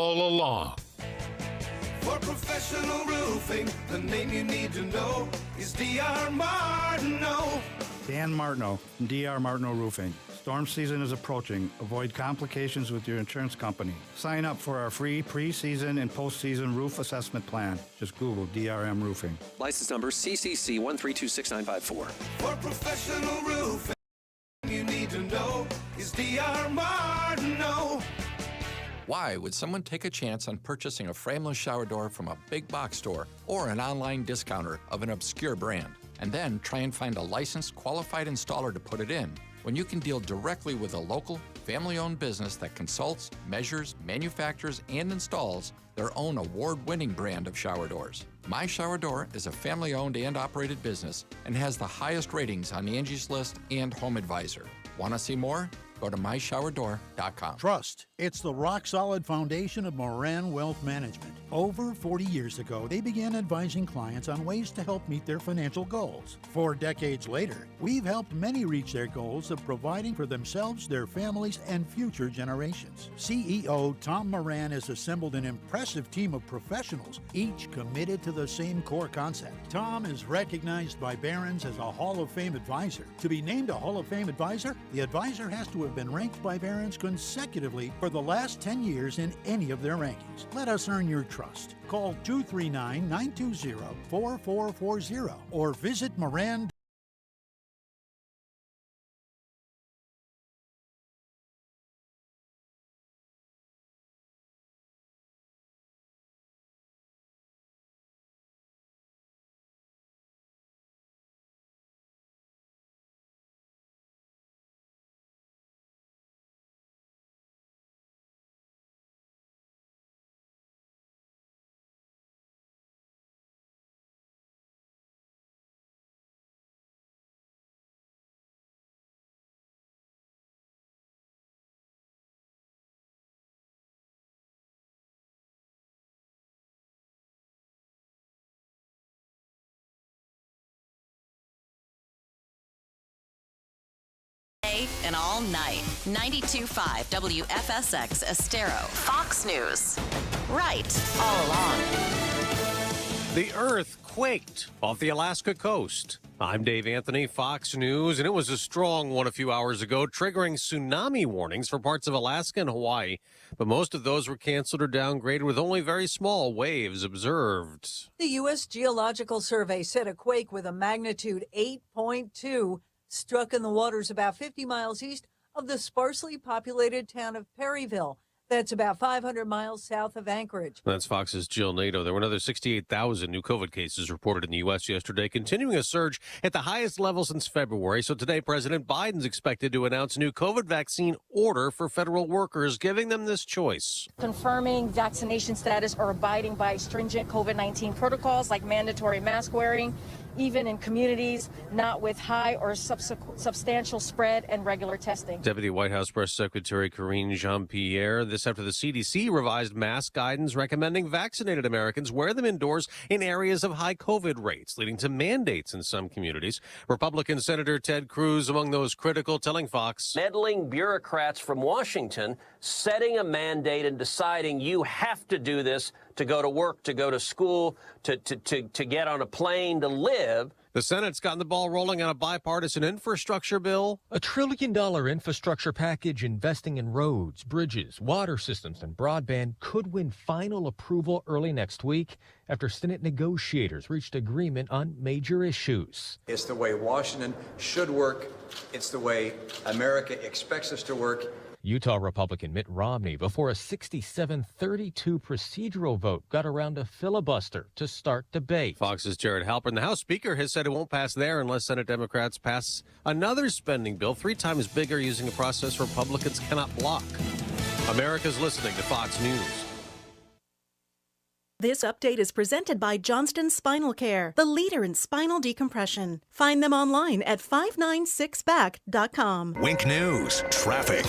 all along. For professional roofing, the name you need to know is D.R. Martineau. Dan Martineau from D.R. Martineau Roofing. Storm season is approaching. Avoid complications with your insurance company. Sign up for our free pre-season and post-season roof assessment plan. Just Google DRM Roofing. License number CCC 1326954. For professional roofing, you need to know is D.R. Martineau. Why would someone take a chance on purchasing a frameless shower door from a big box store or an online discounter of an obscure brand, and then try and find a licensed, qualified installer to put it in, when you can deal directly with a local, family-owned business that consults, measures, manufactures, and installs their own award-winning brand of shower doors? My Shower Door is a family-owned and operated business and has the highest ratings on Angie's List and Home Advisor. Want to see more? Go to myshowerdor.com. Trust. It's the rock-solid foundation of Moran Wealth Management. Over 40 years ago, they began advising clients on ways to help meet their financial goals. 4 decades later, we've helped many reach their goals of providing for themselves, their families, and future generations. CEO Tom Moran has assembled an impressive team of professionals, each committed to the same core concept. Tom is recognized by Barron's as a Hall of Fame advisor. To be named a Hall of Fame advisor, the advisor has to have been ranked by Barron's consecutively for the last 10 years in any of their rankings. Let us earn your trust. Call 239-920-4440 or visit Moran. And all night. 92.5 WFSX Estero. Fox News. Right all along. The earth quaked off the Alaska coast. I'm Dave Anthony, Fox News, and it was a strong one a few hours ago, triggering tsunami warnings for parts of Alaska and Hawaii. But most of those were canceled or downgraded with only very small waves observed. The U.S. Geological Survey said a quake with a magnitude 8.2 struck in the waters about 50 miles east of the sparsely populated town of Perryville. That's about 500 miles south of Anchorage. That's Fox's Jill Nato. There were another 68,000 new COVID cases reported in the U.S. yesterday, continuing a surge at the highest level since February. So today, President Biden's expected to announce a new COVID vaccine order for federal workers, giving them this choice. Confirming vaccination status or abiding by stringent COVID-19 protocols like mandatory mask wearing, even in communities not with high or substantial spread and regular testing. Deputy White House Press Secretary Karine Jean-Pierre, this after the CDC revised mask guidance recommending vaccinated Americans wear them indoors in areas of high COVID rates, leading to mandates in some communities. Republican Senator Ted Cruz among those critical, telling Fox, Meddling bureaucrats from Washington setting a mandate and deciding you have to do this to go to work, to go to school, to get on a plane, to live. The Senate's gotten the ball rolling on a bipartisan infrastructure bill. $1 trillion infrastructure package investing in roads, bridges, water systems, and broadband could win final approval early next week after Senate negotiators reached agreement on major issues. It's the way Washington should work. It's the way America expects us to work. Utah Republican Mitt Romney, before a 67-32 procedural vote, got around a filibuster to start debate. Fox's Jared Halpern. The House Speaker has said it won't pass there unless Senate Democrats pass another spending bill 3 times bigger using a process Republicans cannot block. America's listening to Fox News. This update is presented by Johnston Spinal Care, the leader in spinal decompression. Find them online at 596back.com. Wink News, traffic.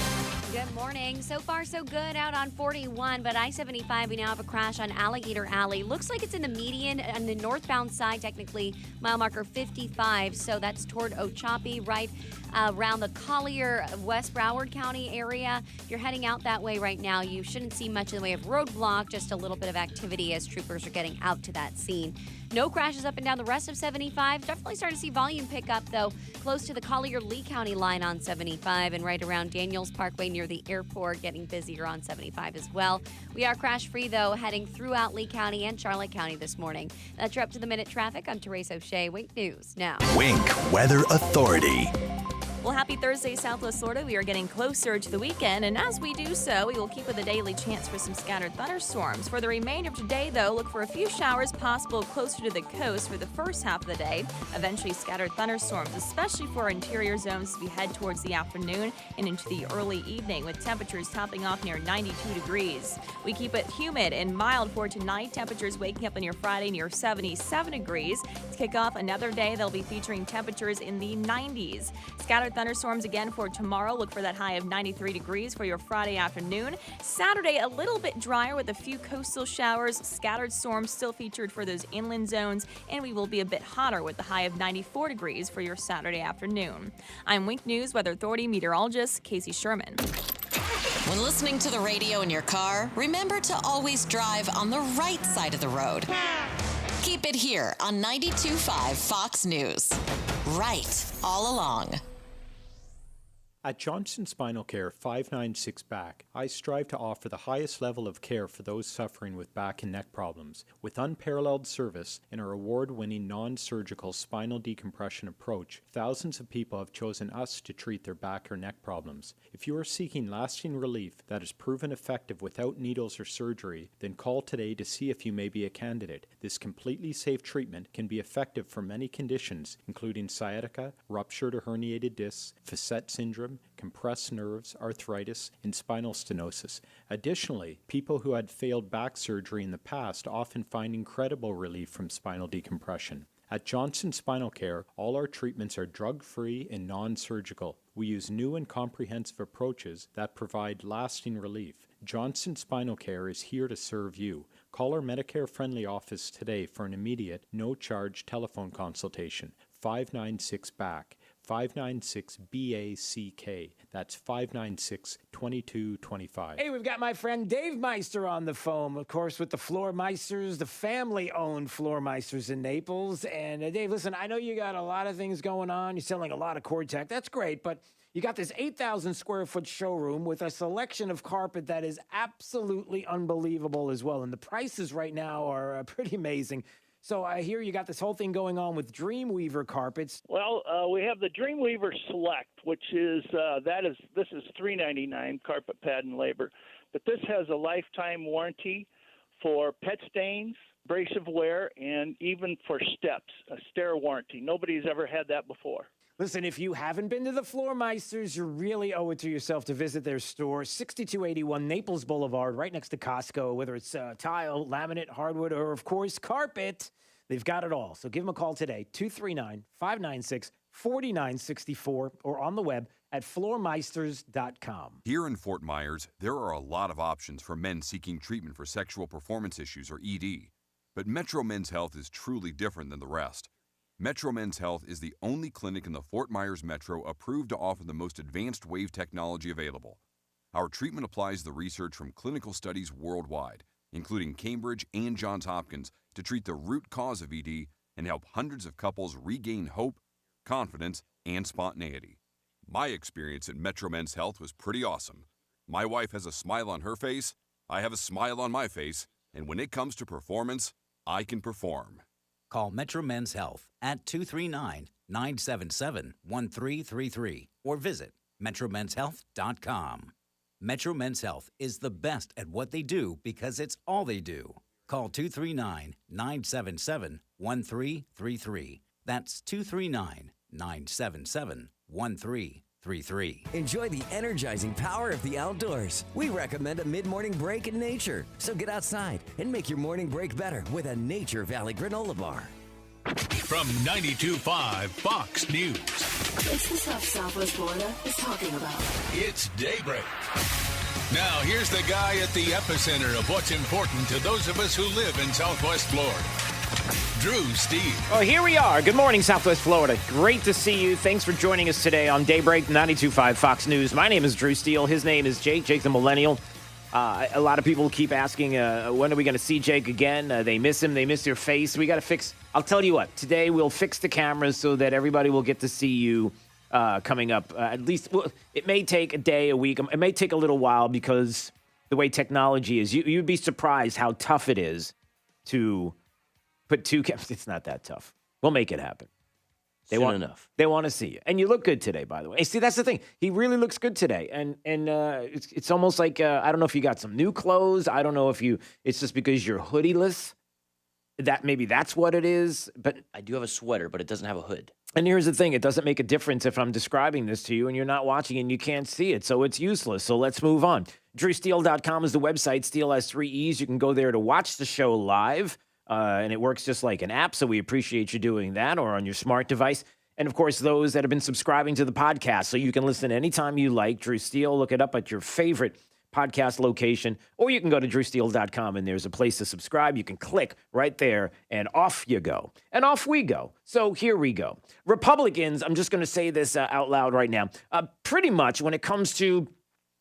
Good morning. So far, so good out on 41, but I-75, we now have a crash on Alligator Alley. Looks like it's in the median on the northbound side, technically, mile marker 55. So that's toward Ochopee, right around the Collier, West Broward County area. If you're heading out that way right now, you shouldn't see much in the way of roadblock, just a little bit of activity as troopers are getting out to that scene. No crashes up and down the rest of 75. Definitely starting to see volume pick up, though, close to the Collier-Lee County line on 75 and right around Daniels Parkway near the airport, getting busier on 75 as well. We are crash-free, though, heading throughout Lee County and Charlotte County this morning. That's your up-to-the-minute traffic. I'm Teresa O'Shea. Wink News now. Wink Weather Authority. Well, happy Thursday, Southwest Florida. We are getting closer to the weekend, and as we do so, we will keep with a daily chance for some scattered thunderstorms. For the remainder of today, though, look for a few showers possible closer to the coast for the first half of the day. Eventually, scattered thunderstorms, especially for our interior zones as we head towards the afternoon and into the early evening, with temperatures topping off near 92 degrees. We keep it humid and mild for tonight. Temperatures waking up on your Friday near 77 degrees. To kick off another day, they'll be featuring temperatures in the 90s. Scattered thunderstorms again for tomorrow. Look for that high of 93 degrees for your Friday afternoon. Saturday, a little bit drier with a few coastal showers. Scattered storms still featured for those inland zones, and we will be a bit hotter with the high of 94 degrees for your Saturday afternoon. I'm Wink News Weather Authority meteorologist Casey Sherman. When listening to the radio in your car, remember to always drive on the right side of the road. Keep it here on 92.5 Fox News. Right all along. At Johnson Spinal Care 596 Back, I strive to offer the highest level of care for those suffering with back and neck problems. With unparalleled service and our award-winning non-surgical spinal decompression approach, thousands of people have chosen us to treat their back or neck problems. If you are seeking lasting relief that is proven effective without needles or surgery, then call today to see if you may be a candidate. This completely safe treatment can be effective for many conditions, including sciatica, ruptured or herniated discs, facet syndrome, compressed nerves, arthritis, and spinal stenosis. Additionally, people who had failed back surgery in the past often find incredible relief from spinal decompression. At Johnson Spinal Care, all our treatments are drug-free and non-surgical. We use new and comprehensive approaches that provide lasting relief. Johnson Spinal Care is here to serve you. Call our Medicare-friendly office today for an immediate, no-charge telephone consultation. 596-BACK. 596-BACK. That's 596-2225. Hey, we've got my friend Dave Meister on the phone, of course, with the Floor Meisters, the family-owned Floor Meisters in Naples. And Dave, listen, I know you got a lot of things going on. You're selling a lot of cord tech. That's great, but you got this 8,000 square foot showroom with a selection of carpet that is absolutely unbelievable as well. And the prices right now are pretty amazing. So I hear you got this whole thing going on with Dreamweaver carpets. Well, we have the Dreamweaver Select, which is this is $3.99 carpet pad and labor, but this has a lifetime warranty for pet stains, abrasive wear, and even for steps, a stair warranty. Nobody's ever had that before. Listen, if you haven't been to the Floor Meisters, you really owe it to yourself to visit their store, 6281 Naples Boulevard, right next to Costco. Whether it's tile, laminate, hardwood, or, of course, carpet, they've got it all. So give them a call today, 239-596-4964, or on the web at floormeisters.com. Here in Fort Myers, there are a lot of options for men seeking treatment for sexual performance issues, or ED. But Metro Men's Health is truly different than the rest. Metro Men's Health is the only clinic in the Fort Myers Metro approved to offer the most advanced wave technology available. Our treatment applies the research from clinical studies worldwide, including Cambridge and Johns Hopkins, to treat the root cause of ED and help hundreds of couples regain hope, confidence, and spontaneity. My experience at Metro Men's Health was pretty awesome. My wife has a smile on her face, I have a smile on my face, and when it comes to performance, I can perform. Call Metro Men's Health at 239-977-1333 or visit metromenshealth.com. Metro Men's Health is the best at what they do because it's all they do. Call 239-977-1333. That's 239-977-1333. Enjoy the energizing power of the outdoors. We recommend a mid-morning break in nature. So get outside and make your morning break better with a Nature Valley granola bar. from 92.5 Fox News. It's the stuff Southwest Florida is talking about. It's Daybreak. Now, here's the guy at the epicenter of what's important to those of us who live in Southwest Florida. Drew Steele. Well, here we are. Good morning, Southwest Florida. Great to see you. Thanks for joining us today on Daybreak 92.5 Fox News. My name is Drew Steele. His name is Jake the Millennial. A lot of people keep asking, when are we going to see Jake again? They miss him. They miss your face. We got to fix. I'll tell you what. Today we'll fix the cameras so that everybody will get to see you coming up. At least, well, it may take a day, a week. It may take a little while because the way technology is. You'd be surprised how tough it is to put two cameras. It's not that tough. We'll make it happen. They want to see you, and you look good today. By the way, see, that's the thing. He really looks good today, and it's almost like I don't know if you got some new clothes. I don't know if it's just because you're hoodieless. That maybe that's what it is. But I do have a sweater, but it doesn't have a hood. And here's the thing: it doesn't make a difference if I'm describing this to you and you're not watching and you can't see it, so it's useless. So let's move on. DrewSteele.com is the website. Steele has 3 E's. You can go there to watch the show live. And it works just like an app, so we appreciate you doing that, or on your smart device. And, of course, those that have been subscribing to the podcast, so you can listen anytime you like. Drew Steele, look it up at your favorite podcast location, or you can go to DrewSteele.com, and there's a place to subscribe. You can click right there, and off you go. And off we go. So here we go. Republicans, I'm just going to say this out loud right now. Pretty much when it comes to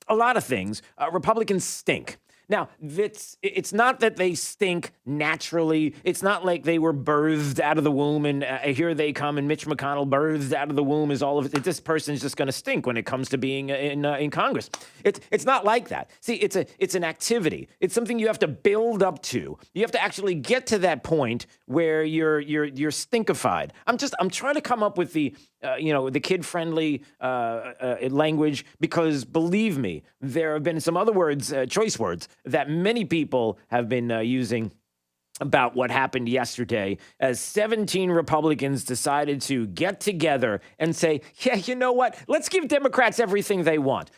a lot of things, Republicans stink. Now, it's not that they stink naturally. It's not like they were birthed out of the womb and here they come and Mitch McConnell birthed out of the womb is all of it. This person's just going to stink when it comes to being in Congress. It's not like that. See, it's an activity. It's something you have to build up to. You have to actually get to that point where you're stinkified. I'm trying to come up with the kid-friendly language because, believe me, there have been some other words, choice words, that many people have been using about what happened yesterday as 17 Republicans decided to get together and say, yeah, you know what? Let's give Democrats everything they want.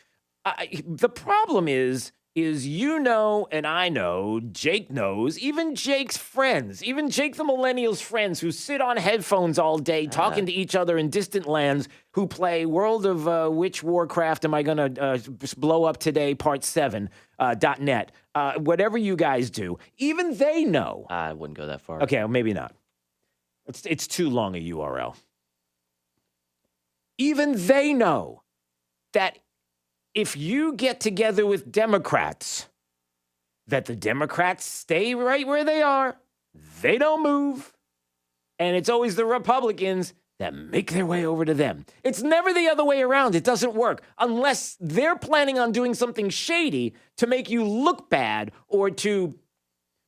The problem is you know, and I know, Jake knows, even Jake's friends, even Jake the Millennial's friends who sit on headphones all day talking to each other in distant lands, who play World of which Warcraft am I going to blow up today, part 7, .net, whatever you guys do, even they know. I wouldn't go that far. Okay, well, maybe not. It's too long a URL. Even they know that if you get together with Democrats, that the Democrats stay right where they are, they don't move, and it's always the Republicans that make their way over to them. It's never the other way around. It doesn't work unless they're planning on doing something shady to make you look bad or to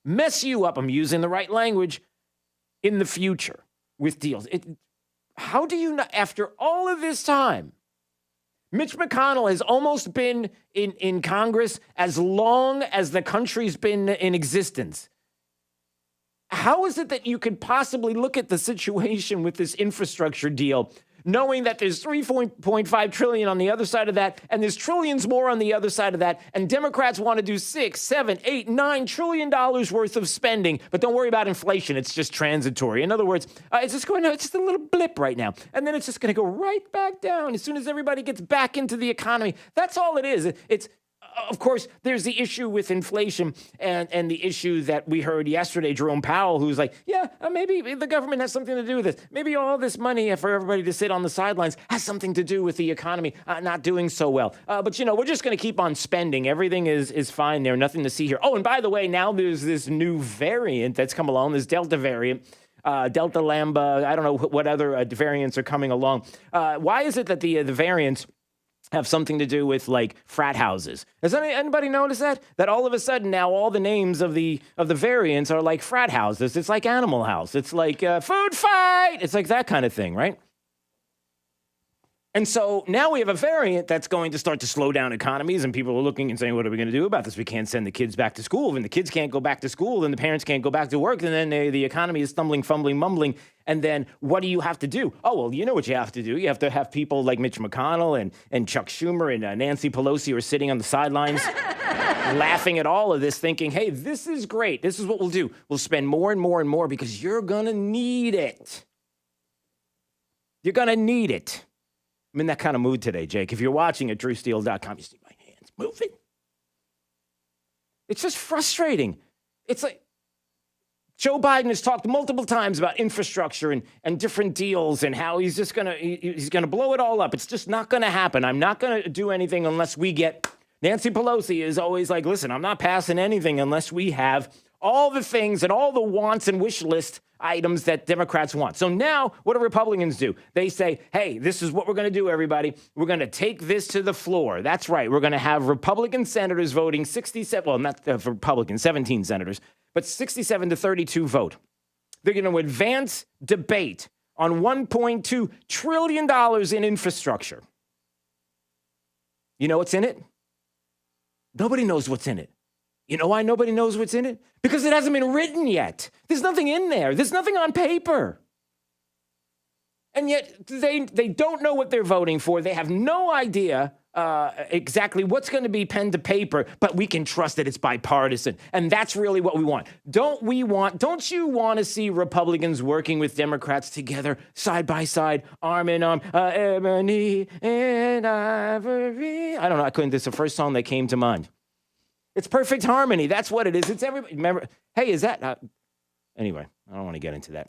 mess you up, I'm using the right language, in the future with deals. How do you not, after all of this time, Mitch McConnell has almost been in Congress as long as the country's been in existence. How is it that you could possibly look at the situation with this infrastructure deal, knowing that there's $3.5 trillion on the other side of that, and there's trillions more on the other side of that, and Democrats want to do $6, $7, $8, $9 trillion worth of spending, but don't worry about inflation. It's just transitory. In other words, it's just a little blip right now, and then it's just going to go right back down as soon as everybody gets back into the economy. That's all it is. It's of course, there's the issue with inflation and the issue that we heard yesterday, Jerome Powell, who's like, yeah, maybe the government has something to do with this. Maybe all this money for everybody to sit on the sidelines has something to do with the economy not doing so well. But, we're just going to keep on spending. Everything is fine there. Nothing to see here. Oh, and by the way, now there's this new variant that's come along, this Delta variant. Delta Lambda, I don't know what other variants are coming along. Why is it that the variants have something to do with like frat houses? Has anybody noticed that? That all of a sudden now all the names of the variants are like frat houses. It's like Animal House. It's like Food Fight. It's like that kind of thing, right? And so now we have a variant that's going to start to slow down economies, and people are looking and saying, what are we going to do about this? We can't send the kids back to school. When the kids can't go back to school, then the parents can't go back to work, and then the economy is stumbling, fumbling, mumbling. And then what do you have to do? Oh, well, you know what you have to do. You have to have people like Mitch McConnell and Chuck Schumer and Nancy Pelosi are sitting on the sidelines laughing at all of this, thinking, hey, this is great. This is what we'll do. We'll spend more and more and more because you're going to need it. You're going to need it. I'm in that kind of mood today, Jake. If you're watching at drewsteele.com, you see my hands moving. It's just frustrating. It's like Joe Biden has talked multiple times about infrastructure and different deals and how he's just going to blow it all up. It's just not going to happen. I'm not going to do anything unless we get Nancy Pelosi is always like, listen, I'm not passing anything unless we have all the things and all the wants and wish list items that Democrats want. So now what do Republicans do? They say, hey, this is what we're going to do, everybody. We're going to take this to the floor. That's right. We're going to have Republican senators voting 67, well, not for Republicans, 17 senators, but 67 to 32 vote. They're going to advance debate on $1.2 trillion in infrastructure. You know what's in it? Nobody knows what's in it. You know why nobody knows what's in it? Because it hasn't been written yet. There's nothing in there. There's nothing on paper. And yet they don't know what they're voting for. They have no idea exactly what's going to be pen to paper, but we can trust that it's bipartisan. And that's really what we want. Don't you want to see Republicans working with Democrats together, side by side, arm in arm, ebony and ivory? I don't know. It's the first song that came to mind. It's perfect harmony. That's what it is. It's everybody. Remember, hey, is that? Anyway, I don't want to get into that.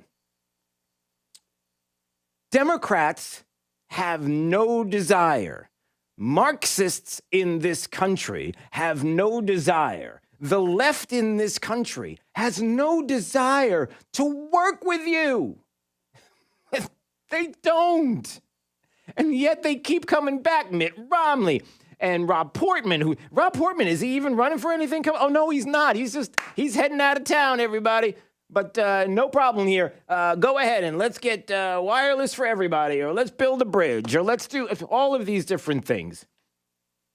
Democrats have no desire. Marxists in this country have no desire. The left in this country has no desire to work with you. They don't. And yet they keep coming back. Mitt Romney and Rob Portman, is he even running for anything? Oh, no, he's not. He's heading out of town, everybody. But no problem here. Go ahead and let's get wireless for everybody, or let's build a bridge, or let's do all of these different things.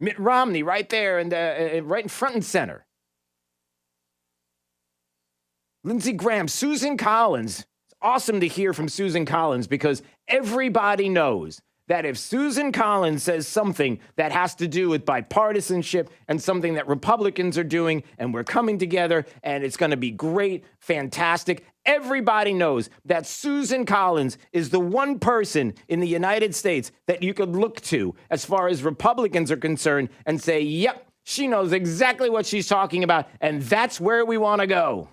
Mitt Romney right there and right in front and center. Lindsey Graham, Susan Collins. It's awesome to hear from Susan Collins because everybody knows that if Susan Collins says something that has to do with bipartisanship and something that Republicans are doing and we're coming together and it's going to be great, fantastic, everybody knows that Susan Collins is the one person in the United States that you could look to as far as Republicans are concerned and say, yep, she knows exactly what she's talking about, and that's where we want to go.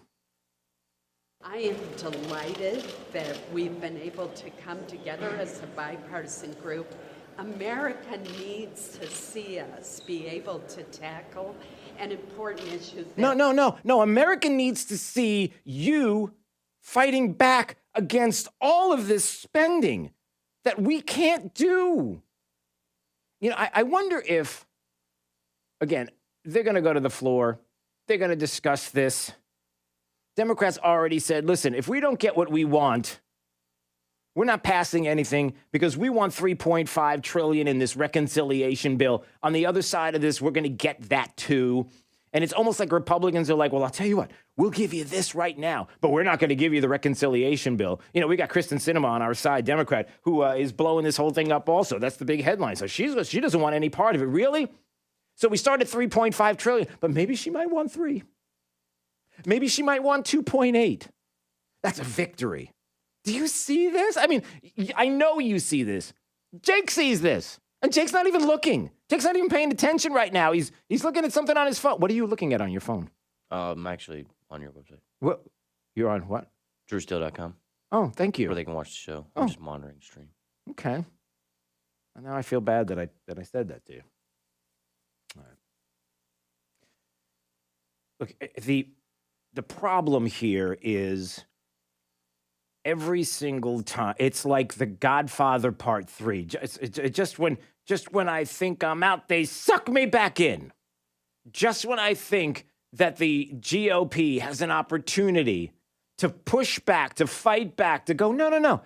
I am delighted that we've been able to come together as a bipartisan group. America needs to see us be able to tackle an important issue. No. America needs to see you fighting back against all of this spending that we can't do. You know, I wonder if, again, they're going to go to the floor. They're going to discuss this. Democrats already said, listen, if we don't get what we want, we're not passing anything because we want $3.5 trillion in this reconciliation bill. On the other side of this, we're going to get that too. And it's almost like Republicans are like, well, I'll tell you what, we'll give you this right now, but we're not going to give you the reconciliation bill. You know, we got Kristen Sinema on our side, Democrat, who is blowing this whole thing up also. That's the big headline. So she doesn't want any part of it. Really? So we started $3.5 trillion, but maybe she might want 3. Maybe she might want 2.8. That's a victory. Do you see this? I mean, I know you see this. Jake sees this. And Jake's not even looking. Jake's not even paying attention right now. He's looking at something on his phone. What are you looking at on your phone? I'm actually on your website. What? You're on what? drewsteele.com. Oh, thank you. Where they can watch the show. I'm just monitoring the stream. Okay. And now I feel bad that I said that to you. All right. Look, the problem here is every single time, it's like The Godfather Part 3. Just when I think I'm out, they suck me back in. Just when I think that the GOP has an opportunity to push back, to fight back, to go, no.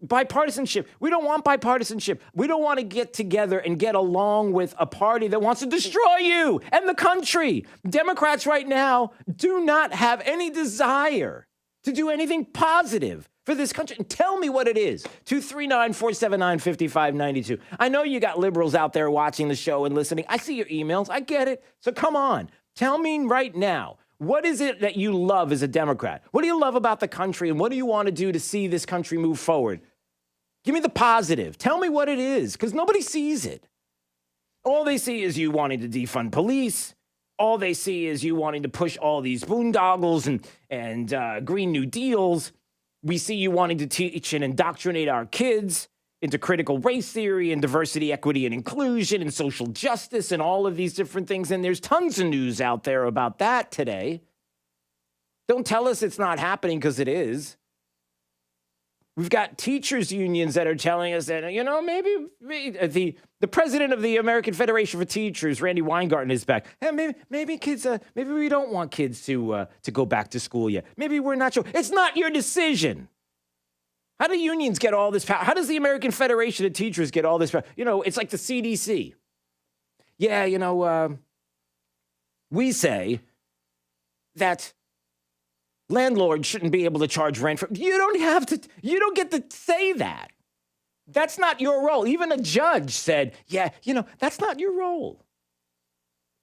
Bipartisanship. We don't want bipartisanship. We don't want to get together and get along with a party that wants to destroy you and the country. Democrats right now do not have any desire to do anything positive for this country. And tell me what it is. 239-479-5592. I know you got liberals out there watching the show and listening. I see your emails. I get it. So come on. Tell me right now. What is it that you love as a Democrat? What do you love about the country, and what do you want to do to see this country move forward? Give me the positive. Tell me what it is, because nobody sees it. All they see is you wanting to defund police. All they see is you wanting to push all these boondoggles and Green New Deals. We see you wanting to teach and indoctrinate our kids into critical race theory and diversity, equity, and inclusion and social justice and all of these different things. And there's tons of news out there about that today. Don't tell us it's not happening, because it is. We've got teachers unions that are telling us that, maybe the president of the American Federation for Teachers, Randy Weingarten, is back. Hey, maybe kids, maybe we don't want kids to go back to school yet. Maybe we're not sure. It's not your decision. How do unions get all this power? How does the American Federation of Teachers get all this power? It's like the CDC. Yeah, we say that landlords shouldn't be able to charge rent for. You don't get to say that. That's not your role. Even a judge said, that's not your role.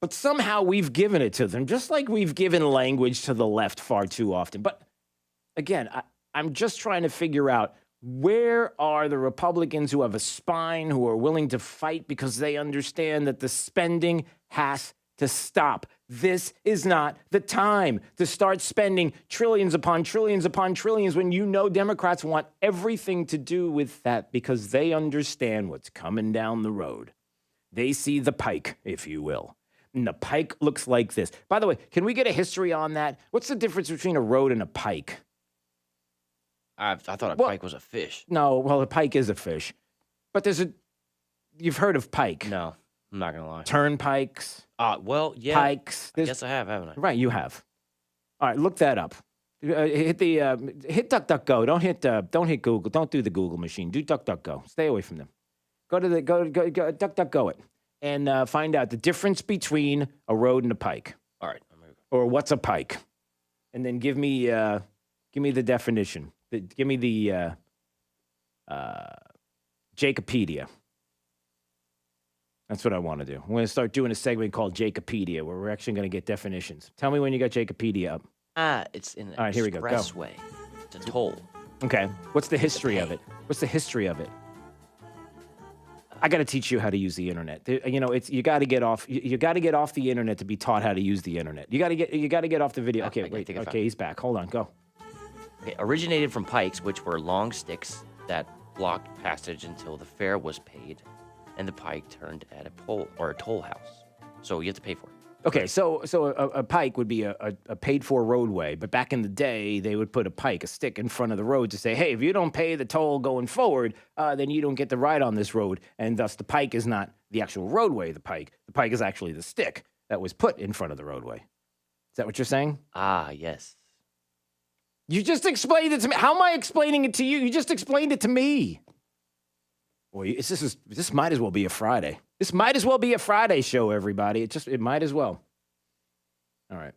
But somehow we've given it to them, just like we've given language to the left far too often. But again, I'm just trying to figure out, where are the Republicans who have a spine, who are willing to fight because they understand that the spending has to stop. This is not the time to start spending trillions upon trillions upon trillions when Democrats want everything to do with that, because they understand what's coming down the road. They see the pike, if you will. And the pike looks like this. By the way, can we get a history on that? What's the difference between a road and a pike? I thought a pike was a fish. No, well, a pike is a fish. But you've heard of pike. No, I'm not going to lie. Turnpikes. Well, yeah. Pikes. I guess I have, haven't I? Right, you have. All right, look that up. Hit DuckDuckGo. Don't hit Google. Don't do the Google machine. Do DuckDuckGo. Stay away from them. Go to go DuckDuckGo it and find out the difference between a road and a pike. All right. Or what's a pike? And then give me the definition. Give me the Jacopedia. That's what I want to do. I'm going to start doing a segment called Jacopedia, where we're actually going to get definitions. Tell me when you got Jacopedia up. It's in All right, here we go. expressway. It's a toll. Okay. What's the history of it? What's the history of it? I got to teach you how to use the internet. You got to get off. You got to get off the internet to be taught how to use the internet. You got to get off the video. Okay, wait. Okay, he's back. Hold on. Go. Okay, originated from pikes, which were long sticks that blocked passage until the fare was paid, and the pike turned at a pole or a toll house. So you have to pay for it. Okay, so a pike would be a paid-for roadway, but back in the day, they would put a stick in front of the road to say, hey, if you don't pay the toll going forward, then you don't get to ride on this road, and thus the pike is not the actual roadway, the pike. The pike is actually the stick that was put in front of the roadway. Is that what you're saying? Ah, yes. You just explained it to me. How am I explaining it to you? You just explained it to me. Boy, this might as well be a Friday. This might as well be a Friday show, everybody. It might as well. All right.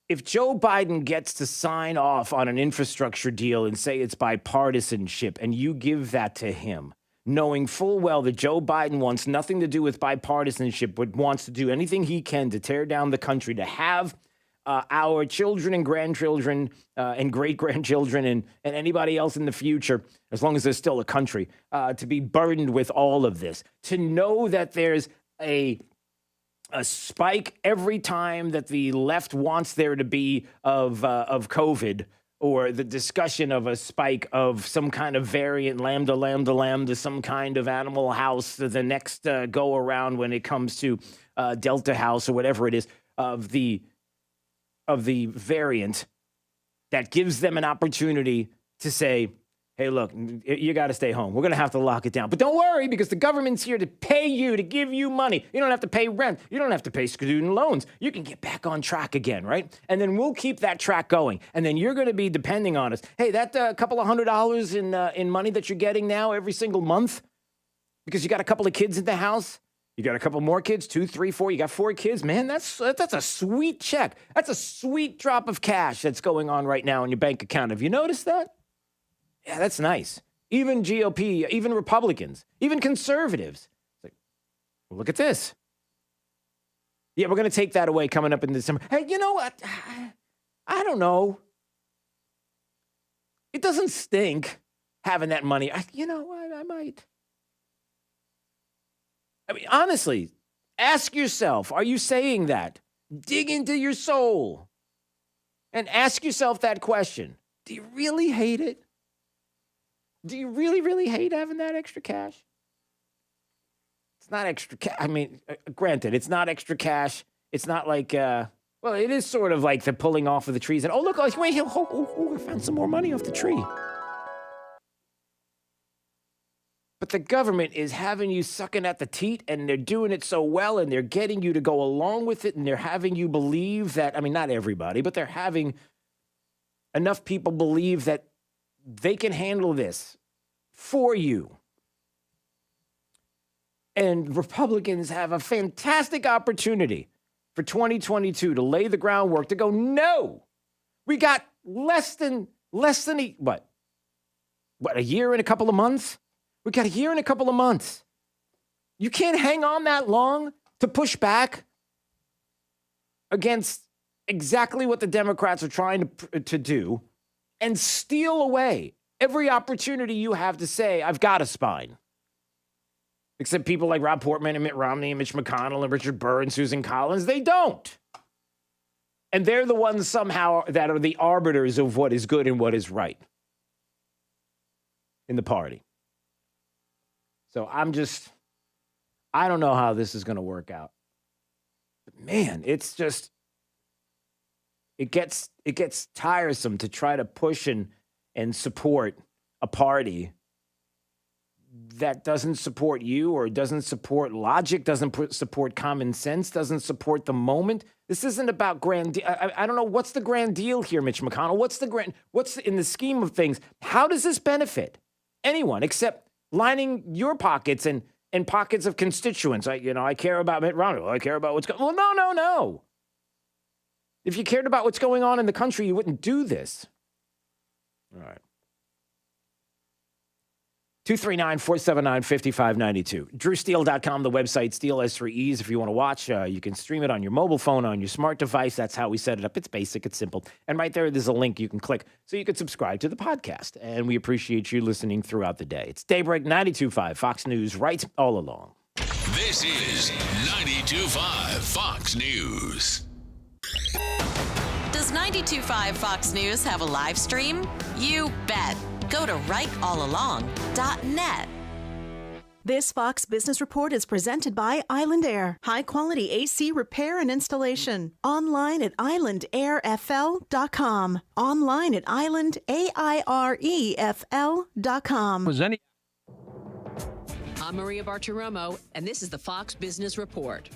If Joe Biden gets to sign off on an infrastructure deal and say it's bipartisanship, and you give that to him, knowing full well that Joe Biden wants nothing to do with bipartisanship, but wants to do anything he can to tear down the country, to have our children and grandchildren and great-grandchildren and anybody else in the future, as long as there's still a country, to be burdened with all of this. To know that there's a spike every time that the left wants there to be of COVID, or the discussion of a spike of some kind of variant, lambda, some kind of animal house, the next go around when it comes to Delta House or whatever it is, of the variant, that gives them an opportunity to say, hey, look, you got to stay home. We're going to have to lock it down. But don't worry, because the government's here to pay you, to give you money. You don't have to pay rent. You don't have to pay student loans. You can get back on track again, right? And then we'll keep that track going. And then you're going to be depending on us. Hey, that couple of $100 in money that you're getting now every single month, because you got a couple of kids in the house, you got a couple more kids, 2, 3, 4. You got 4 kids, man. That's a sweet check. That's a sweet drop of cash that's going on right now in your bank account. Have you noticed that? Yeah, that's nice. Even GOP, even Republicans, even conservatives. Like, well, look at this. Yeah, we're going to take that away coming up in December. Hey, you know what? I don't know. It doesn't stink having that money. You know what? I might. I mean, honestly, ask yourself, are you saying that? Dig into your soul and ask yourself that question. Do you really hate it? Do you really, really hate having that extra cash? It's not extra cash. I mean, granted, it's not extra cash. It's not like, well, it is sort of like the pulling off of the trees. And, oh, look, wait, I found some more money off the tree. But the government is having you sucking at the teat, and they're doing it so well, and they're getting you to go along with it, and they're having you believe that, I mean, not everybody, but they're having enough people believe that they can handle this for you. And Republicans have a fantastic opportunity for 2022 to lay the groundwork to go, no, we got less than a year and a couple of months? We got a year and a couple of months. You can't hang on that long to push back against exactly what the Democrats are trying to do and steal away every opportunity you have to say, I've got a spine. Except people like Rob Portman and Mitt Romney and Mitch McConnell and Richard Burr and Susan Collins, they don't. And they're the ones somehow that are the arbiters of what is good and what is right in the party. So I don't know how this is going to work out. But man, it's just, it gets tiresome to try to push and support a party that doesn't support you or doesn't support logic, doesn't support common sense, doesn't support the moment. This isn't about grand. I don't know. What's the grand deal here, Mitch McConnell? What's in the scheme of things? How does this benefit anyone except lining your pockets and pockets of constituents? I care about Mitt Romney. I care about what's going on. Well, no. If you cared about what's going on in the country, you wouldn't do this. All right. 239-479-5592. DrewSteele.com, the website. Steele has 3 E's. If you want to watch, you can stream it on your mobile phone, on your smart device. That's how we set it up. It's basic. It's simple. And right there's a link you can click so you can subscribe to the podcast. And we appreciate you listening throughout the day. It's Daybreak 92.5, Fox News, right all along. This is 92.5 Fox News. Does 92.5 Fox News have a live stream? You bet. Go to rightallalong.net. This Fox Business Report is presented by Island Air. High-quality AC repair and installation. Online at islandairfl.com. Online at islandairefl.com. I'm Maria Bartiromo, and this is the Fox Business Report.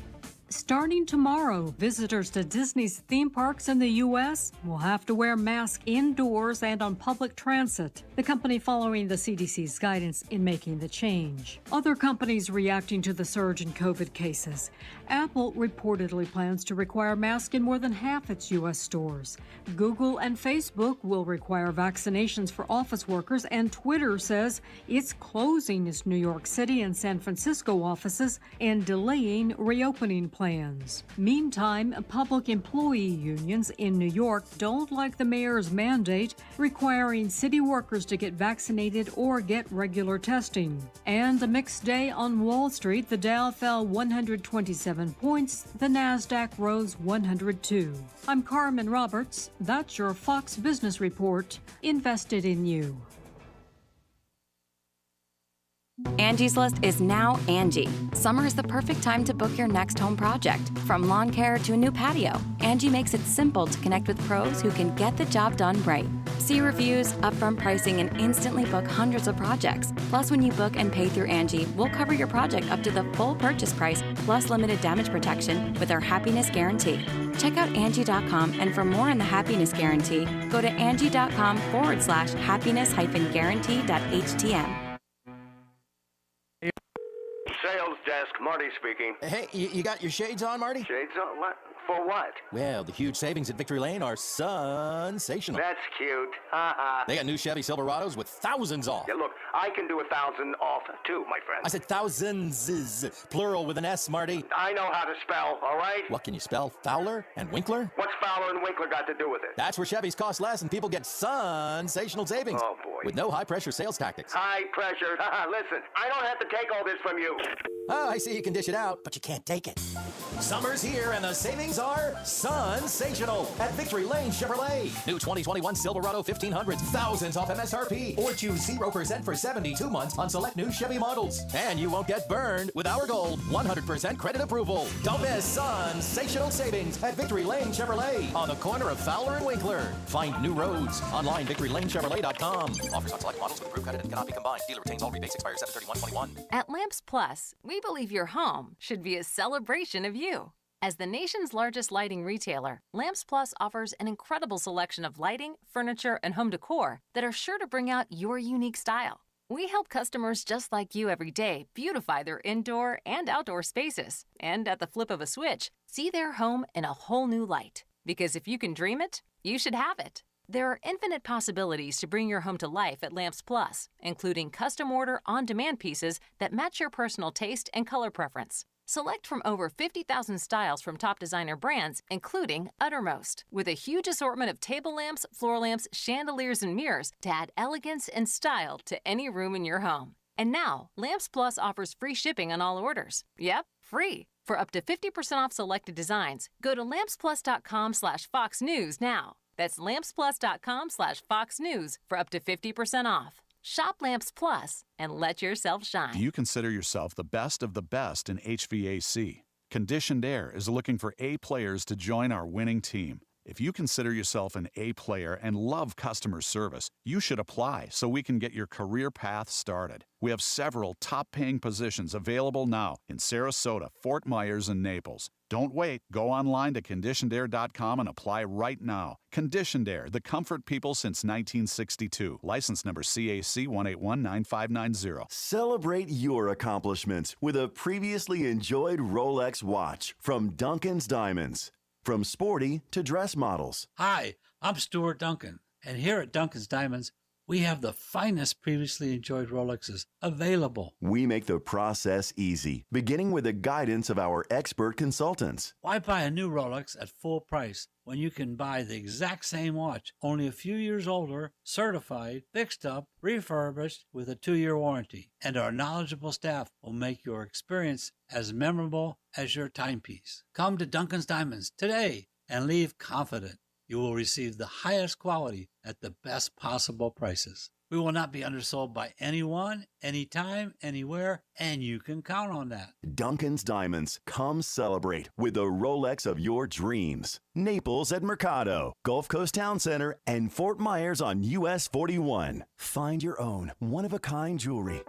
Starting tomorrow, visitors to Disney's theme parks in the U.S. will have to wear masks indoors and on public transit. The company following the CDC's guidance in making the change. Other companies reacting to the surge in COVID cases. Apple reportedly plans to require masks in more than half its U.S. stores. Google and Facebook will require vaccinations for office workers, and Twitter says it's closing its New York City and San Francisco offices and delaying reopening plans. Meantime, public employee unions in New York don't like the mayor's mandate requiring city workers to get vaccinated or get regular testing. And a mixed day on Wall Street. The Dow fell 127 points. The Nasdaq rose 102. I'm Carmen Roberts. That's your Fox Business Report. Invested in you. Angie's List is now Angie. Summer is the perfect time to book your next home project. From lawn care to a new patio, Angie makes it simple to connect with pros who can get the job done right. See reviews, upfront pricing, and instantly book hundreds of projects. Plus, when you book and pay through Angie, we'll cover your project up to the full purchase price, plus limited damage protection with our Happiness Guarantee. Check out Angie.com, and for more on the Happiness Guarantee, go to Angie.com/happiness-guarantee.htm. Sales desk, Marty speaking. Hey, you got your shades on, Marty? Shades on? What? For what? Well, the huge savings at Victory Lane are sensational. That's cute. They got new Chevy Silverados with thousands off. Yeah, look, I can do 1,000 off, too, my friend. I said thousands, plural with an S, Marty. I know how to spell, all right? What can you spell? Fowler and Winkler? What's Fowler and Winkler got to do with it? That's where Chevys cost less and people get sensational savings. Oh, boy. With no high-pressure sales tactics. High pressure. Listen, I don't have to take all this from you. Oh, I see you can dish it out, but you can't take it. Summer's here and the savings are sensational at Victory Lane Chevrolet. New 2021 Silverado 1500s, thousands off MSRP. Or choose 0% for 72 months on select new Chevy models. And you won't get burned with our gold 100% credit approval. Don't miss sensational savings at Victory Lane Chevrolet on the corner of Fowler and Winkler. Find new roads online, victorylanechevrolet.com. Offers on select models with approved credit and cannot be combined. Dealer retains all rebates. Expires 7/31/21. At Lamps Plus, we believe your home should be a celebration of you. As the nation's largest lighting retailer, Lamps Plus offers an incredible selection of lighting, furniture, and home decor that are sure to bring out your unique style. We help customers just like you every day beautify their indoor and outdoor spaces, and at the flip of a switch, see their home in a whole new light. Because if you can dream it, you should have it. There are infinite possibilities to bring your home to life at Lamps Plus, including custom order on-demand pieces that match your personal taste and color preference. Select from over 50,000 styles from top designer brands, including Uttermost, with a huge assortment of table lamps, floor lamps, chandeliers, and mirrors to add elegance and style to any room in your home. And now, Lamps Plus offers free shipping on all orders. Yep, free. For up to 50% off selected designs, go to lampsplus.com/Fox News now. That's lampsplus.com/Fox News for up to 50% off. Shop Lamps Plus and let yourself shine. Do you consider yourself the best of the best in HVAC? Conditioned Air is looking for A players to join our winning team. If you consider yourself an A player and love customer service, you should apply so we can get your career path started. We have several top-paying positions available now in Sarasota, Fort Myers, and Naples. Don't wait. Go online to conditionedair.com and apply right now. Conditioned Air, the comfort people since 1962. License number CAC 1819590. Celebrate your accomplishments with a previously enjoyed Rolex watch from Duncan's Diamonds. From sporty to dress models. Hi, I'm Stuart Duncan, and here at Duncan's Diamonds, we have the finest previously enjoyed Rolexes available. We make the process easy, beginning with the guidance of our expert consultants. Why buy a new Rolex at full price when you can buy the exact same watch, only a few years older, certified, fixed up, refurbished with a 2-year warranty? And our knowledgeable staff will make your experience as memorable as your timepiece. Come to Duncan's Diamonds today and leave confident. You will receive the highest quality at the best possible prices. We will not be undersold by anyone, anytime, anywhere, and you can count on that. Duncan's Diamonds. Come celebrate with the Rolex of your dreams. Naples at Mercado, Gulf Coast Town Center, and Fort Myers on US 41. Find your own one-of-a-kind jewelry.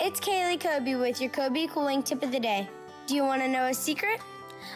It's Kaylee Kobe with your Kobe Cooling Tip of the Day. Do you want to know a secret?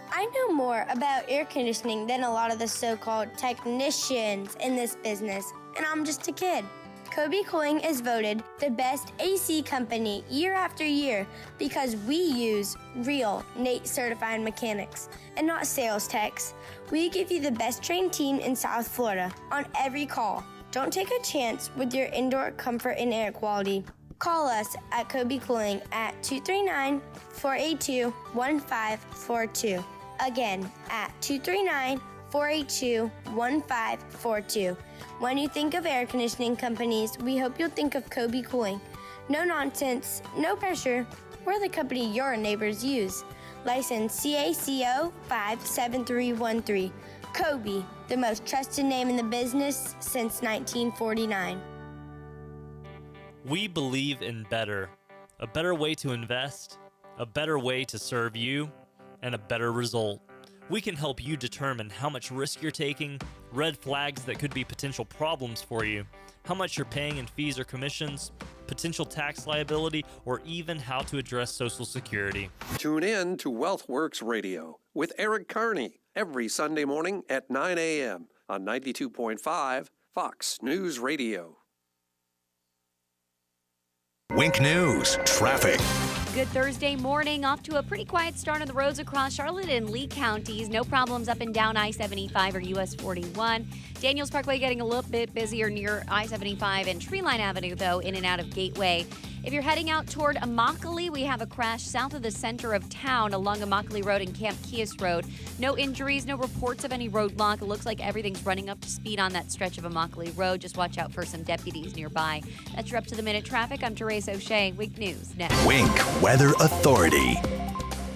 I know more about air conditioning than a lot of the so-called technicians in this business, and I'm just a kid. Kobe Cooling is voted the best AC company year after year because we use real NATE certified mechanics and not sales techs. We give you the best trained team in South Florida on every call. Don't take a chance with your indoor comfort and air quality. Call us at Kobe Cooling at 239-482-1542. Again, at 239-482-1542. When you think of air conditioning companies, we hope you'll think of Kobe Cooling. No nonsense, no pressure. We're the company your neighbors use. License CACO 57313. Kobe, the most trusted name in the business since 1949. We believe in better. A better way to invest, a better way to serve you, and a better result. We can help you determine how much risk you're taking, red flags that could be potential problems for you, how much you're paying in fees or commissions, potential tax liability, or even how to address Social Security. Tune in to WealthWorks Radio with Eric Carney every Sunday morning at 9 a.m. on 92.5 Fox News Radio. Wink News, traffic. Good Thursday morning. Off to a pretty quiet start on the roads across Charlotte and Lee counties. No problems up and down I-75 or US 41. Daniels Parkway getting a little bit busier near I-75 and Treeline Avenue, though, in and out of Gateway. If you're heading out toward Immokalee, we have a crash south of the center of town along Immokalee Road and Camp Kias Road. No injuries, no reports of any roadblock. It looks like everything's running up to speed on that stretch of Immokalee Road. Just watch out for some deputies nearby. That's your up-to-the-minute traffic. I'm Therese O'Shea. Wink News next. Wink Weather Authority.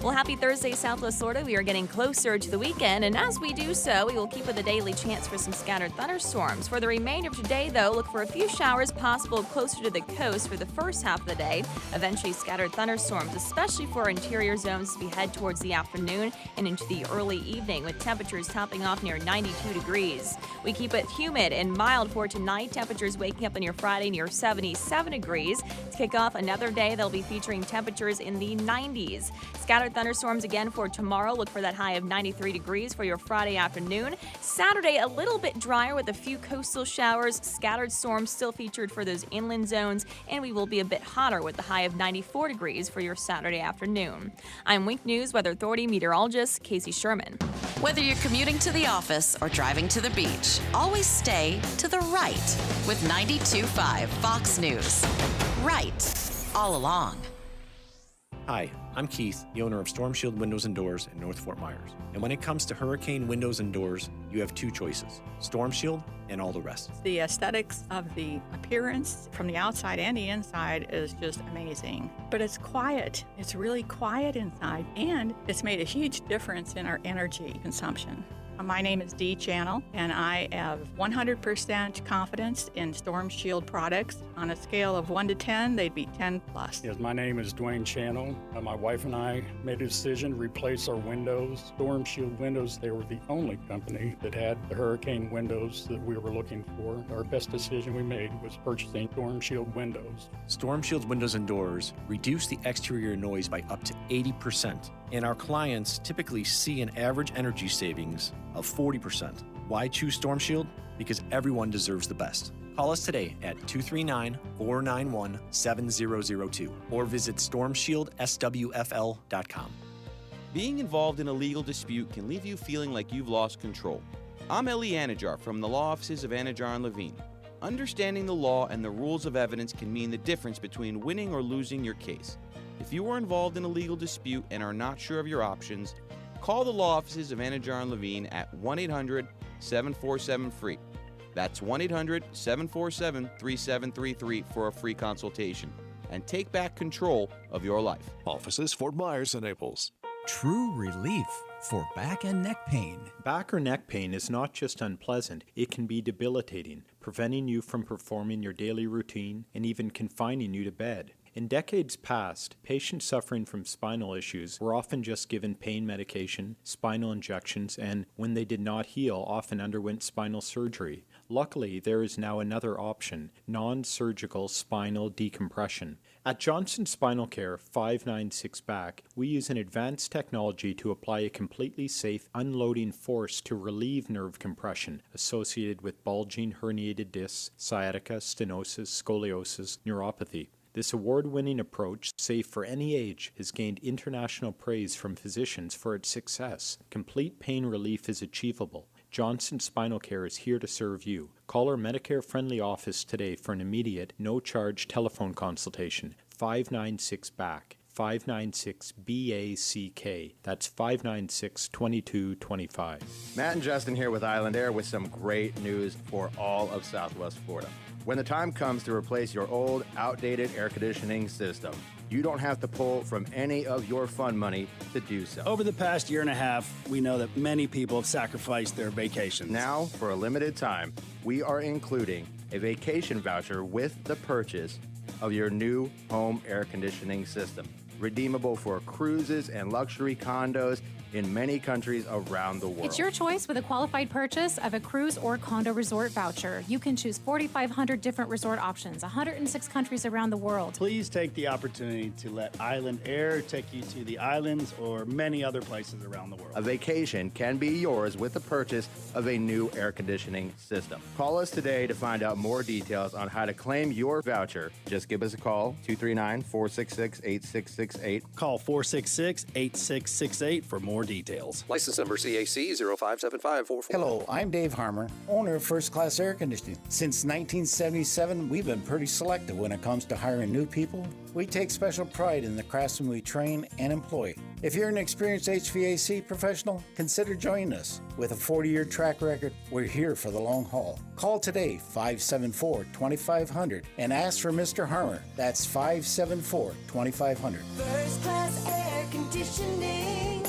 Well, happy Thursday, Southwest Florida. We are getting closer to the weekend, and as we do so, we will keep with a daily chance for some scattered thunderstorms. For the remainder of today, though, look for a few showers possible closer to the coast for the first half of the day. Eventually, scattered thunderstorms, especially for interior zones as we head towards the afternoon and into the early evening, with temperatures topping off near 92 degrees. We keep it humid and mild for tonight. Temperatures waking up on your Friday near 77 degrees. To kick off another day, they'll be featuring temperatures in the 90s. Scattered thunderstorms again for tomorrow. Look for that high of 93 degrees for your Friday afternoon. Saturday, a little bit drier with a few coastal showers. Scattered storms still featured for those inland zones, and we will be a bit hotter with the high of 94 degrees for your Saturday afternoon. I'm Wink News Weather Authority meteorologist Casey Sherman. Whether you're commuting to the office or driving to the beach, always stay to the right with 92.5 Fox News. Right all along. Hi, I'm Keith, the owner of Storm Shield Windows and Doors in North Fort Myers. And when it comes to hurricane windows and doors, you have two choices, Storm Shield and all the rest. The aesthetics of the appearance from the outside and the inside is just amazing. But it's quiet. It's really quiet inside, and it's made a huge difference in our energy consumption. My name is Dee Channel, and I have 100% confidence in Storm Shield products. On a scale of 1 to 10, they'd be 10 plus. Yes, my name is Dwayne Channel. My wife and I made a decision to replace our windows. Storm Shield windows, they were the only company that had the hurricane windows that we were looking for. Our best decision we made was purchasing Storm Shield windows. Storm Shield Windows and Doors reduce the exterior noise by up to 80%. And our clients typically see an average energy savings of 40%. Why choose Storm Shield? Because everyone deserves the best. Call us today at 239-491-7002 or visit stormshieldSWFL.com. Being involved in a legal dispute can leave you feeling like you've lost control. I'm Eli Anajar from the law offices of Anajar and Levine. Understanding the law and the rules of evidence can mean the difference between winning or losing your case. If you are involved in a legal dispute and are not sure of your options, call the law offices of Anajar and Levine at 1-800-747-FREE. That's 1-800-747-3733 for a free consultation. And take back control of your life. Offices Fort Myers and Naples. True relief for back and neck pain. Back or neck pain is not just unpleasant, it can be debilitating, preventing you from performing your daily routine and even confining you to bed. In decades past, patients suffering from spinal issues were often just given pain medication, spinal injections, and when they did not heal, often underwent spinal surgery. Luckily, there is now another option, non-surgical spinal decompression. At Johnson Spinal Care 596 Back, we use an advanced technology to apply a completely safe unloading force to relieve nerve compression associated with bulging herniated discs, sciatica, stenosis, scoliosis, neuropathy. This award-winning approach, safe for any age, has gained international praise from physicians for its success. Complete pain relief is achievable. Johnson Spinal Care is here to serve you. Call our Medicare-friendly office today for an immediate, no-charge telephone consultation. 596-BACK. 596-BACK. That's 596-2225. Matt and Justin here with Island Air with some great news for all of Southwest Florida. When the time comes to replace your old, outdated air conditioning system, you don't have to pull from any of your fund money to do so. Over the past year and a half, we know that many people have sacrificed their vacations. Now, for a limited time, we are including a vacation voucher with the purchase of your new home air conditioning system. Redeemable for cruises and luxury condos in many countries around the world. It's your choice with a qualified purchase of a cruise or condo resort voucher. You can choose 4,500 different resort options, 106 countries around the world. Please take the opportunity to let Island Air take you to the islands or many other places around the world. A vacation can be yours with the purchase of a new air conditioning system. Call us today to find out more details on how to claim your voucher. Just give us a call, 239-466-8668. Call 466-8668 for more details. License number CAC 057544. Hello, I'm Dave Harmer, owner of First Class Air Conditioning. Since 1977, we've been pretty selective when it comes to hiring new people. We take special pride in the craftsmen we train and employ. If you're an experienced HVAC professional, consider joining us. With a 40-year track record, we're here for the long haul. Call today, 574-2500, and ask for Mr. Harmer. That's 574-2500. First Class Air Conditioning.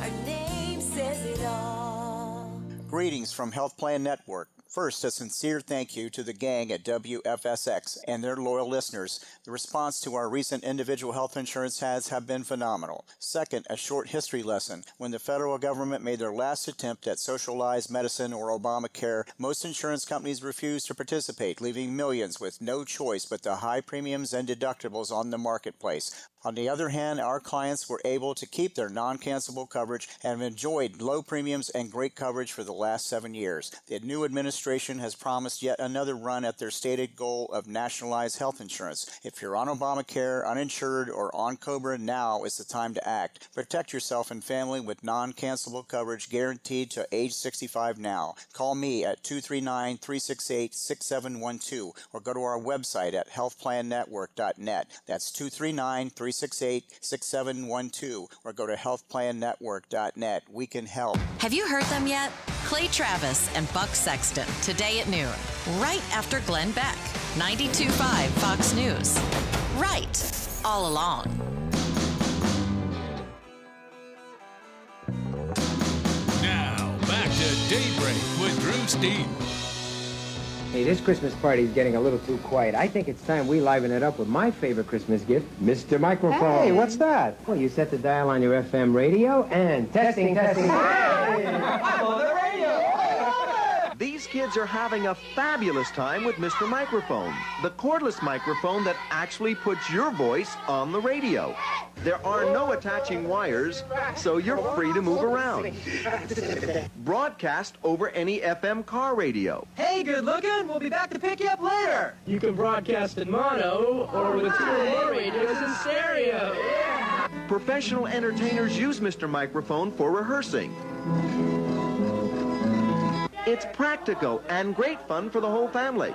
Our name says it all. Greetings from Health Plan Network. First, a sincere thank you to the gang at WFSX and their loyal listeners. The response to our recent individual health insurance ads have been phenomenal. Second, a short history lesson. When the federal government made their last attempt at socialized medicine or Obamacare, most insurance companies refused to participate, leaving millions with no choice but the high premiums and deductibles on the marketplace. On the other hand, our clients were able to keep their non-cancelable coverage and have enjoyed low premiums and great coverage for the last 7 years. The new administration has promised yet another run at their stated goal of nationalized health insurance. If you're on Obamacare, uninsured, or on COBRA, now is the time to act. Protect yourself and family with non-cancelable coverage guaranteed to age 65 now. Call me at 239-368-6712 or go to our website at healthplannetwork.net. That's 239-368-6712 or go to healthplannetwork.net. We can help. Have you heard them yet? Clay Travis and Buck Sexton, today at noon, right after Glenn Beck. 92.5 Fox News. Right, all along. Now, back to Daybreak with Drew Steve. Hey, this Christmas party is getting a little too quiet. I think it's time we liven it up with my favorite Christmas gift, Mr. Microphone. Hey, what's that? Well, you set the dial on your FM radio and testing. Hey! I'm on the radio! These kids are having a fabulous time with Mr. Microphone, the cordless microphone that actually puts your voice on the radio. There are no attaching wires, so you're free to move around. Broadcast over any FM car radio. Hey, good looking. We'll be back to pick you up later. You can broadcast in mono or with two or more radios in stereo. Yeah. Professional entertainers use Mr. Microphone for rehearsing. It's practical and great fun for the whole family.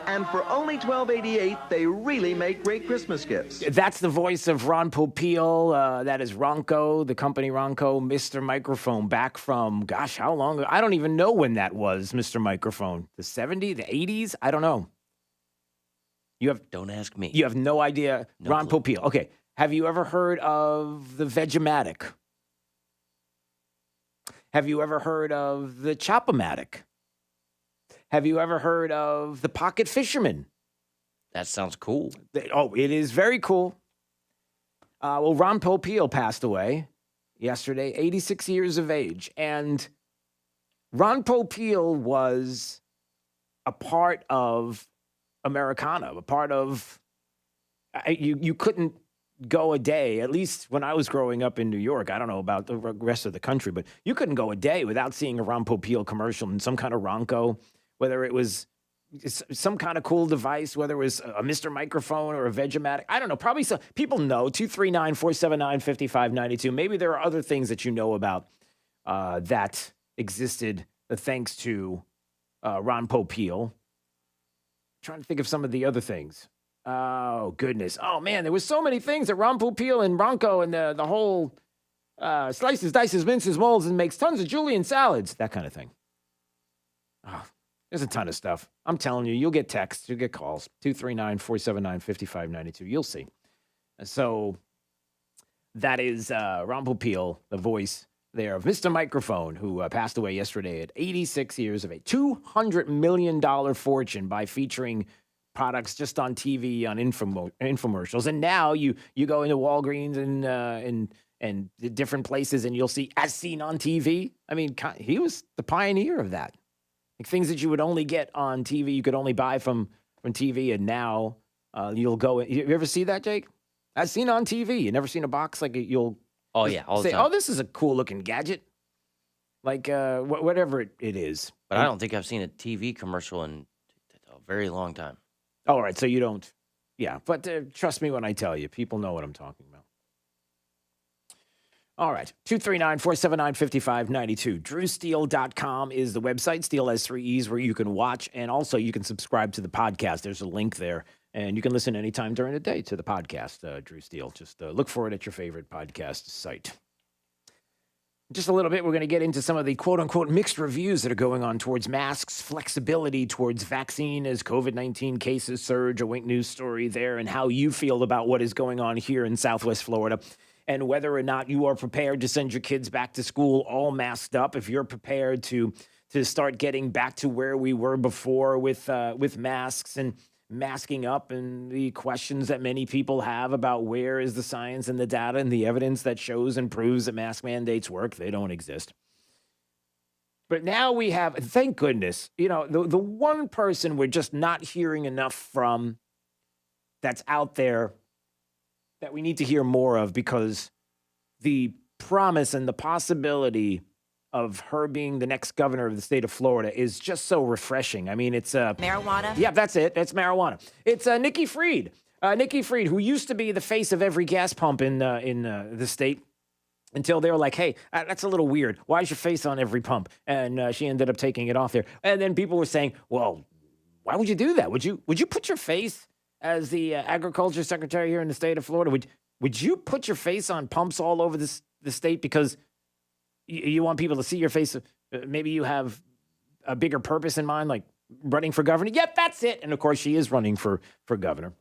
And for only $12.88, they really make great Christmas gifts. That's the voice of Ron Popeil. That is Ronco, the company Ronco, Mr. Microphone, back from, gosh, how long ago? I don't even know when that was, Mr. Microphone. The 70s, the 80s? I don't know. Don't ask me. You have no idea. No Ron clue. Popeil. Okay. Have you ever heard of the Vegematic? Have you ever heard of the Chop-O-Matic? Have you ever heard of the Pocket Fisherman? That sounds cool. Oh, it is very cool. Well, Ron Popeil passed away yesterday, 86 years of age. And Ron Popeil was a part of Americana, a part of, you couldn't go a day, at least when I was growing up in New York. I don't know about the rest of the country, but you couldn't go a day without seeing a Ron Popeil commercial in some kind of Ronco, whether it was some kind of cool device, whether it was a Mr. Microphone or a Vegematic. I don't know. Probably some people know. 239-479-5592. Maybe there are other things that you know about that existed thanks to Ron Popeil. Trying to think of some of the other things. Oh, goodness. Oh, man, there was so many things that Ron Popeil and Ronco and the whole slices, dices, minces, molds, and makes tons of julienne salads, that kind of thing. Oh, there's a ton of stuff. I'm telling you, you'll get texts, you'll get calls. 239-479-5592. You'll see. So that is Ron Popeil, the voice there of Mr. Microphone, who passed away yesterday at 86 years of age. $200 million fortune by featuring products just on TV, on infomercials. And now you go into Walgreens and and the different places, and you'll see as seen on TV. I mean, he was the pioneer of that. Like things that you would only get on TV, you could only buy from TV, and now you'll go. You ever see that, Jake? As seen on TV. You never seen a box like you'll. Oh yeah, all the say, time. "Oh, this is a cool looking gadget." Like whatever it is. But I don't think I've seen a TV commercial in a very long time. All right, so you don't. Yeah, but trust me when I tell you, people know what I'm talking about. All right, 239-479-5592. DrewSteele.com is the website. Steele has 3 E's where you can watch, and also you can subscribe to the podcast. There's a link there, and you can listen anytime during the day to the podcast, Drew Steele. Just look for it at your favorite podcast site. Just a little bit, we're going to get into some of the quote-unquote mixed reviews that are going on towards masks, flexibility towards vaccine as COVID-19 cases surge, a Wink News story there, and how you feel about what is going on here in Southwest Florida, and whether or not you are prepared to send your kids back to school all masked up, if you're prepared to start getting back to where we were before with masks and masking up, and the questions that many people have about where is the science and the data and the evidence that shows and proves that mask mandates work. They don't exist. But now we have, thank goodness, the one person we're just not hearing enough from that's out there that we need to hear more of, because the promise and the possibility of her being the next governor of the state of Florida is just so refreshing. I mean, it's marijuana. Yeah, that's it. That's marijuana. It's Nikki Fried. Nikki Fried, who used to be the face of every gas pump in the state, until they were like, "Hey, that's a little weird. Why is your face on every pump?" And she ended up taking it off there. And then people were saying, "Well, why would you do that? Would you put your face as the agriculture secretary here in the state of Florida? Would you put your face on pumps all over the state because you want people to see your face? Maybe you have a bigger purpose in mind, like running for governor." Yep, that's it. And of course, she is running for governor.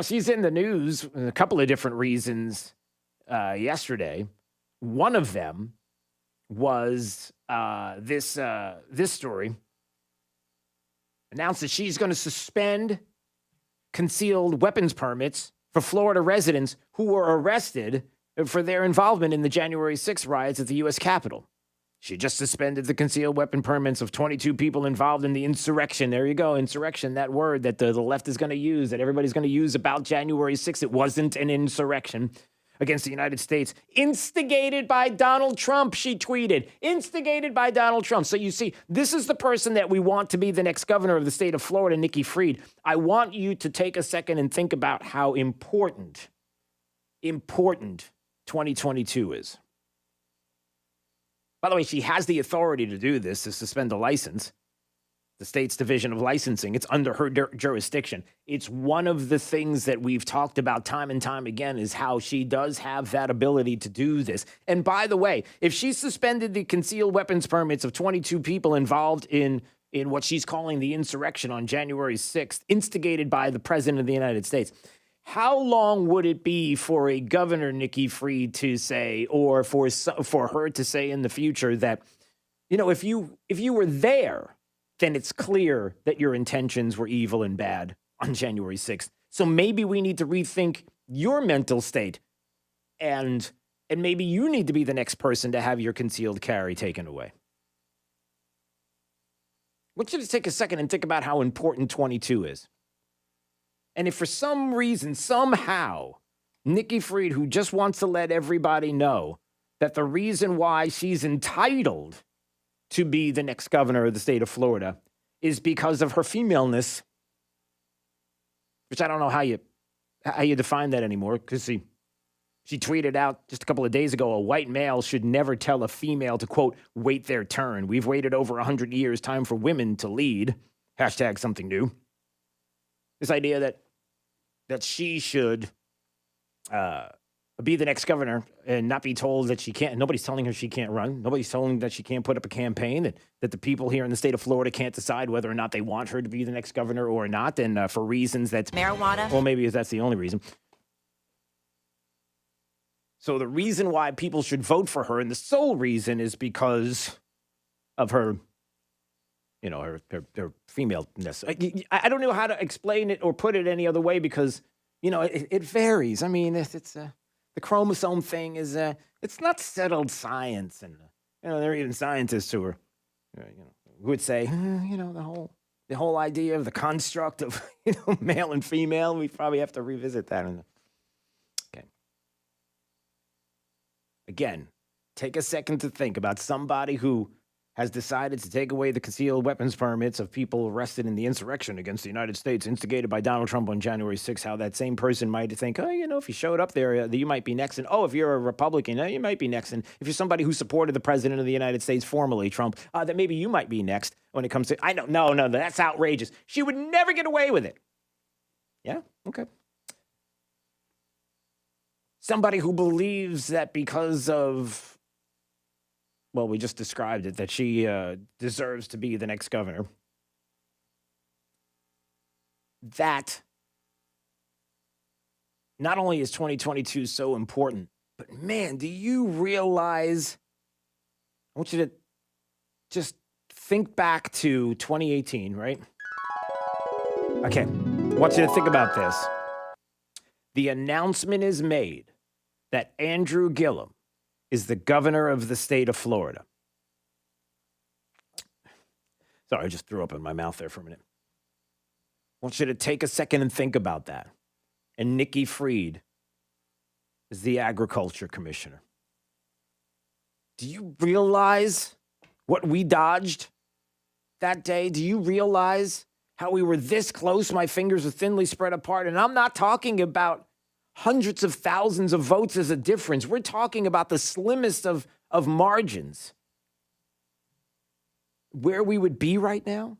She's in the news for a couple of different reasons yesterday. One of them was this story announced that she's going to suspend concealed weapons permits for Florida residents who were arrested for their involvement in the January 6th riots at the U.S. Capitol. She just suspended the concealed weapon permits of 22 people involved in the insurrection. There you go, insurrection, that word that the left is going to use, that everybody's going to use about January 6th. It wasn't an insurrection against the United States. Instigated by Donald Trump, she tweeted. Instigated by Donald Trump. So you see, this is the person that we want to be the next governor of the state of Florida, Nikki Fried. I want you to take a second and think about how important 2022 is. By the way, she has the authority to do this, to suspend a license. The state's division of licensing, it's under her jurisdiction. It's one of the things that we've talked about time and time again, is how she does have that ability to do this. And by the way, if she suspended the concealed weapons permits of 22 people involved in what she's calling the insurrection on January 6th, instigated by the president of the United States, how long would it be for a governor, Nikki Fried, to say, or for her to say in the future that, if you were there, then it's clear that your intentions were evil and bad on January 6th. So maybe we need to rethink your mental state, and maybe you need to be the next person to have your concealed carry taken away. I want you to take a second and think about how important 22 is. And if for some reason, somehow, Nikki Fried, who just wants to let everybody know that the reason why she's entitled to be the next governor of the state of Florida is because of her femaleness, which I don't know how you define that anymore, because she tweeted out just a couple of days ago, a white male should never tell a female to, quote, wait their turn. We've waited over 100 years, time for women to lead. Hashtag something new. This idea that she should be the next governor and not be told that she can't. Nobody's telling her she can't run. Nobody's telling her that she can't put up a campaign, that the people here in the state of Florida can't decide whether or not they want her to be the next governor or not, and for reasons that's marijuana. Well, maybe that's the only reason. So the reason why people should vote for her, and the sole reason, is because of her, her femaleness. I don't know how to explain it or put it any other way, because, it varies. I mean, it's the chromosome thing is it's not settled science, and there are even scientists who are who would say the whole idea of the construct of male and female. We probably have to revisit that. Okay. Again, take a second to think about somebody who has decided to take away the concealed weapons permits of people arrested in the insurrection against the United States instigated by Donald Trump on January 6th, how that same person might think, if you showed up there, you might be next. And, if you're a Republican, you might be next. And if you're somebody who supported the president of the United States formerly, Trump, that maybe you might be next when it comes to, no, that's outrageous. She would never get away with it. Yeah? Okay. Somebody who believes that because of, well, we just described it, that she deserves to be the next governor. That not only is 2022 so important, but man, do you realize, I want you to just think back to 2018, right? Okay, I want you to think about this. The announcement is made that Andrew Gillum is the governor of the state of Florida. Sorry, I just threw up in my mouth there for a minute. I want you to take a second and think about that. And Nikki Fried is the agriculture commissioner. Do you realize what we dodged that day? Do you realize how we were this close? My fingers are thinly spread apart. And I'm not talking about hundreds of thousands of votes as a difference. We're talking about the slimmest of margins. Where we would be right now,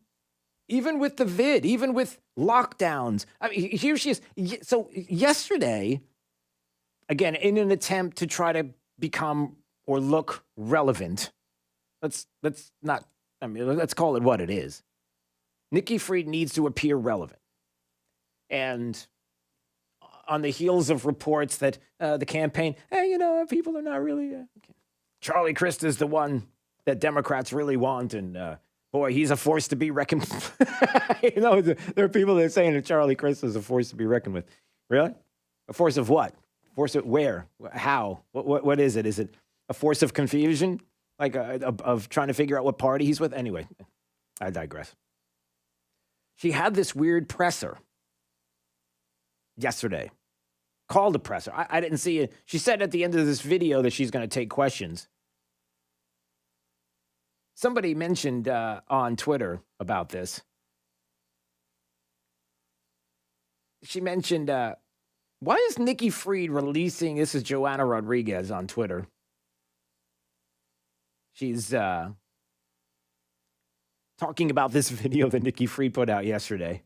even with the vid, even with lockdowns. I mean, here she is. So yesterday, again, in an attempt to try to become or look relevant, let's call it what it is. Nikki Fried needs to appear relevant. And on the heels of reports that the campaign, people are not really. Charlie Crist is the one that Democrats really want, and boy, he's a force to be reckoned with. There are people that are saying that Charlie Crist is a force to be reckoned with. Really? A force of what? Force of where? How? What is it? Is it a force of confusion? Like of trying to figure out what party he's with? Anyway, I digress. She had this weird presser yesterday. Called a presser. I didn't see it. She said at the end of this video that she's going to take questions. Somebody mentioned on Twitter about this. She mentioned, why is Nikki Fried releasing, this is Joanna Rodriguez on Twitter. She's talking about this video that Nikki Fried put out yesterday.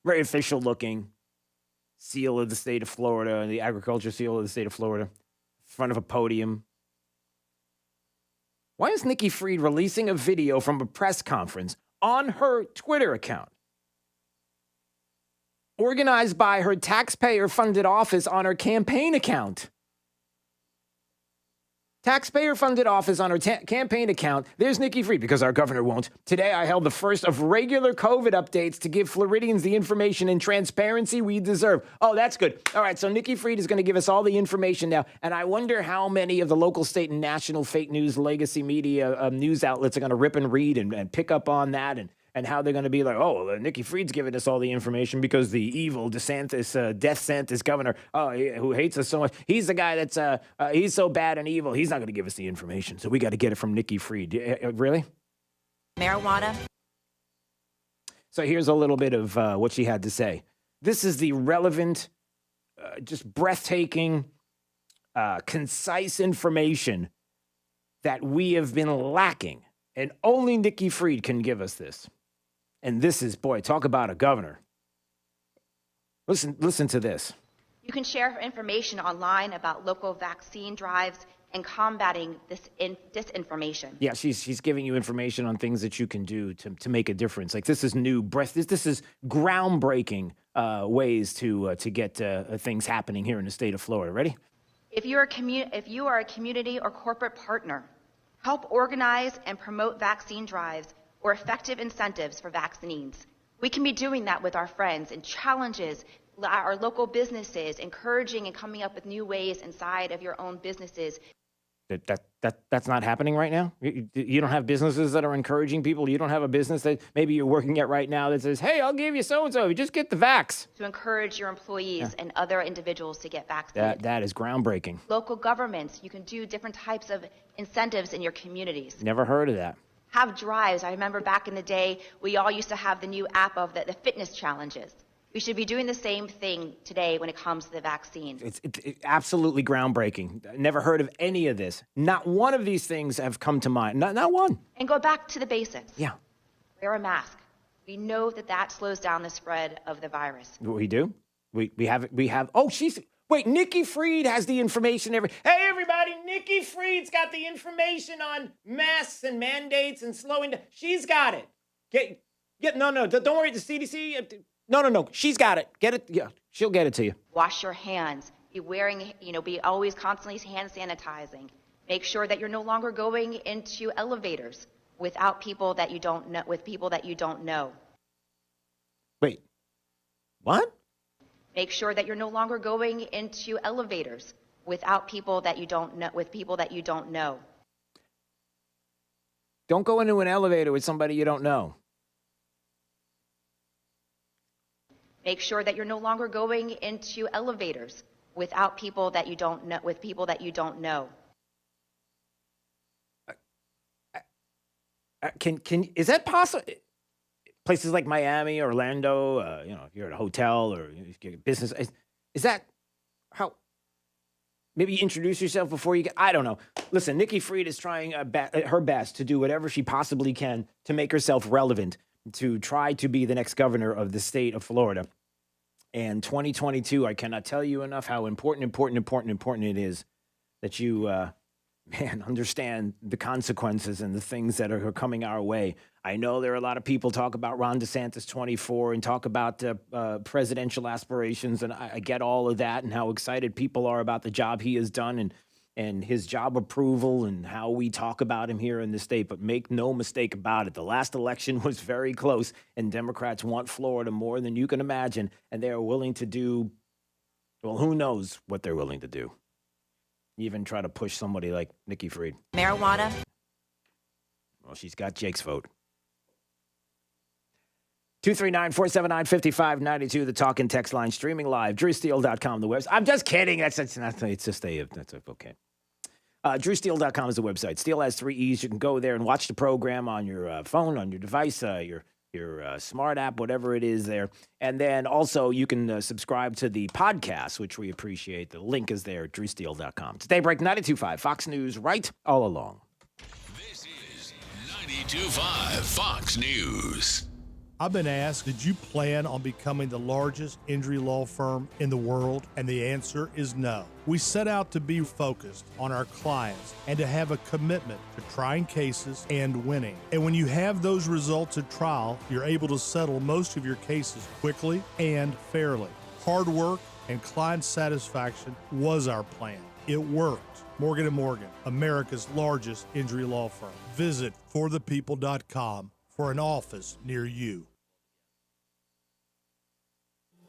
Very official looking. Seal of the state of Florida, and the agriculture seal of the state of Florida, in front of a podium. Why is Nikki Fried releasing a video from a press conference on her Twitter account, organized by her taxpayer-funded office on her campaign account? Taxpayer-funded office on her campaign account. There's Nikki Fried, because our governor won't. Today, I held the first of regular COVID updates to give Floridians the information and transparency we deserve. Oh, that's good. All right, so Nikki Fried is going to give us all the information now. And I wonder how many of the local, state, and national fake news, legacy media news outlets are going to rip and read and pick up on that, and how they're going to be like, Nikki Fried's giving us all the information because the evil DeSantis, Death Santis governor, who hates us so much, he's the guy that's, he's so bad and evil, he's not going to give us the information. So we got to get it from Nikki Fried. Really? Marijuana. So here's a little bit of what she had to say. This is the relevant, just breathtaking, concise information that we have been lacking. And only Nikki Fried can give us this. And this is, boy, talk about a governor. Listen to this. You can share information online about local vaccine drives and combating this disinformation. Yeah, she's giving you information on things that you can do to make a difference. Like this is new breath. This is groundbreaking ways to get things happening here in the state of Florida. Ready? If you are a community or corporate partner, help organize and promote vaccine drives or effective incentives for vaccines. We can be doing that with our friends in challenges our local businesses, encouraging and coming up with new ways inside of your own businesses. That's not happening right now? You don't have businesses that are encouraging people? You don't have a business that maybe you're working at right now that says, hey, I'll give you so-and-so, just get the vax. To encourage your employees and other individuals to get vaccinated. That is groundbreaking. Local governments, you can do different types of incentives in your communities. Never heard of that. Have drives. I remember back in the day, we all used to have the new app of the fitness challenges. We should be doing the same thing today when it comes to the vaccine. It's absolutely groundbreaking. Never heard of any of this. Not one of these things have come to mind. Not one. And go back to the basics. Yeah. Wear a mask. We know that slows down the spread of the virus. We do? We have, wait, Nikki Fried has the information. Hey, everybody, Nikki Fried's got the information on masks and mandates and slowing down. She's got it. No, don't worry, the CDC... No. She's got it. Get it. Yeah, she'll get it to you. Wash your hands. Be wearing, be always constantly hand sanitizing. Make sure that you're no longer going into elevators without people that you don't know, with people that you don't know. Wait, what? Make sure that you're no longer going into elevators without people that you don't know, with people that you don't know. Don't go into an elevator with somebody you don't know. Make sure that you're no longer going into elevators without people that you don't know, with people that you don't know. Is that possible? Places like Miami, Orlando, if you're at a hotel or business, is that how? Maybe introduce yourself before you get. I don't know. Listen, Nikki Fried is trying her best to do whatever she possibly can to make herself relevant, to try to be the next governor of the state of Florida. And 2022, I cannot tell you enough how important it is that you, understand the consequences and the things that are coming our way. I know there are a lot of people talk about Ron DeSantis 24 and talk about presidential aspirations, and I get all of that and how excited people are about the job he has done and his job approval and how we talk about him here in the state. But make no mistake about it, the last election was very close, and Democrats want Florida more than you can imagine, and they are willing to do, well, who knows what they're willing to do. Even try to push somebody like Nikki Fried. Marijuana. Well, she's got Jake's vote. 239-479-5592, the talk and text line, streaming live, drewsteele.com, the website. I'm just kidding. That's okay. DrewSteele.com is the website. Steele has 3 E's. You can go there and watch the program on your phone, on your device, your smart app, whatever it is there. And then also you can subscribe to the podcast, which we appreciate. The link is there at DrewSteele.com. It's Daybreak 92.5, Fox News, right all along. This is 92.5 Fox News. I've been asked, did you plan on becoming the largest injury law firm in the world? And the answer is no. We set out to be focused on our clients and to have a commitment to trying cases and winning. And when you have those results at trial, you're able to settle most of your cases quickly and fairly. Hard work and client satisfaction was our plan. It worked. Morgan & Morgan, America's largest injury law firm. Visit forthepeople.com for an office near you.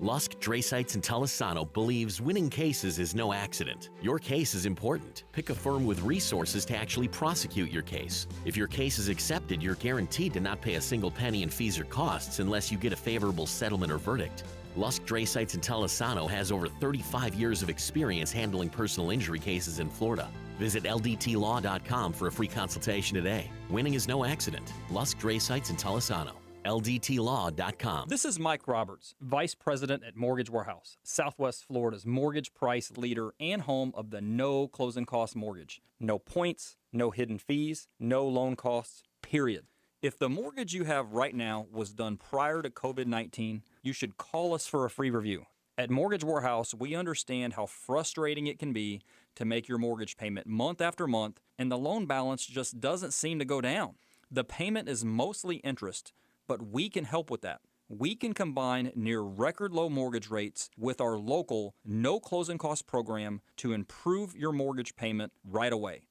Lusk, Dresites, and Talisano believes winning cases is no accident. Your case is important. Pick a firm with resources to actually prosecute your case. If your case is accepted, you're guaranteed to not pay a single penny in fees or costs unless you get a favorable settlement or verdict. Lusk, Dresites, and Talisano has over 35 years of experience handling personal injury cases in Florida. Visit LDTlaw.com for a free consultation today. Winning is no accident. Lusk, Dresites, and Talisano. LDTlaw.com. This is Mike Roberts, Vice President at Mortgage Warehouse, Southwest Florida's mortgage price leader and home of the no closing cost mortgage. No points, no hidden fees, no loan costs, period. If the mortgage you have right now was done prior to COVID-19, you should call us for a free review. At Mortgage Warehouse, we understand how frustrating it can be to make your mortgage payment month after month, and the loan balance just doesn't seem to go down. The payment is mostly interest, but we can help with that. We can combine near record low mortgage rates with our local no closing cost program to improve your mortgage payment right away.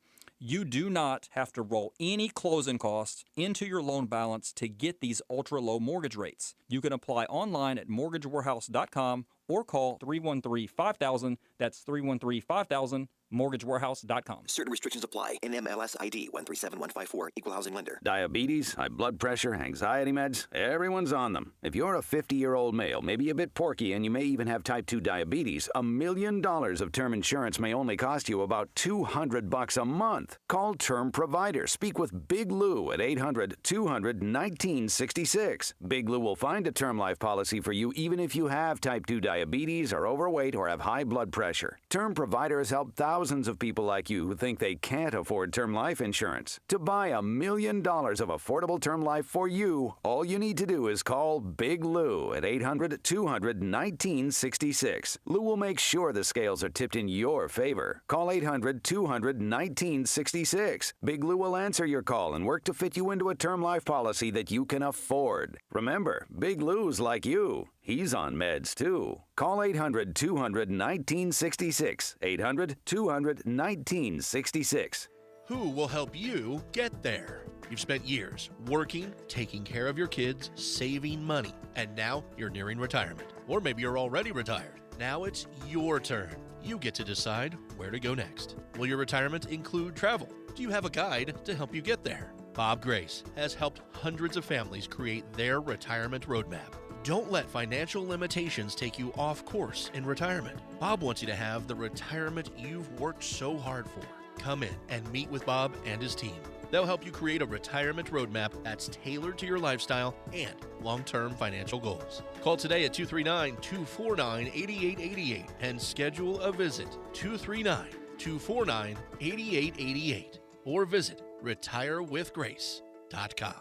You do not have to roll any closing costs into your loan balance to get these ultra low mortgage rates. You can apply online at mortgagewarehouse.com or call 313-5000. That's 313-5000. MortgageWarehouse.com. Certain restrictions apply. NMLS ID 137154. Equal housing lender. Diabetes, high blood pressure, anxiety meds, everyone's on them. If you're a 50-year-old male, maybe a bit porky, and you may even have type 2 diabetes, $1 million of term insurance may only cost you about $200 a month. Call Term Provider. Speak with Big Lou at 800-200-1966. Big Lou will find a term life policy for you even if you have type 2 diabetes, are overweight, or have high blood pressure. Term Provider has helped thousands of people like you who think they can't afford term life insurance. To buy $1 million of affordable term life for you, all you need to do is call Big Lou at 800-200-1966. Lou will make sure the scales are tipped in your favor. Call 800-200-1966. Big Lou will answer your call and work to fit you into a term life policy that you can afford. Remember, Big Lou's like you. He's on meds, too. Call 800-200-1966. 800-200-1966. Who will help you get there? You've spent years working, taking care of your kids, saving money, and now you're nearing retirement. Or maybe you're already retired. Now it's your turn. You get to decide where to go next. Will your retirement include travel? Do you have a guide to help you get there? Bob Grace has helped hundreds of families create their retirement roadmap. Don't let financial limitations take you off course in retirement. Bob wants you to have the retirement you've worked so hard for. Come in and meet with Bob and his team. They'll help you create a retirement roadmap that's tailored to your lifestyle and long-term financial goals. Call today at 239-249-8888 and schedule a visit. 239-249-8888 or visit retirewithgrace.com.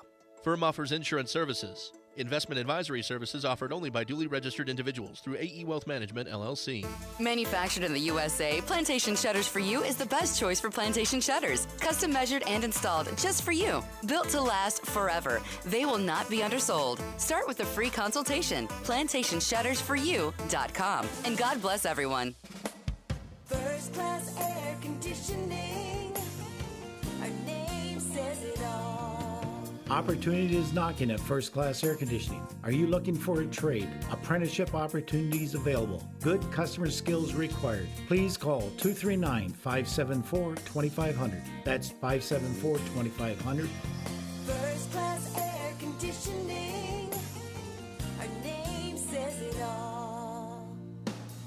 Firm offers insurance services. Investment advisory services offered only by duly registered individuals through AE Wealth Management, LLC. Manufactured in the USA, Plantation Shutters for You is the best choice for plantation shutters. Custom measured and installed just for you. Built to last forever. They will not be undersold. Start with a free consultation. PlantationShuttersForYou.com. And God bless everyone. First class air conditioning. Our name says it all. Opportunity is knocking at First Class Air Conditioning. Are you looking for a trade? Apprenticeship opportunities available. Good customer skills required. Please call 239-574-2500. That's 574-2500. First class air conditioning. Our name says it all.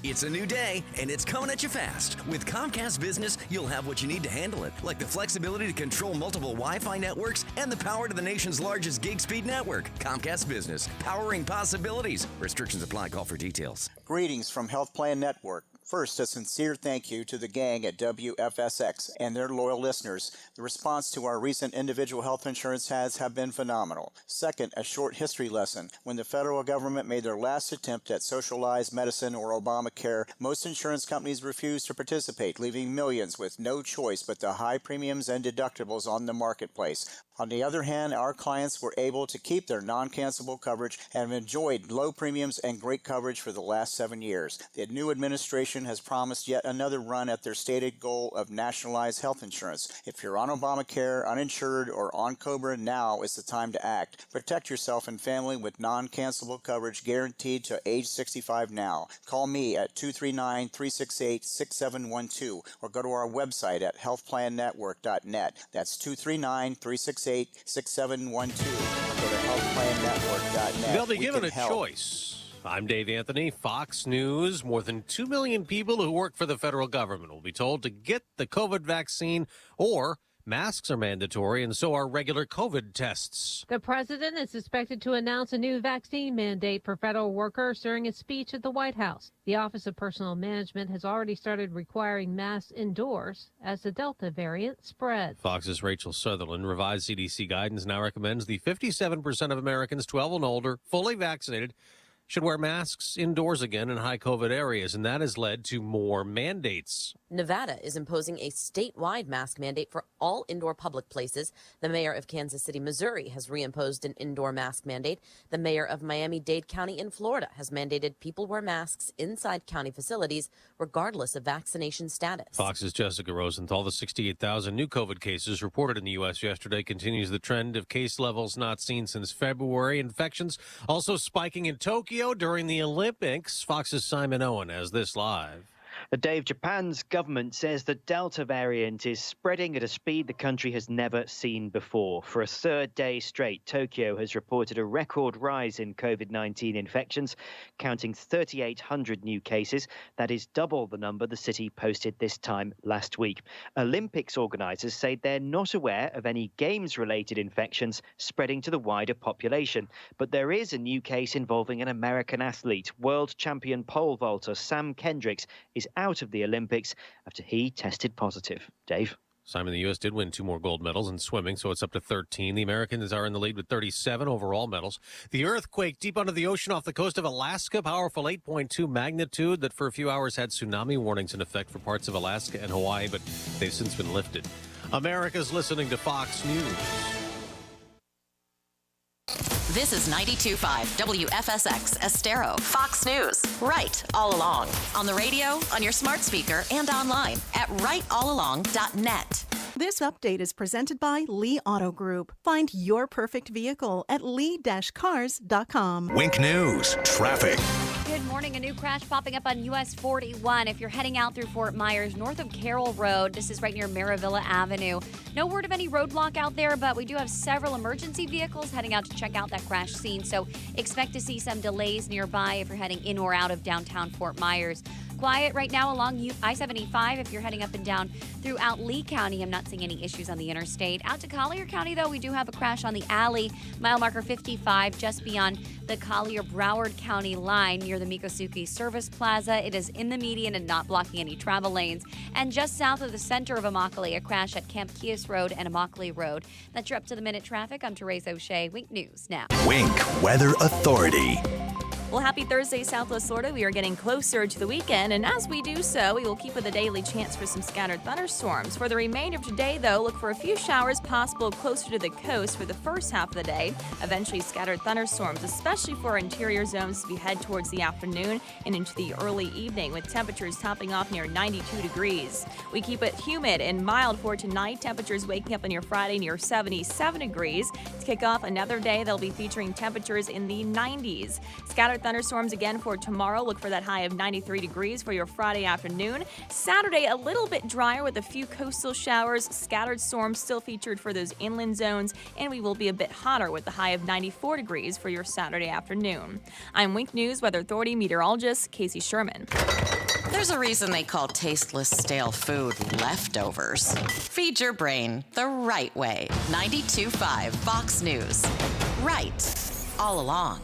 It's a new day, and it's coming at you fast. With Comcast Business, you'll have what you need to handle it, like the flexibility to control multiple Wi-Fi networks and the power to the nation's largest gig speed network. Comcast Business, powering possibilities. Restrictions apply. Call for details. Greetings from Health Plan Network. First, a sincere thank you to the gang at WFSX and their loyal listeners. The response to our recent individual health insurance ads have been phenomenal. Second, a short history lesson. When the federal government made their last attempt at socialized medicine or Obamacare, most insurance companies refused to participate, leaving millions with no choice but the high premiums and deductibles on the marketplace. On the other hand, our clients were able to keep their non-cancelable coverage and have enjoyed low premiums and great coverage for the last 7 years. The new administration has promised yet another run at their stated goal of nationalized health insurance. If you're on Obamacare, uninsured, or on COBRA, now is the time to act. Protect yourself and family with non-cancelable coverage guaranteed to age 65 now. Call me at 239-368-6712 or go to our website at healthplannetwork.net. That's 239-368-6712. Go to healthplannetwork.net. They'll be given a choice. I'm Dave Anthony, Fox News. More than 2 million people who work for the federal government will be told to get the COVID vaccine, or masks are mandatory and so are regular COVID tests. The president is expected to announce a new vaccine mandate for federal workers during a speech at the White House. The Office of Personnel Management has already started requiring masks indoors as the Delta variant spreads. Fox's Rachel Sutherland. Revised CDC guidance now recommends the 57% of Americans 12 and older, fully vaccinated, should wear masks indoors again in high COVID areas, and that has led to more mandates. Nevada is imposing a statewide mask mandate for all indoor public places. The mayor of Kansas City, Missouri, has reimposed an indoor mask mandate. The mayor of Miami-Dade County in Florida has mandated people wear masks inside county facilities, regardless of vaccination status. Fox's Jessica Rosenthal. The 68,000 new COVID cases reported in the U.S. yesterday continues the trend of case levels not seen since February. Infections also spiking in Tokyo Tokyo during the Olympics. Fox's Simon Owen has this live. Dave, Japan's government says the Delta variant is spreading at a speed the country has never seen before. For a third day straight, Tokyo has reported a record rise in COVID-19 infections, counting 3,800 new cases. That is double the number the city posted this time last week. Olympics organisers say they're not aware of any games-related infections spreading to the wider population. But there is a new case involving an American athlete. World champion pole vaulter Sam Kendricks is out of the Olympics after he tested positive. Dave? Simon, the U.S. did win 2 more gold medals in swimming, so it's up to 13. The Americans are in the lead with 37 overall medals. The earthquake deep under the ocean off the coast of Alaska, powerful 8.2 magnitude that for a few hours had tsunami warnings in effect for parts of Alaska and Hawaii, but they've since been lifted. America's listening to Fox News. This is 92.5 WFSX Estero, Fox News. Right all along. On the radio, on your smart speaker, and online at rightallalong.net. This update is presented by Lee Auto Group. Find your perfect vehicle at lee-cars.com. Wink News, traffic. Good morning. A new crash popping up on US 41. If you're heading out through Fort Myers, north of Carroll Road, this is right near Maravilla Avenue. No word of any roadblock out there, but we do have several emergency vehicles heading out to check out that crash scene. So expect to see some delays nearby if you're heading in or out of downtown Fort Myers. Quiet right now along I-75 if you're heading up and down throughout Lee County. I'm not seeing any issues on the interstate. Out to Collier County, though, we do have a crash on the alley, mile marker 55, just beyond the Collier-Broward County line near the Mikosuke Service Plaza. It is in the median and not blocking any travel lanes. And just south of the center of Immokalee, a crash at Camp Kias Road and Immokalee Road. That's your up-to-the-minute traffic. I'm Therese O'Shea. Wink News now. Wink Weather Authority. Well, happy Thursday, Southwest Florida. We are getting closer to the weekend, and as we do so, we will keep with a daily chance for some scattered thunderstorms. For the remainder of today, though, look for a few showers possible closer to the coast for the first half of the day. Eventually, scattered thunderstorms, especially for our interior zones as we head towards the afternoon and into the early evening, with temperatures topping off near 92 degrees. We keep it humid and mild for tonight. Temperatures waking up on your Friday near 77 degrees. To kick off another day, they'll be featuring temperatures in the 90s. Scattered thunderstorms again for tomorrow. Look for that high of 93 degrees for your Friday afternoon. Saturday, a little bit drier with a few coastal showers. Scattered storms still featured for those inland zones, and we will be a bit hotter with the high of 94 degrees for your Saturday afternoon. I'm Wink News Weather Authority meteorologist Casey Sherman. There's a reason they call tasteless, stale food leftovers. Feed your brain the right way. 92.5 Fox News. Right all along.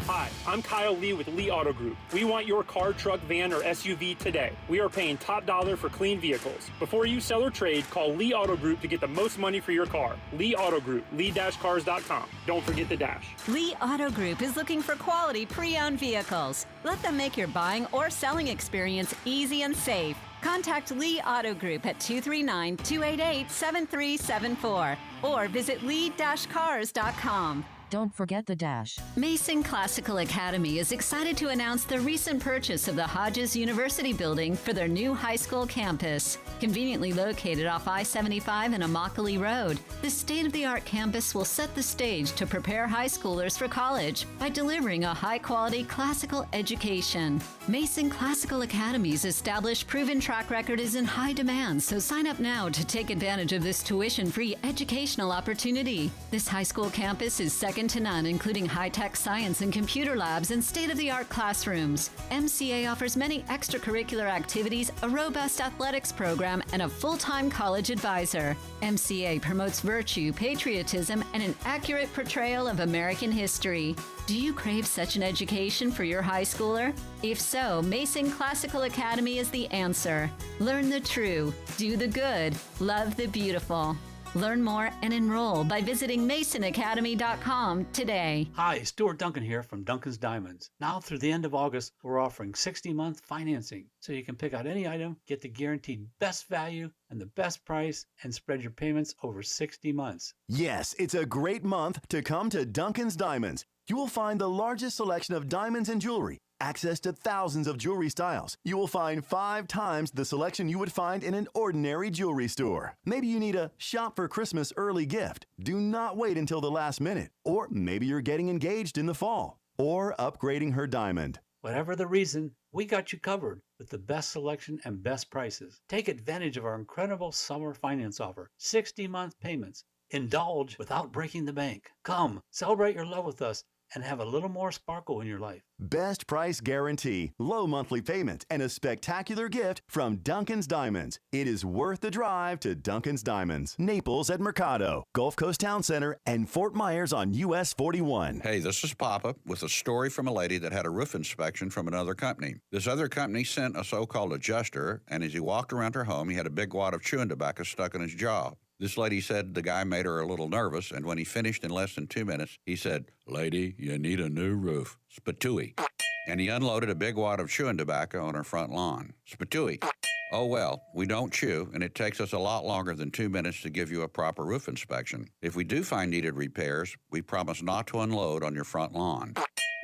Hi, I'm Kyle Lee with Lee Auto Group. We want your car, truck, van, or SUV today. We are paying top dollar for clean vehicles. Before you sell or trade, call Lee Auto Group to get the most money for your car. Lee Auto Group, lee-cars.com. Don't forget the dash. Lee Auto Group is looking for quality pre-owned vehicles. Let them make your buying or selling experience easy and safe. Contact Lee Auto Group at 239-288-7374 or visit lee-cars.com. Don't forget the dash. Mason Classical Academy is excited to announce the recent purchase of the Hodges University building for their new high school campus. Conveniently located off I-75 and Immokalee Road, this state-of-the-art campus will set the stage to prepare high schoolers for college by delivering a high-quality classical education. Mason Classical Academy's established proven track record is in high demand, so sign up now to take advantage of this tuition-free educational opportunity. This high school campus is second to none, including high-tech science and computer labs and state-of-the-art classrooms. MCA offers many extracurricular activities, a robust athletics program, and a full-time college advisor. MCA promotes virtue, patriotism, and an accurate portrayal of American history. Do you crave such an education for your high schooler? If so, Mason Classical Academy is the answer. Learn the true, do the good, love the beautiful. Learn more and enroll by visiting masonacademy.com today. Hi, Stuart Duncan here from Duncan's Diamonds. Now through the end of August, we're offering 60-month financing, so you can pick out any item, get the guaranteed best value and the best price, and spread your payments over 60 months. Yes, it's a great month to come to Duncan's Diamonds. You will find the largest selection of diamonds and jewelry, access to thousands of jewelry styles. You will find 5 times the selection you would find in an ordinary jewelry store. Maybe you need a shop for Christmas early gift. Do not wait until the last minute. Or maybe you're getting engaged in the fall. or upgrading her diamond. Whatever the reason, we got you covered with the best selection and best prices. Take advantage of our incredible summer finance offer. 60-month payments. Indulge without breaking the bank. Come, celebrate your love with us and have a little more sparkle in your life. Best price guarantee, low monthly payment, and a spectacular gift from Duncan's Diamonds. It is worth the drive to Duncan's Diamonds. Naples at Mercado, Gulf Coast Town Center, and Fort Myers on US 41. Hey, this is Papa with a story from a lady that had a roof inspection from another company. This other company sent a so-called adjuster, and as he walked around her home, he had a big wad of chewing tobacco stuck in his jaw. This lady said the guy made her a little nervous, and when he finished in less than 2 minutes, he said, "Lady, you need a new roof." Spatooey. And he unloaded a big wad of chewing tobacco on her front lawn. Spatooey. Oh, well, we don't chew, and it takes us a lot longer than 2 minutes to give you a proper roof inspection. If we do find needed repairs, we promise not to unload on your front lawn.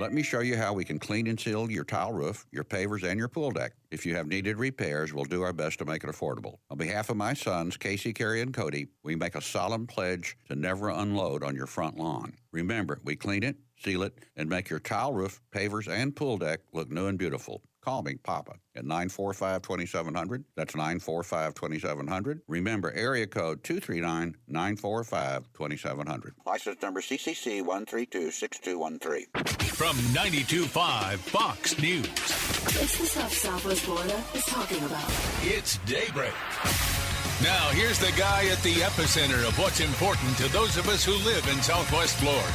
Let me show you how we can clean and seal your tile roof, your pavers, and your pool deck. If you have needed repairs, we'll do our best to make it affordable. On behalf of my sons, Casey, Carrie, and Cody, we make a solemn pledge to never unload on your front lawn. Remember, we clean it, seal it, and make your tile roof, pavers, and pool deck look new and beautiful. Call me, Papa, at 945-2700. That's 945-2700. Remember, area code 239-945-2700. License number CCC 1326213. From 92.5 Fox News. It's the stuff Southwest Florida is talking about. It's Daybreak. Now, here's the guy at the epicenter of what's important to those of us who live in Southwest Florida.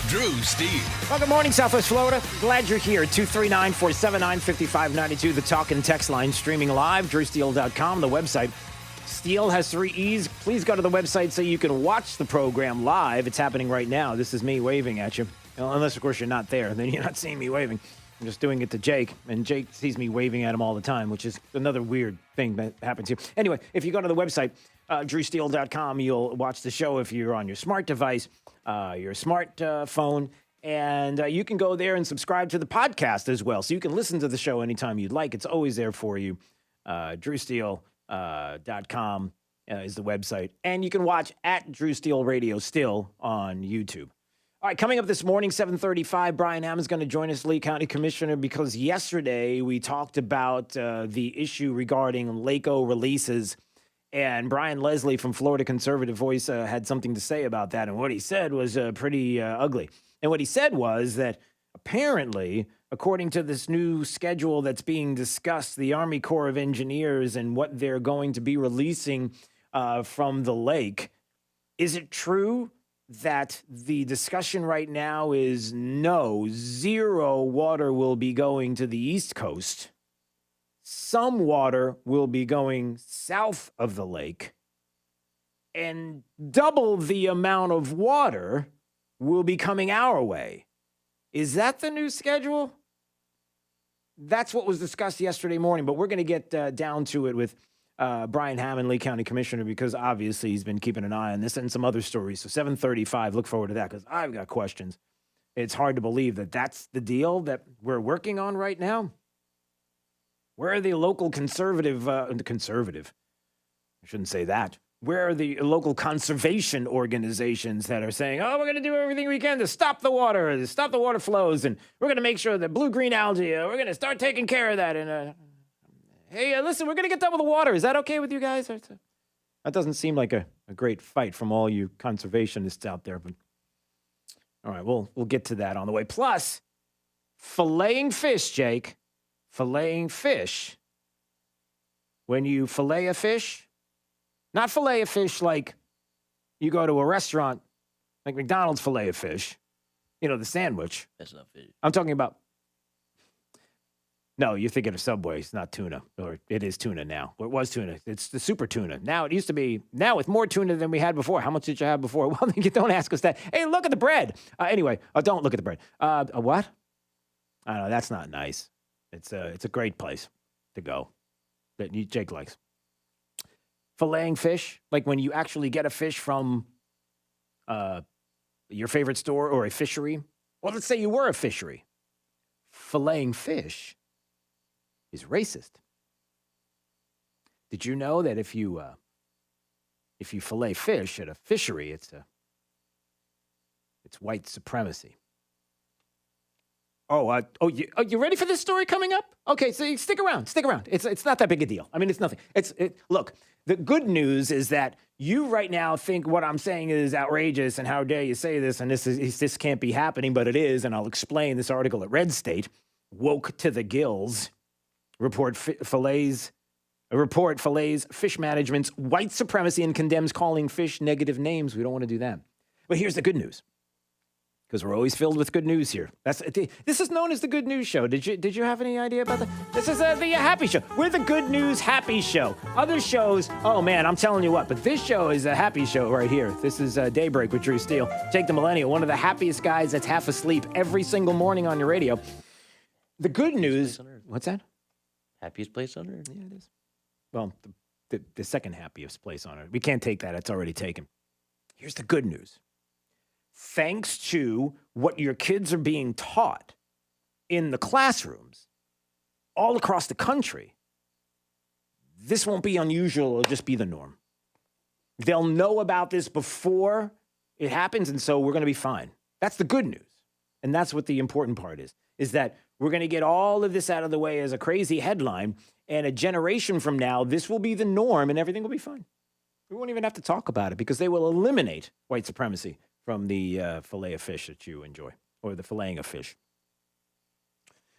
Drew Steele. Well, good morning, Southwest Florida. Glad you're here. 239-479-5592, the talk and text line, streaming live, drewsteele.com, the website. Steele has 3 E's. Please go to the website so you can watch the program live. It's happening right now. This is me waving at you. Well, unless, of course, you're not there. Then you're not seeing me waving. I'm just doing it to Jake, and Jake sees me waving at him all the time, which is another weird thing that happens here. Anyway, if you go to the website, drewsteele.com, you'll watch the show if you're on your smart device, your smart phone, and you can go there and subscribe to the podcast as well, so you can listen to the show anytime you'd like. It's always there for you. drewsteele.com is the website, and you can watch at Drew Steele Radio still on YouTube. All right, coming up this morning, 7:35, Brian Hammond's going to join us, Lee County Commissioner, because yesterday we talked about the issue regarding LACO releases, and Brian Leslie from Florida Conservative Voice had something to say about that, and what he said was pretty ugly. And what he said was that apparently, according to this new schedule that's being discussed, the Army Corps of Engineers and what they're going to be releasing from the lake, is it true that the discussion right now is no, 0 water will be going to the East Coast. Some water will be going south of the lake. And double the amount of water will be coming our way. Is that the new schedule? That's what was discussed yesterday morning, but we're going to get down to it with Brian Hammond, Lee County Commissioner, because obviously he's been keeping an eye on this and some other stories. So 7:35, look forward to that because I've got questions. It's hard to believe that that's the deal that we're working on right now. Where are the local conservative, I shouldn't say that. Where are the local conservation organizations that are saying, oh, we're going to do everything we can to stop the water flows, and we're going to make sure that blue-green algae, we're going to start taking care of that, and hey, listen, we're going to get done with the water. Is that okay with you guys? That doesn't seem like a great fight from all you conservationists out there. But all right, we'll get to that on the way. Plus, filleting fish, Jake. Filleting fish. When you fillet a fish, not fillet a fish like you go to a restaurant, like McDonald's fillet a fish. You know, the sandwich. That's not fish. I'm talking about. No, you're thinking of Subway. It's not tuna. Or it is tuna now. Well, it was tuna. It's the super tuna. Now it used to be, now with more tuna than we had before. How much did you have before? Well, don't ask us that. Hey, look at the bread. Anyway, don't look at the bread. A what? I don't know. That's not nice. It's a great place to go that Jake likes. Filleting fish, like when you actually get a fish from your favorite store or a fishery. Well, let's say you were a fishery. Filleting fish is racist. Did you know that if you fillet fish at a fishery, it's white supremacy? You ready for this story coming up? Okay, so stick around. It's not that big a deal. I mean, it's nothing. Look, the good news is that you right now think what I'm saying is outrageous and how dare you say this and this can't be happening, but it is. And I'll explain this article at Red State, woke to the gills, report fillets fish management's white supremacy and condemns calling fish negative names. We don't want to do that. But here's the good news. Because we're always filled with good news here. This is known as the Good News Show. Did you have any idea about that? This is the Happy Show. We're the Good News Happy Show. Other shows, oh man, I'm telling you what. But this show is a happy show right here. This is Daybreak with Drew Steele. Jake the Millennial, one of the happiest guys that's half asleep every single morning on your radio. The good news. What's that? Happiest place on earth. Yeah, it is. Well, the second happiest place on earth. We can't take that. It's already taken. Here's the good news. Thanks to what your kids are being taught in the classrooms all across the country, this won't be unusual. It'll just be the norm. They'll know about this before it happens, and so we're going to be fine. That's the good news. And that's what the important part is that we're going to get all of this out of the way as a crazy headline, and a generation from now, this will be the norm, and everything will be fine. We won't even have to talk about it because they will eliminate white supremacy from the fillet of fish that you enjoy, or the filleting of fish.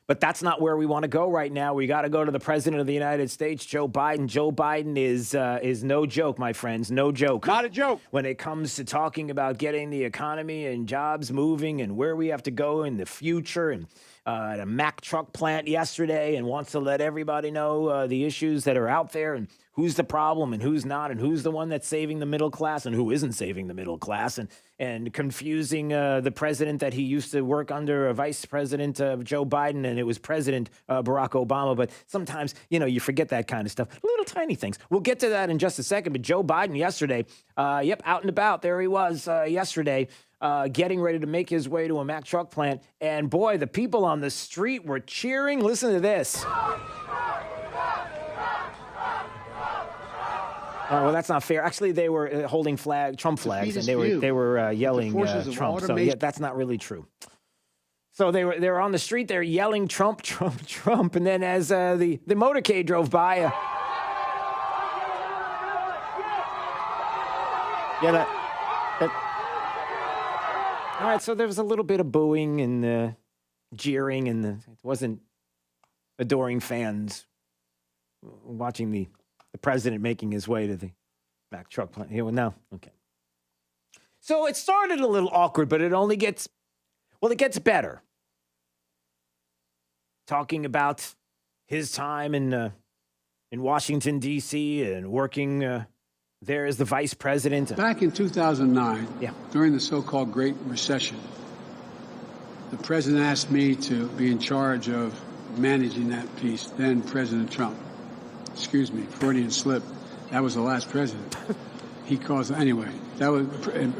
But that's not where we want to go right now. We got to go to the President of the United States, Joe Biden. Joe Biden is no joke, my friends, no joke. Not a joke. When it comes to talking about getting the economy and jobs moving and where we have to go in the future, and at a Mack truck plant yesterday, and wants to let everybody know the issues that are out there and who's the problem and who's not, and who's the one that's saving the middle class and who isn't saving the middle class, and confusing the president that he used to work under, Vice President Joe Biden, and it was President Barack Obama. But sometimes, you forget that kind of stuff. Little tiny things. We'll get to that in just a second. But Joe Biden yesterday, out and about, there he was yesterday, getting ready to make his way to a Mack truck plant. And boy, the people on the street were cheering. Listen to this. Oh, well, that's not fair. Actually, they were holding Trump flags, and they were yelling Trump. So yeah, that's not really true. So they were on the street. They're yelling Trump, Trump, Trump, and then as the motorcade drove by, all right. So there was a little bit of booing and jeering, and it wasn't adoring fans watching the president making his way to the Mack truck plant. Here, no, okay. So it started a little awkward, but it gets better. Talking about his time in Washington, D.C. and working there as the vice president. Back in 2009, during the so-called Great Recession, the president asked me to be in charge of managing that piece, then President Trump. Excuse me, Freudian slip. That was the last president. Anyway, that was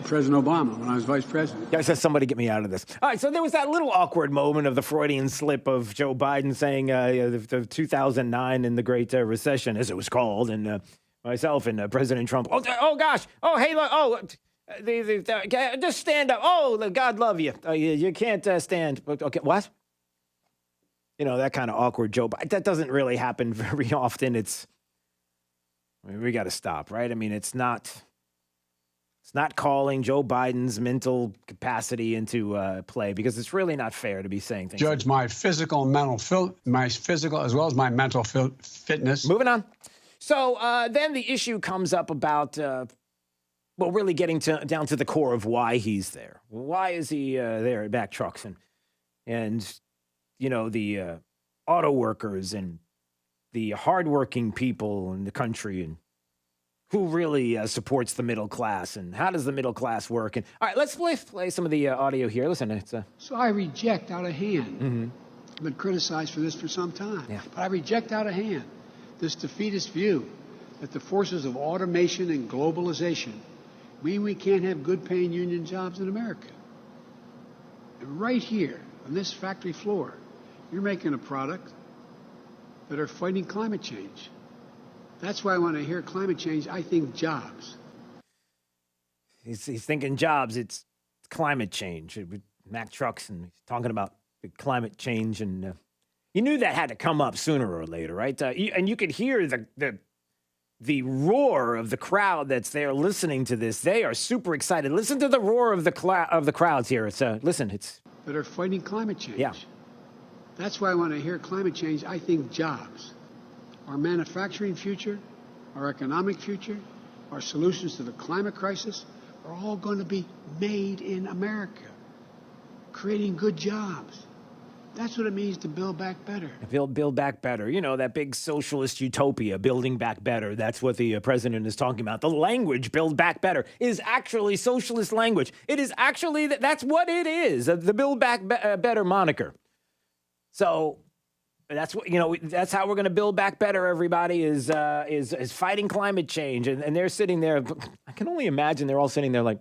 President Obama when I was vice president. I said, somebody get me out of this. All right, so there was that little awkward moment of the Freudian slip of Joe Biden saying the 2009 in the Great Recession, as it was called, and myself and President Trump. Oh gosh. Oh, hey, look. Just stand up. Oh, God love you. You can't stand. Okay, what? That kind of awkward Joe. But that doesn't really happen very often. We got to stop, right? I mean, it's not calling Joe Biden's mental capacity into play, because it's really not fair to be saying things. Judge my physical and mental, my physical as well as my mental fitness. Moving on. So then the issue comes up about, really getting down to the core of why he's there. Why is he there at Mack Trucks? And the auto workers and the hardworking people in the country, and who really supports the middle class, and how does the middle class work? And all right, let's play some of the audio here. Listen, it's So I reject out of hand. Mm-hmm. I've been criticized for this for some time. Yeah. But I reject out of hand this defeatist view that the forces of automation and globalization mean we can't have good-paying union jobs in America. And right here, on this factory floor, you're making a product that are fighting climate change. That's why when I hear climate change, I think jobs. He's thinking jobs. It's climate change. Mack Trucks, and he's talking about the climate change, and you knew that had to come up sooner or later, right? And you could hear the roar of the crowd that's there listening to this. They are super excited. Listen to the roar of the crowds here. It's listen, it's that are fighting climate change. Yeah. That's why when I hear climate change, I think jobs, our manufacturing future, our economic future, our solutions to the climate crisis are all going to be made in America, creating good jobs. That's what it means to build back better. Build back better. You know, that big socialist utopia, building back better. That's what the president is talking about. The language, build back better, is actually socialist language. It is actually, that's what it is, the build back better moniker. So that's what, you know, that's how we're going to build back better, everybody, is fighting climate change. And they're sitting there. I can only imagine they're all sitting there like,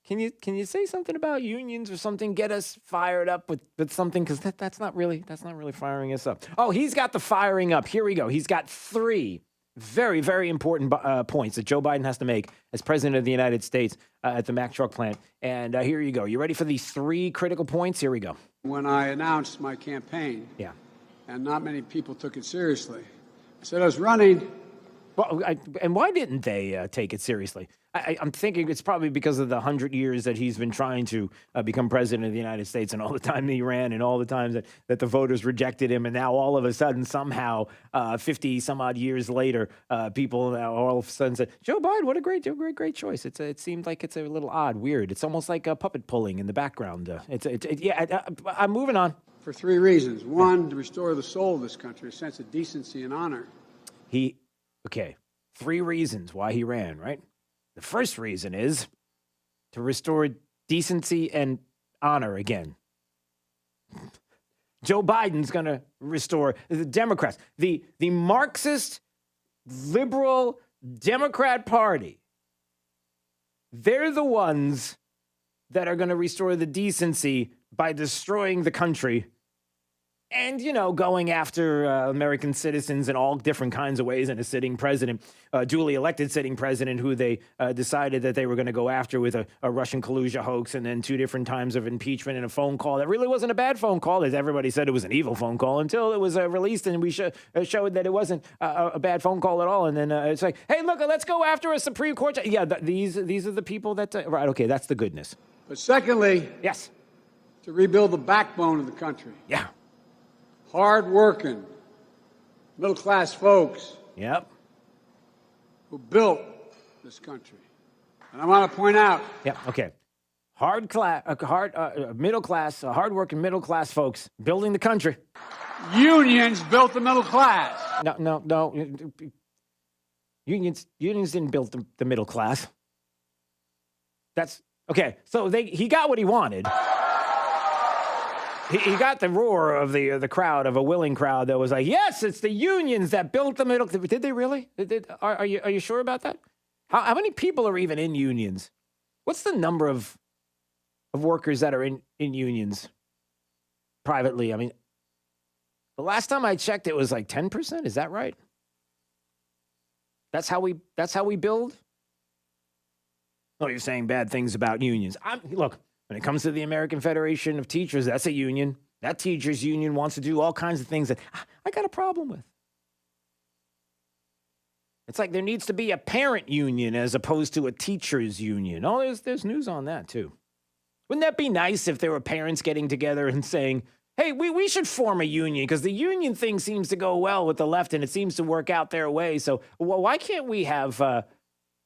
Can you say something about unions or something? Get us fired up with something, because that's not really firing us up. Oh, he's got the firing up. Here we go. He's got 3 very, very important points that Joe Biden has to make as president of the United States at the Mack truck plant. And here you go. You ready for these 3 critical points? Here we go. When I announced my campaign, and not many people took it seriously, I said I was running. Well, and why didn't they take it seriously? I'm thinking it's probably because of the 100 years that he's been trying to become president of the United States, and all the time that he ran, and all the times that the voters rejected him. And now all of a sudden, somehow, 50 some odd years later, people now all of a sudden said, Joe Biden, what a great choice. It seemed like it's a little odd, weird. It's almost like a puppet pulling in the background. I'm moving on. For 3 reasons. 1, to restore the soul of this country, a sense of decency and honor. Okay, 3 reasons why he ran, right? The first reason is to restore decency and honor again. Joe Biden's going to restore the Democrats, the Marxist liberal Democrat Party. They're the ones that are going to restore the decency by destroying the country. And, you know, going after American citizens in all different kinds of ways, and a sitting president, duly elected sitting president, who they decided that they were going to go after with a Russian collusion hoax, and then 2 different times of impeachment and a phone call that really wasn't a bad phone call, as everybody said it was an evil phone call, until it was released and we showed that it wasn't a bad phone call at all. And then it's like, hey, look, let's go after a Supreme Court. Yeah, these are the people that, right, okay, that's the goodness. But secondly, yes, to rebuild the backbone of the country. Yeah. Hard-working, middle-class folks. Yep. Who built this country. And I want to point out. Yeah. Okay. Middle class, hard-working middle-class folks building the country. Unions built the middle class. No. Unions didn't build the middle class. That's okay. So he got what he wanted. He got the roar of the crowd, of a willing crowd that was like, yes, it's the unions that built the middle. Did they really? Are you sure about that? How many people are even in unions? What's the number of workers that are in unions privately? I mean, the last time I checked, it was like 10%. Is that right? That's how we build? Oh, you're saying bad things about unions. Look. When it comes to the American Federation of Teachers, that's a union. That teachers union wants to do all kinds of things that I got a problem with. It's like there needs to be a parent union as opposed to a teachers union. Oh, there's news on that too. Wouldn't that be nice if there were parents getting together and saying, hey, we should form a union, because the union thing seems to go well with the left and it seems to work out their way. So why can't we have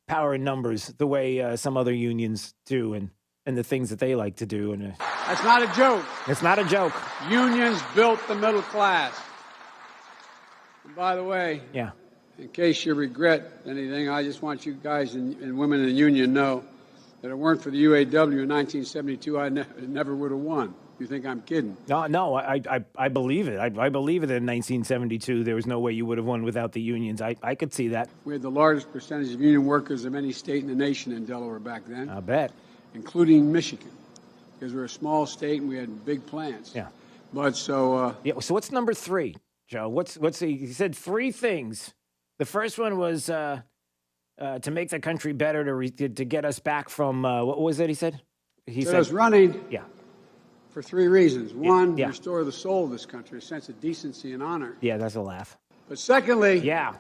power in numbers the way some other unions do, and the things that they like to do? And that's not a joke. It's not a joke. Unions built the middle class. And by the way, in case you regret anything, I just want you guys and women in the union know that if it weren't for the UAW in 1972, I never would have won. You think I'm kidding? No, I believe it. I believe it. In 1972, there was no way you would have won without the unions. I could see that. We had the largest percentage of union workers of any state in the nation in Delaware back then. I bet. Including Michigan, because we're a small state and we had big plants. Yeah. But so. So what's number 3, Joe? He said 3 things. The first one was to make the country better, to get us back from what was it? He said. He said I was running. Yeah. For three reasons. One, Yeah. restore the soul of this country, a sense of decency and honor. Yeah, that's a laugh. But secondly, yeah,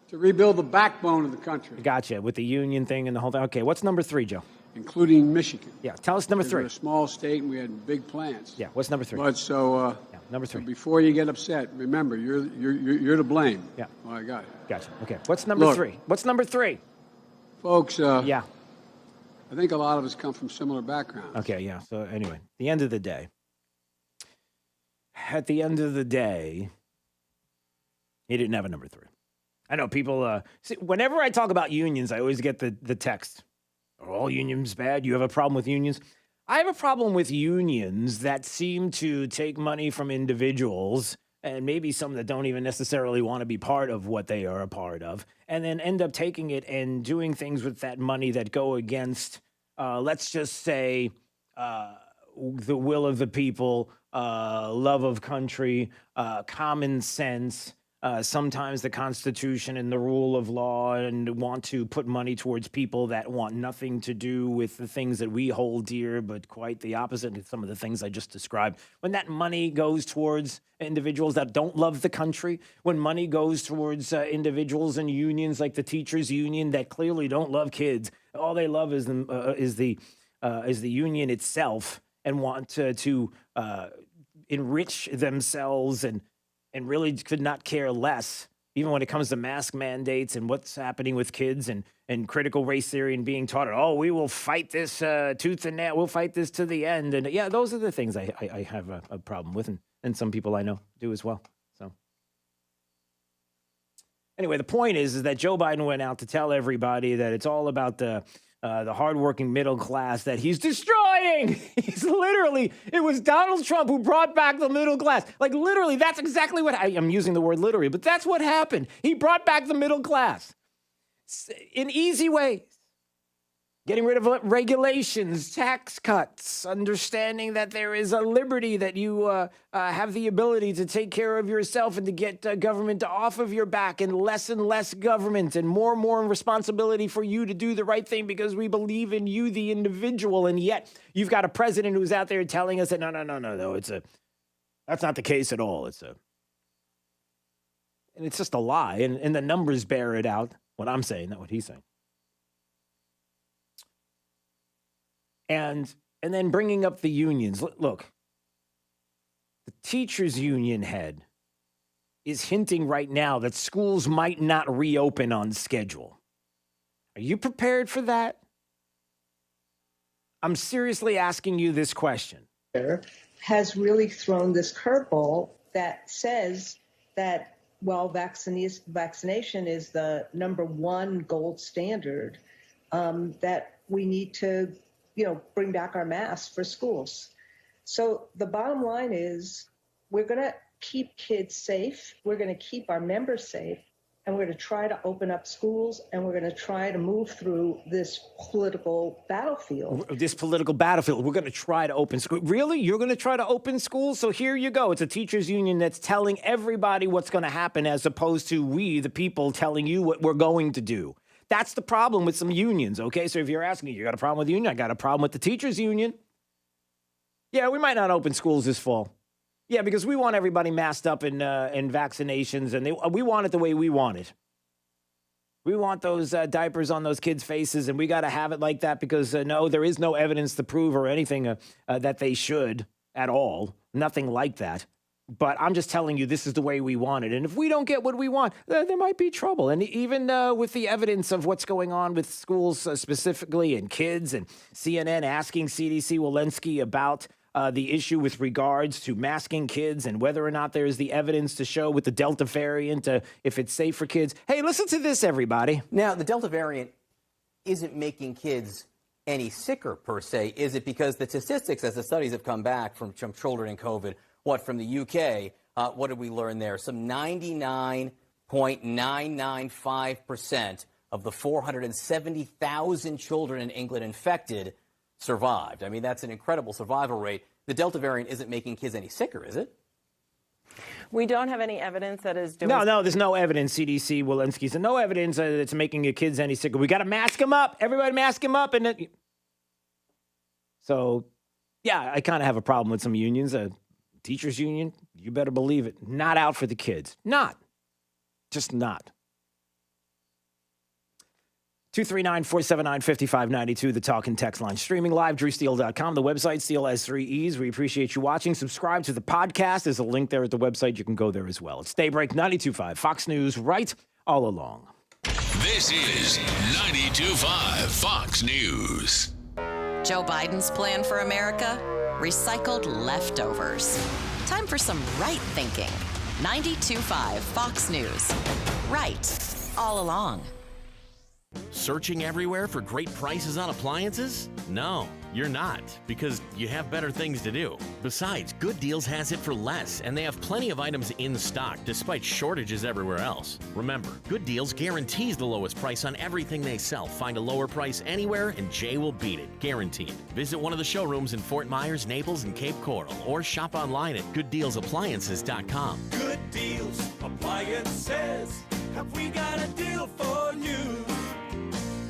to rebuild the backbone of the country, gotcha. With the union thing and the whole thing. Okay, what's number 3, Joe? including Michigan. Yeah, tell us number Because we're 3. a small state and we had big plans. Yeah, what's number 3? But so, number 3. so before you get upset, remember you're to blame. Yeah. Oh, I got it. Gotcha. Okay, what's number 3? What's number 3? Folks. Yeah. I think a lot of us come from similar backgrounds. Okay, yeah. So anyway, the end of the day. At the end of the day, he didn't have a number 3. I know people, see, whenever I talk about unions, I always get the text, are all unions bad? You have a problem with unions? I have a problem with unions that seem to take money from individuals, and maybe some that don't even necessarily want to be part of what they are a part of, and then end up taking it and doing things with that money that go against, let's just say, the will of the people, love of country, common sense, sometimes the Constitution and the rule of law, and want to put money towards people that want nothing to do with the things that we hold dear, but quite the opposite of some of the things I just described. When that money goes towards individuals that don't love the country, when money goes towards individuals and unions like the teachers union that clearly don't love kids, all they love is the union itself, and want to enrich themselves and really could not care less, even when it comes to mask mandates and what's happening with kids and critical race theory and being taught, oh, we will fight this tooth and nail, we'll fight this to the end. And yeah, those are the things I have a problem with, and some people I know do as well. So anyway, the point is that Joe Biden went out to tell everybody that it's all about the hardworking middle class that he's destroying. It was Donald Trump who brought back the middle class. Like literally, that's exactly what, I'm using the word literally, but that's what happened. He brought back the middle class in easy ways. Getting rid of regulations, tax cuts, understanding that there is a liberty that you have the ability to take care of yourself and to get government off of your back, and less government and more responsibility for you to do the right thing because we believe in you, the individual. And yet you've got a president who's out there telling us that no, that's not the case at all. And it's just a lie. And the numbers bear it out. What I'm saying, not what he's saying. And then bringing up the unions. Look, the teachers union head is hinting right now that schools might not reopen on schedule. Are you prepared for that? I'm seriously asking you this question. Has really thrown this curveball that says that, well, vaccination is the number one gold standard, that we need to bring back our masks for schools. So the bottom line is we're going to keep kids safe. We're going to keep our members safe. And we're going to try to open up schools, and we're going to try to move through this political battlefield. We're going to try to open schools. Really? You're going to try to open schools? So here you go. It's a teachers union that's telling everybody what's going to happen, as opposed to we, the people, telling you what we're going to do. That's the problem with some unions, okay? So if you're asking, you got a problem with the union? I got a problem with the teachers union. Yeah, we might not open schools this fall. Yeah, because we want everybody masked up in vaccinations, and we want it the way we want it. We want those diapers on those kids' faces, and we got to have it like that because, no, there is no evidence to prove or anything that they should at all. Nothing like that. But I'm just telling you, this is the way we want it. And if we don't get what we want, there might be trouble. And even with the evidence of what's going on with schools specifically and kids, and CNN asking CDC Walensky about the issue with regards to masking kids and whether or not there is the evidence to show with the Delta variant if it's safe for kids. Hey, listen to this, everybody. Now, the Delta variant isn't making kids any sicker, per se, is it? Because the statistics, as the studies have come back from children in COVID, from the UK, what did we learn there? Some 99.995% of the 470,000 children in England infected survived. I mean, that's an incredible survival rate. The Delta variant isn't making kids any sicker, is it? We don't have any evidence that is doing... No, there's no evidence, CDC Walensky said. No evidence that's making your kids any sicker. We got to mask them up. Everybody mask them up. So... Yeah, I kind of have a problem with some unions. Teachers union, you better believe it, not out for the kids. Not. Just not. 239-479-5592, the talk and text line. Streaming live, drewsteele.com. The website, Steele has 3 E's. We appreciate you watching. Subscribe to the podcast. There's a link there at the website. You can go there as well. It's Daybreak 92.5, Fox News, right all along. This is 92.5 Fox News. Joe Biden's plan for America? Recycled leftovers. Time for some right thinking. 92.5 Fox News. Right all along. Searching everywhere for great prices on appliances? No, you're not, because you have better things to do. Besides, Good Deals has it for less, and they have plenty of items in stock despite shortages everywhere else. Remember, Good Deals guarantees the lowest price on everything they sell. Find a lower price anywhere, and Jay will beat it, guaranteed. Visit one of the showrooms in Fort Myers, Naples, and Cape Coral, or shop online at gooddealsappliances.com. Good Deals Appliances. Have we got a deal for you?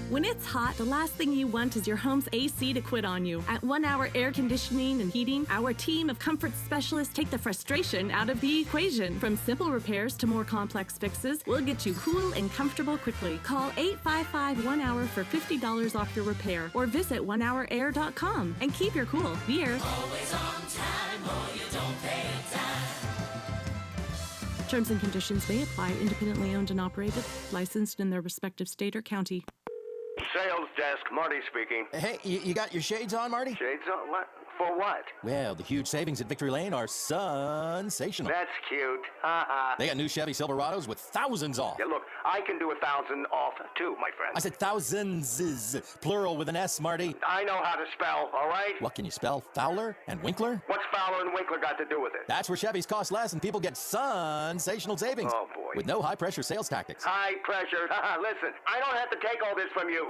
When it's hot, the last thing you want is your home's AC to quit on you. At 1 Hour Air Conditioning and Heating, our team of comfort specialists take the frustration out of the equation. From simple repairs to more complex fixes, we'll get you cool and comfortable quickly. Call 855-1-HOUR for $50 off your repair or visit onehourair.com and keep your cool. We're always on time or you don't pay a dime. Terms and conditions may apply. Independently owned and operated, licensed in their respective state or county. Sales desk, Marty speaking. Hey, you got your shades on, Marty? Shades on? What? For what? Well, the huge savings at Victory Lane are sensational. That's cute. They got new Chevy Silverados with thousands off. Yeah, look, I can do 1,000 off too, my friend. I said thousands, plural with an S, Marty. I know how to spell, all right? What can you spell? Fowler and Winkler? What's Fowler and Winkler got to do with it? That's where Chevys cost less and people get sensational savings. Oh, boy. With no high-pressure sales tactics. High pressure. Listen, I don't have to take all this from you.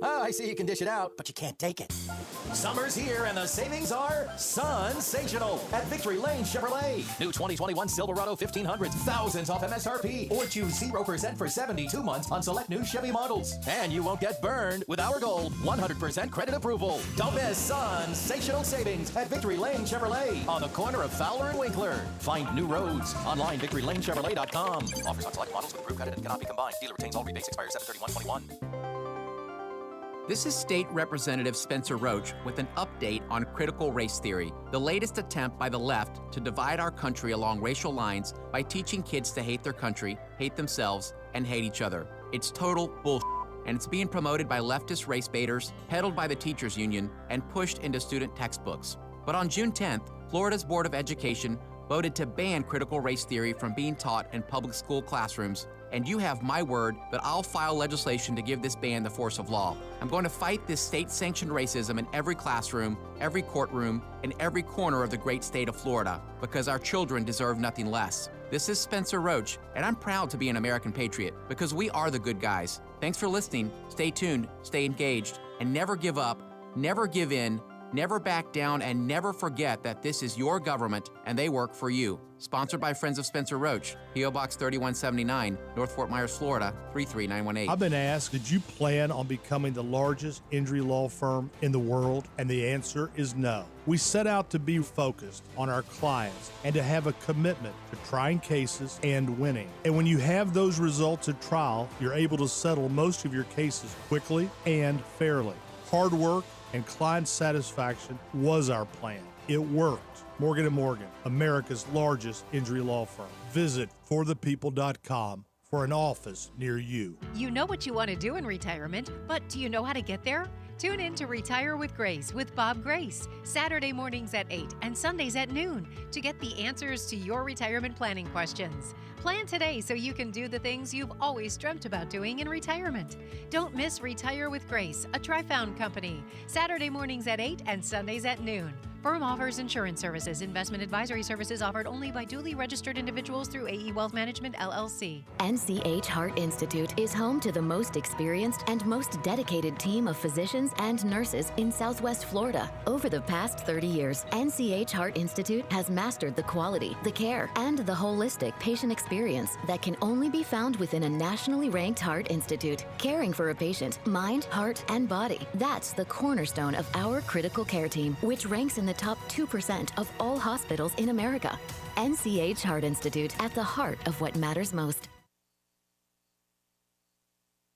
Oh, I see you can dish it out, but you can't take it. Summer's here and the savings are sensational at Victory Lane Chevrolet. New 2021 Silverado 1500s, thousands off MSRP, or choose 0% for 72 months on select new Chevy models. And you won't get burned with our gold 100% credit approval. Don't miss sensational savings at Victory Lane Chevrolet on the corner of Fowler and Winkler. Find new roads online, victorylanechevrolet.com. Offers on select models with approved credit and cannot be combined. Dealer retains all rebates, expire 7/31/21. This is State Representative Spencer Roach with an update on critical race theory, the latest attempt by the left to divide our country along racial lines by teaching kids to hate their country, hate themselves, and hate each other. It's total bullshit, and it's being promoted by leftist race baiters, peddled by the teachers union, and pushed into student textbooks. But on June 10th, Florida's Board of Education voted to ban critical race theory from being taught in public school classrooms, and you have my word that I'll file legislation to give this ban the force of law. I'm going to fight this state-sanctioned racism in every classroom, every courtroom, and every corner of the great state of Florida, because our children deserve nothing less. This is Spencer Roach, and I'm proud to be an American patriot, because we are the good guys. Thanks for listening. Stay tuned, stay engaged, and never give up, never give in, never back down, and never forget that this is your government and they work for you. Sponsored by Friends of Spencer Roach, P.O. Box 3179, North Fort Myers, Florida, 33918. I've been asked, did you plan on becoming the largest injury law firm in the world? And the answer is no. We set out to be focused on our clients and to have a commitment to trying cases and winning. And when you have those results at trial, you're able to settle most of your cases quickly and fairly. Hard work and client satisfaction was our plan. It worked. Morgan & Morgan, America's largest injury law firm. Visit forthepeople.com for an office near you. You know what you want to do in retirement, but do you know how to get there? Tune in to Retire with Grace with Bob Grace, Saturday mornings at 8 and Sundays at noon to get the answers to your retirement planning questions. Plan today so you can do the things you've always dreamt about doing in retirement. Don't miss Retire with Grace, a Trifound company, Saturday mornings at 8 and Sundays at noon. Firm offers insurance services. Investment advisory services offered only by duly registered individuals through AE Wealth Management, LLC. NCH Heart Institute is home to the most experienced and most dedicated team of physicians and nurses in Southwest Florida. Over the past 30 years, NCH Heart Institute has mastered the quality, the care, and the holistic patient experience that can only be found within a nationally ranked heart institute. Caring for a patient, mind, heart, and body. That's the cornerstone of our critical care team, which ranks in the top 2% of all hospitals in America. NCH Heart Institute, at the heart of what matters most.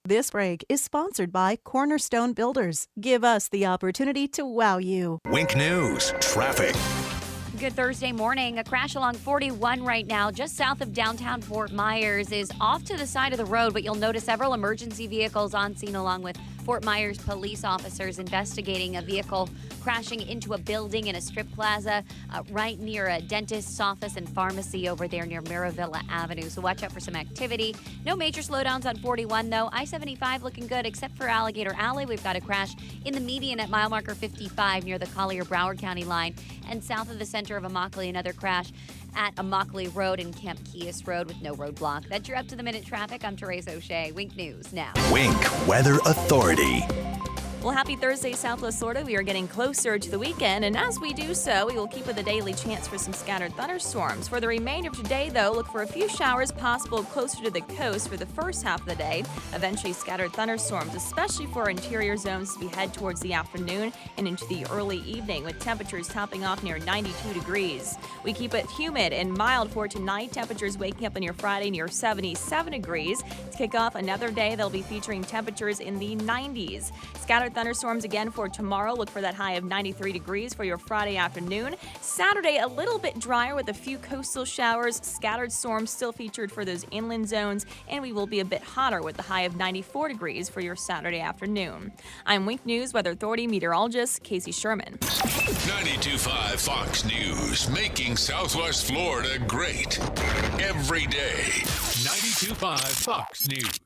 This break is sponsored by Cornerstone Builders. Give us the opportunity to wow you. Wink News, traffic. Good Thursday morning. A crash along 41 right now, just south of downtown Fort Myers, is off to the side of the road, but you'll notice several emergency vehicles on scene along with Fort Myers police officers investigating a vehicle crashing into a building in a strip plaza right near a dentist's office and pharmacy over there near Miravilla Avenue. So watch out for some activity. No major slowdowns on 41, though. I-75 looking good, except for Alligator Alley. We've got a crash in the median at mile marker 55 near the Collier-Broward County line. And south of the center of Immokalee, another crash at Immokalee Road and Camp Keas Road with no roadblock. That's your up-to-the-minute traffic. I'm Therese O'Shea. Wink News now. Wink Weather Authority. Well, happy Thursday, Southwest Florida. We are getting closer to the weekend, and as we do so, we will keep with a daily chance for some scattered thunderstorms. For the remainder of today, though, look for a few showers possible closer to the coast for the first half of the day. Eventually, scattered thunderstorms, especially for interior zones as we head towards the afternoon and into the early evening, with temperatures topping off near 92 degrees. We keep it humid and mild for tonight. Temperatures waking up on your Friday near 77 degrees. To kick off another day, they'll be featuring temperatures in the 90s. Scattered thunderstorms again for tomorrow. Look for that high of 93 degrees for your Friday afternoon. Saturday, a little bit drier with a few coastal showers. Scattered storms still featured for those inland zones, and we will be a bit hotter with the high of 94 degrees for your Saturday afternoon. I'm Wink News Weather Authority meteorologist Casey Sherman. 92.5 Fox News, making Southwest Florida great every day. 92.5 Fox News.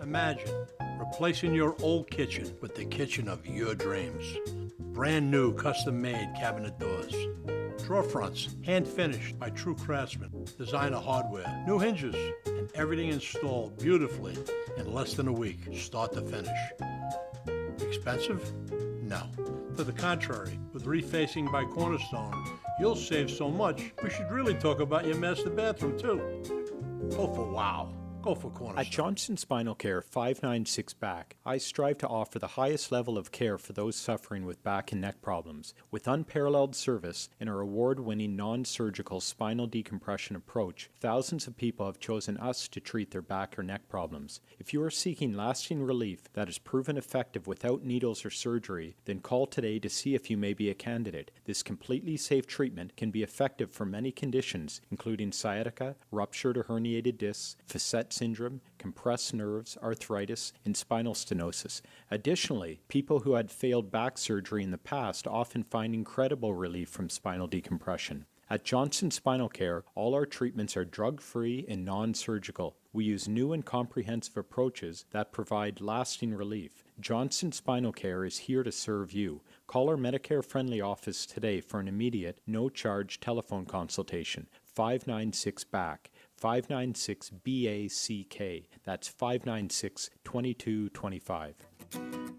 Imagine replacing your old kitchen with the kitchen of your dreams. Brand new custom-made cabinet doors. Drawer fronts, hand-finished by true craftsmen. Designer hardware, new hinges, and everything installed beautifully in less than a week, start to finish. Expensive? No. To the contrary, with refacing by Cornerstone, you'll save so much, we should really talk about your master bathroom, too. Go for wow. Go for Cornerstone. At Johnson Spinal Care 596 Back, I strive to offer the highest level of care for those suffering with back and neck problems. With unparalleled service and our award-winning non-surgical spinal decompression approach, thousands of people have chosen us to treat their back or neck problems. If you are seeking lasting relief that is proven effective without needles or surgery, then call today to see if you may be a candidate. This completely safe treatment can be effective for many conditions, including sciatica, ruptured or herniated discs, facet syndrome, compressed nerves, arthritis, and spinal stenosis. Additionally, people who had failed back surgery in the past often find incredible relief from spinal decompression. At Johnson Spinal Care, all our treatments are drug-free and non-surgical. We use new and comprehensive approaches that provide lasting relief. Johnson Spinal Care is here to serve you. Call our Medicare-friendly office today for an immediate, no-charge telephone consultation. 596-BACK. 596-BACK. That's 596-2225.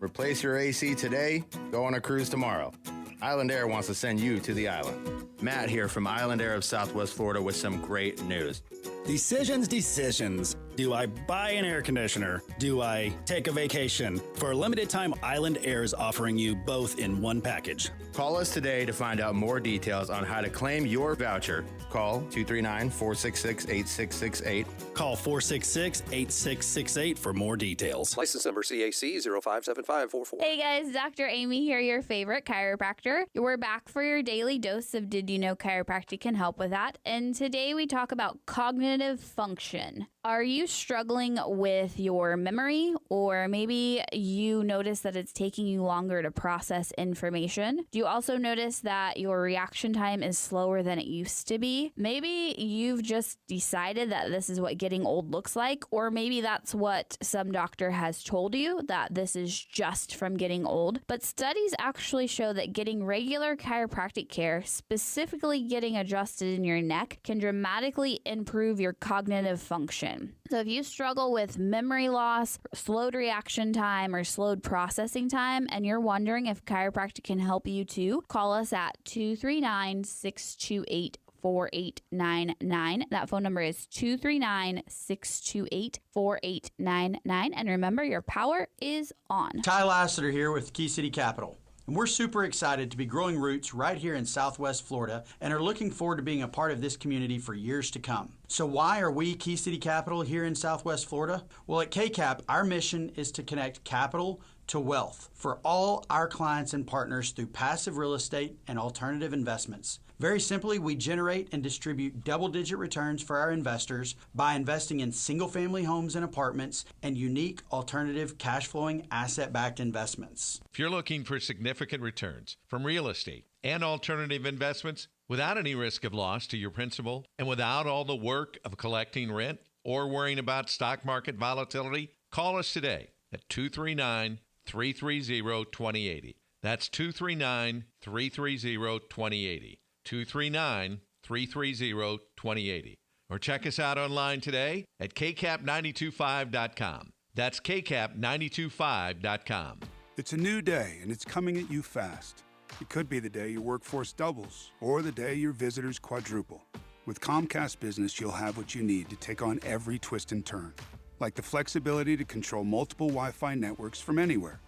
Replace your AC today, go on a cruise tomorrow. Island Air wants to send you to the island. Matt here from Island Air of Southwest Florida with some great news. Decisions. Do I buy an air conditioner? Do I take a vacation? For a limited time, Island Air is offering you both in one package. Call us today to find out more details on how to claim your voucher. Call 239-466-8668. Call 466-8668 for more details. License number CAC 057544. Hey guys, Dr. Amy here, your favorite chiropractor. We're back for your daily dose of Did You Know Chiropractic can help with that. And today we talk about cognitive function. Are you struggling with your memory, or maybe you notice that it's taking you longer to process information? Do you also notice that your reaction time is slower than it used to be? Maybe you've just decided that this is what getting old looks like, or maybe that's what some doctor has told you, that this is just from getting old. But studies actually show that getting regular chiropractic care, specifically getting adjusted in your neck, can dramatically improve your cognitive function. So if you struggle with memory loss, slowed reaction time, or slowed processing time, and you're wondering if chiropractic can help you too, call us at 239-628-4899. That phone number is 239-628-4899. And remember, your power is on. Ty Lassiter here with Key City Capital. And we're super excited to be growing roots right here in Southwest Florida and are looking forward to being a part of this community for years to come. So why are we Key City Capital here in Southwest Florida? Well, at KCAP, our mission is to connect capital to wealth for all our clients and partners through passive real estate and alternative investments. Very simply, we generate and distribute double-digit returns for our investors by investing in single-family homes and apartments and unique alternative cash-flowing asset-backed investments. If you're looking for significant returns from real estate and alternative investments without any risk of loss to your principal and without all the work of collecting rent or worrying about stock market volatility, call us today at 239-330-2080. That's 239-330-2080. 239-330-2080. Or check us out online today at kcap925.com. That's kcap925.com. It's a new day, and it's coming at you fast. It could be the day your workforce doubles, or the day your visitors quadruple. With Comcast Business, you'll have what you need to take on every twist and turn, like the flexibility to control multiple Wi-Fi networks from anywhere,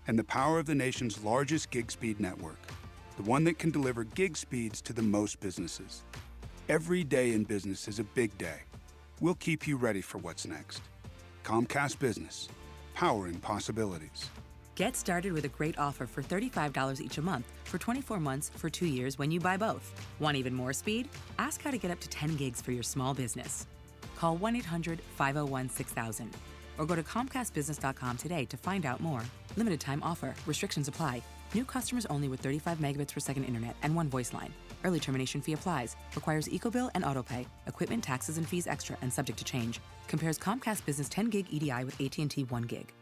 and the power of the nation's largest gig speed network, the one that can deliver gig speeds to the most businesses. Every day in business is a big day. We'll keep you ready for what's next. Comcast Business, powering possibilities. Get started with a great offer for $35 each a month for 24 months for 2 years when you buy both. Want even more speed? Ask how to get up to 10 gigs for your small business. Call 1-800-501-6000 or go to ComcastBusiness.com today to find out more. Limited time offer. Restrictions apply. New customers only with 35 megabits per second internet and one voice line. Early termination fee applies. Requires EcoBill and AutoPay. Equipment, taxes, and fees extra and subject to change. Compares Comcast Business 10 gig EDI with AT&T 1 gig.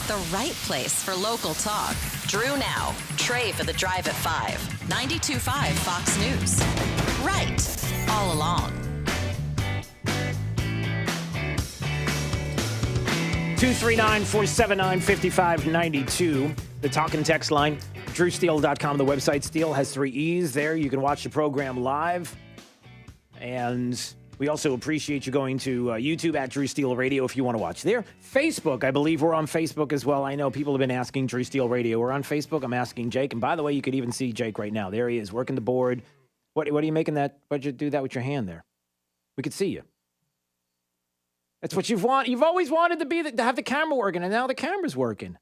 The right place for local talk. Drew now. Trey for the drive at 5. 92.5 Fox News. Right. All along. 239-479-5592. The talk and text line. DrewSteele.com, the website. Steele has 3 E's there. You can watch the program live. And we also appreciate you going to YouTube at Drew Steele Radio if you want to watch there. Facebook, I believe we're on Facebook as well. I know people have been asking Drew Steele Radio. We're on Facebook. I'm asking Jake. And by the way, you could even see Jake right now. There he is, working the board. What are you making that? Why'd you do that with your hand there? We could see you. That's what you've wanted. You've always wanted to have the camera working, and now the camera's working.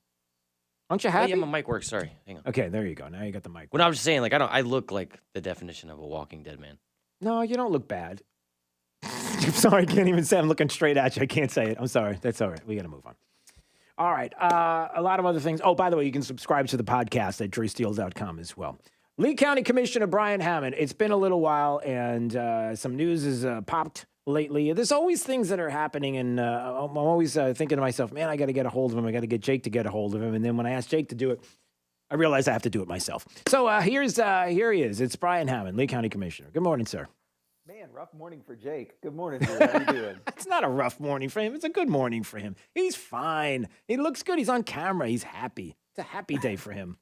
Aren't you happy? Oh, yeah, my mic works. Sorry. Hang on. Okay, there you go. Now you got the mic. Well, I was just saying, I look like the definition of a walking dead man. No, you don't look bad. I'm sorry, I can't even say I'm looking straight at you. I can't say it. I'm sorry. That's all right. We got to move on. All right. A lot of other things. Oh, by the way, you can subscribe to the podcast at drewsteele.com as well. Lee County Commissioner Brian Hammond. It's been a little while, and some news has popped lately. There's always things that are happening, and I'm always thinking to myself, man, I got to get a hold of him. I got to get Jake to get a hold of him. And then when I ask Jake to do it, I realize I have to do it myself. So here he is. It's Brian Hammond, Lee County Commissioner. Good morning, sir. Man, rough morning for Jake. Good morning, Drew. How you doing? It's not a rough morning for him. It's a good morning for him. He's fine. He looks good. He's on camera. He's happy. It's a happy day for him.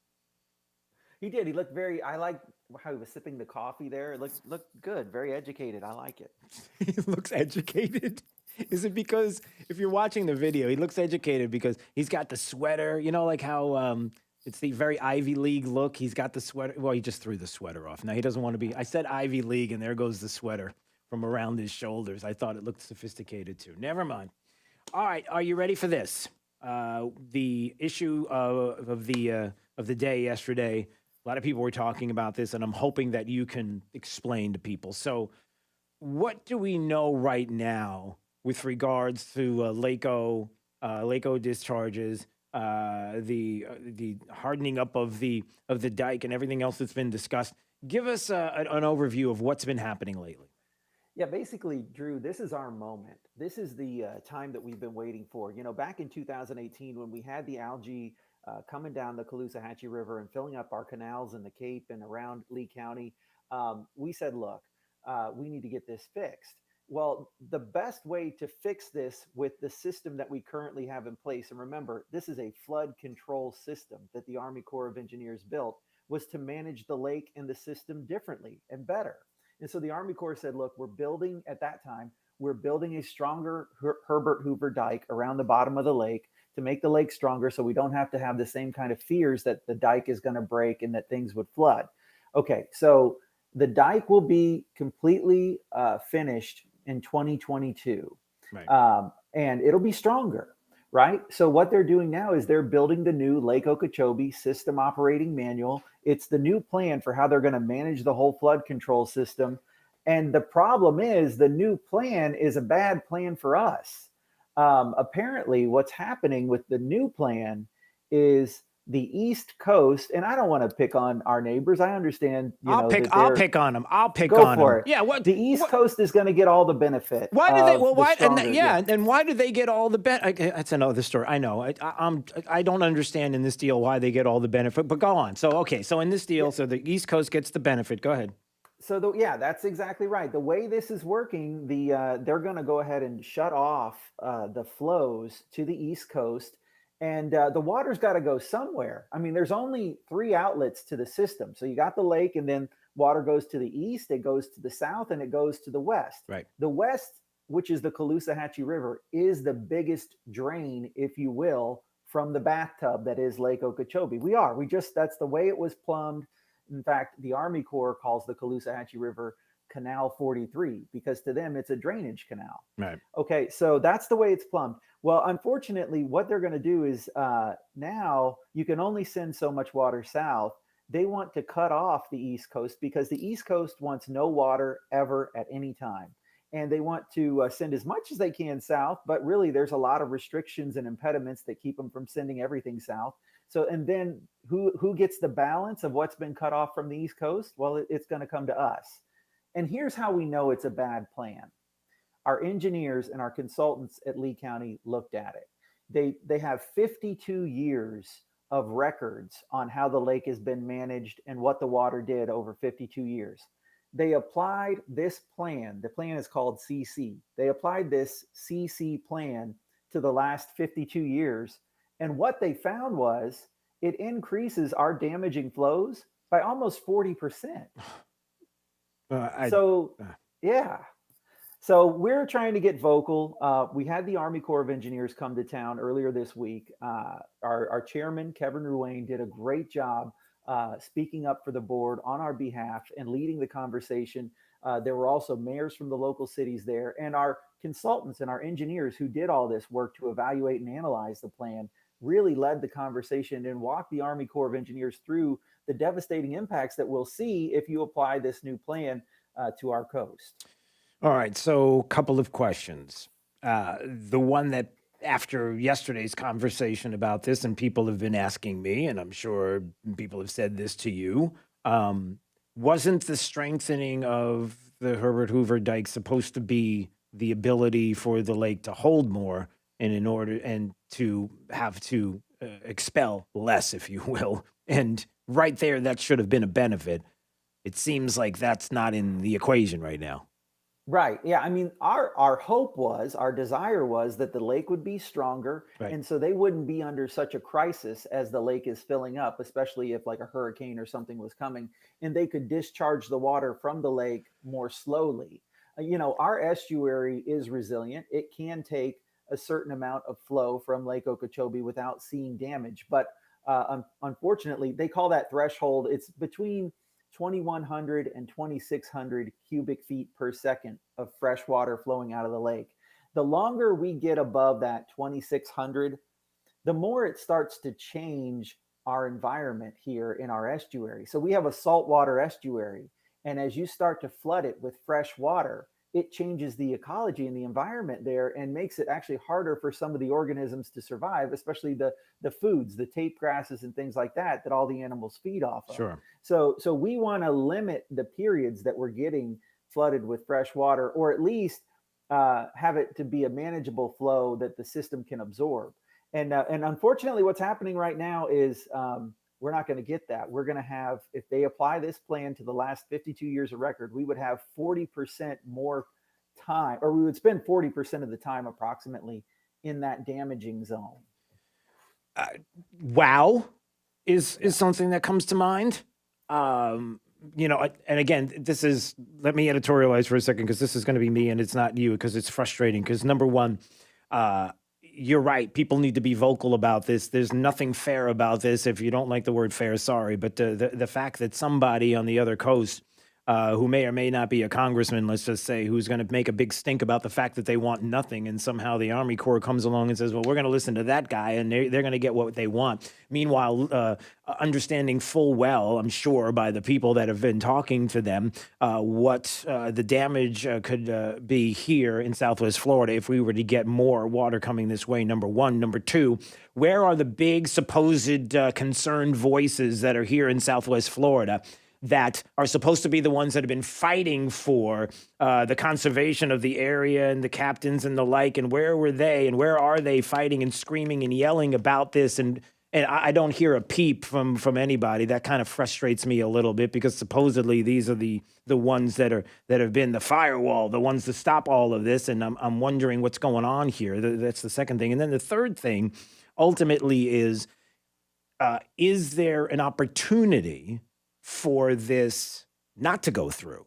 He did. He looked I like how he was sipping the coffee there. It looked good. Very educated. I like it. He looks educated. Is it because if you're watching the video, he looks educated because he's got the sweater, you know, like how it's the very Ivy League look. He's got the sweater. Well, he just threw the sweater off. Now he doesn't want to be. I said Ivy League, and there goes the sweater from around his shoulders. I thought it looked sophisticated too. Never mind. All right, are you ready for this? The issue of the day yesterday. A lot of people were talking about this, and I'm hoping that you can explain to people. So, what do we know right now with regards to Laco discharges? The hardening up of the dike and everything else that's been discussed. Give us an overview of what's been happening lately. Yeah, basically, Drew, this is our moment. This is the time that we've been waiting for. You know, back in 2018, when we had the algae coming down the Caloosahatchee River and filling up our canals in the Cape and around Lee County, we said, look, we need to get this fixed. Well, the best way to fix this with the system that we currently have in place, and remember, this is a flood control system that the Army Corps of Engineers built, was to manage the lake and the system differently and better. And so the Army Corps said, look, we're building a stronger Herbert Hoover dike around the bottom of the lake to make the lake stronger so we don't have to have the same kind of fears that the dike is going to break and that things would flood. Okay, so the dike will be completely finished in 2022. Right. And it'll be stronger, right? So what they're doing now is they're building the new Lake Okeechobee System Operating Manual. It's the new plan for how they're going to manage the whole flood control system. And the problem is the new plan is a bad plan for us. Apparently, what's happening with the new plan is the East Coast, and I don't want to pick on our neighbors. I understand. I'll pick on them. I'll pick go on for them. it. Yeah. What the East Coast is going to get all the benefit. Why do they? of Well, the why? stronger- And why do they get all the benefit? That's another story. I know. I don't understand in this deal why they get all the benefit. But go on. So in this deal, so the East Coast gets the benefit. Go ahead. So that's exactly right. The way this is working, they're going to go ahead and shut off the flows to the East Coast, and the water's got to go somewhere. I mean, there's only 3 outlets to the system. So you got the lake, and then water goes to the east, it goes to the south, and it goes to the west. Right. The west, which is the Caloosahatchee River, is the biggest drain, if you will, from the bathtub that is Lake Okeechobee. That's the way it was plumbed. In fact, the Army Corps calls the Caloosahatchee River Canal 43 because to them it's a drainage canal. Right. Okay, so that's the way it's plumbed. Well, unfortunately, what they're going to do is now you can only send so much water south. They want to cut off the East Coast because the East Coast wants no water ever at any time. And they want to send as much as they can south, but really there's a lot of restrictions and impediments that keep them from sending everything south. So, and then who gets the balance of what's been cut off from the East Coast? Well, it's going to come to us. And here's how we know it's a bad plan. Our engineers and our consultants at Lee County looked at it. They have 52 years of records on how the lake has been managed and what the water did over 52 years. They applied this plan. The plan is called CC. They applied this CC plan to the last 52 years. And what they found was it increases our damaging flows by almost 40%. So we're trying to get vocal. We had the Army Corps of Engineers come to town earlier this week. Our chairman, Kevin Ruane, did a great job speaking up for the board on our behalf and leading the conversation. There were also mayors from the local cities there, and our consultants and our engineers who did all this work to evaluate and analyze the plan really led the conversation and walked the Army Corps of Engineers through the devastating impacts that we'll see if you apply this new plan to our coast. All right. So a couple of questions. The one that after yesterday's conversation about this, and people have been asking me, and I'm sure people have said this to you, wasn't the strengthening of the Herbert Hoover Dike supposed to be the ability for the lake to hold more and to have to expel less, if you will? And right there, that should have been a benefit. It seems like that's not in the equation right now. Right. Yeah. I mean, our hope was, our desire was that the lake would be stronger. Right. And so they wouldn't be under such a crisis as the lake is filling up, especially if like a hurricane or something was coming, and they could discharge the water from the lake more slowly. Our estuary is resilient. It can take a certain amount of flow from Lake Okeechobee without seeing damage. But unfortunately, they call that threshold. It's between 2,100 and 2,600 cubic feet per second of fresh water flowing out of the lake. The longer we get above that 2,600, the more it starts to change our environment here in our estuary. So we have a saltwater estuary, and as you start to flood it with fresh water, it changes the ecology and the environment there and makes it actually harder for some of the organisms to survive, especially the foods, the tape grasses and things like that all the animals feed off of. Sure. So we want to limit the periods that we're getting flooded with fresh water, or at least have it to be a manageable flow that the system can absorb. And unfortunately, what's happening right now is we're not going to get that. We're going to have, if they apply this plan to the last 52 years of record, we would have 40% more time, or we would spend 40% of the time approximately in that damaging zone. Wow is something that comes to mind. And again, let me editorialize for a second, because this is going to be me and it's not you, because it's frustrating. Because number one, you're right. People need to be vocal about this. There's nothing fair about this. If you don't like the word fair, sorry. But the fact that somebody on the other coast who may or may not be a congressman, let's just say, who's going to make a big stink about the fact that they want nothing, and somehow the Army Corps comes along and says, well, we're going to listen to that guy, and they're going to get what they want. Meanwhile, understanding full well, I'm sure, by the people that have been talking to them, what the damage could be here in Southwest Florida if we were to get more water coming this way, number one. Number two, where are the big supposed concerned voices that are here in Southwest Florida that are supposed to be the ones that have been fighting for the conservation of the area and the captains and the like, and where were they and where are they fighting and screaming and yelling about this? And I don't hear a peep from anybody. That kind of frustrates me a little bit, because supposedly these are the ones that have been the firewall, the ones to stop all of this. And I'm wondering what's going on here. That's the second thing. And then the third thing ultimately is there an opportunity for this not to go through?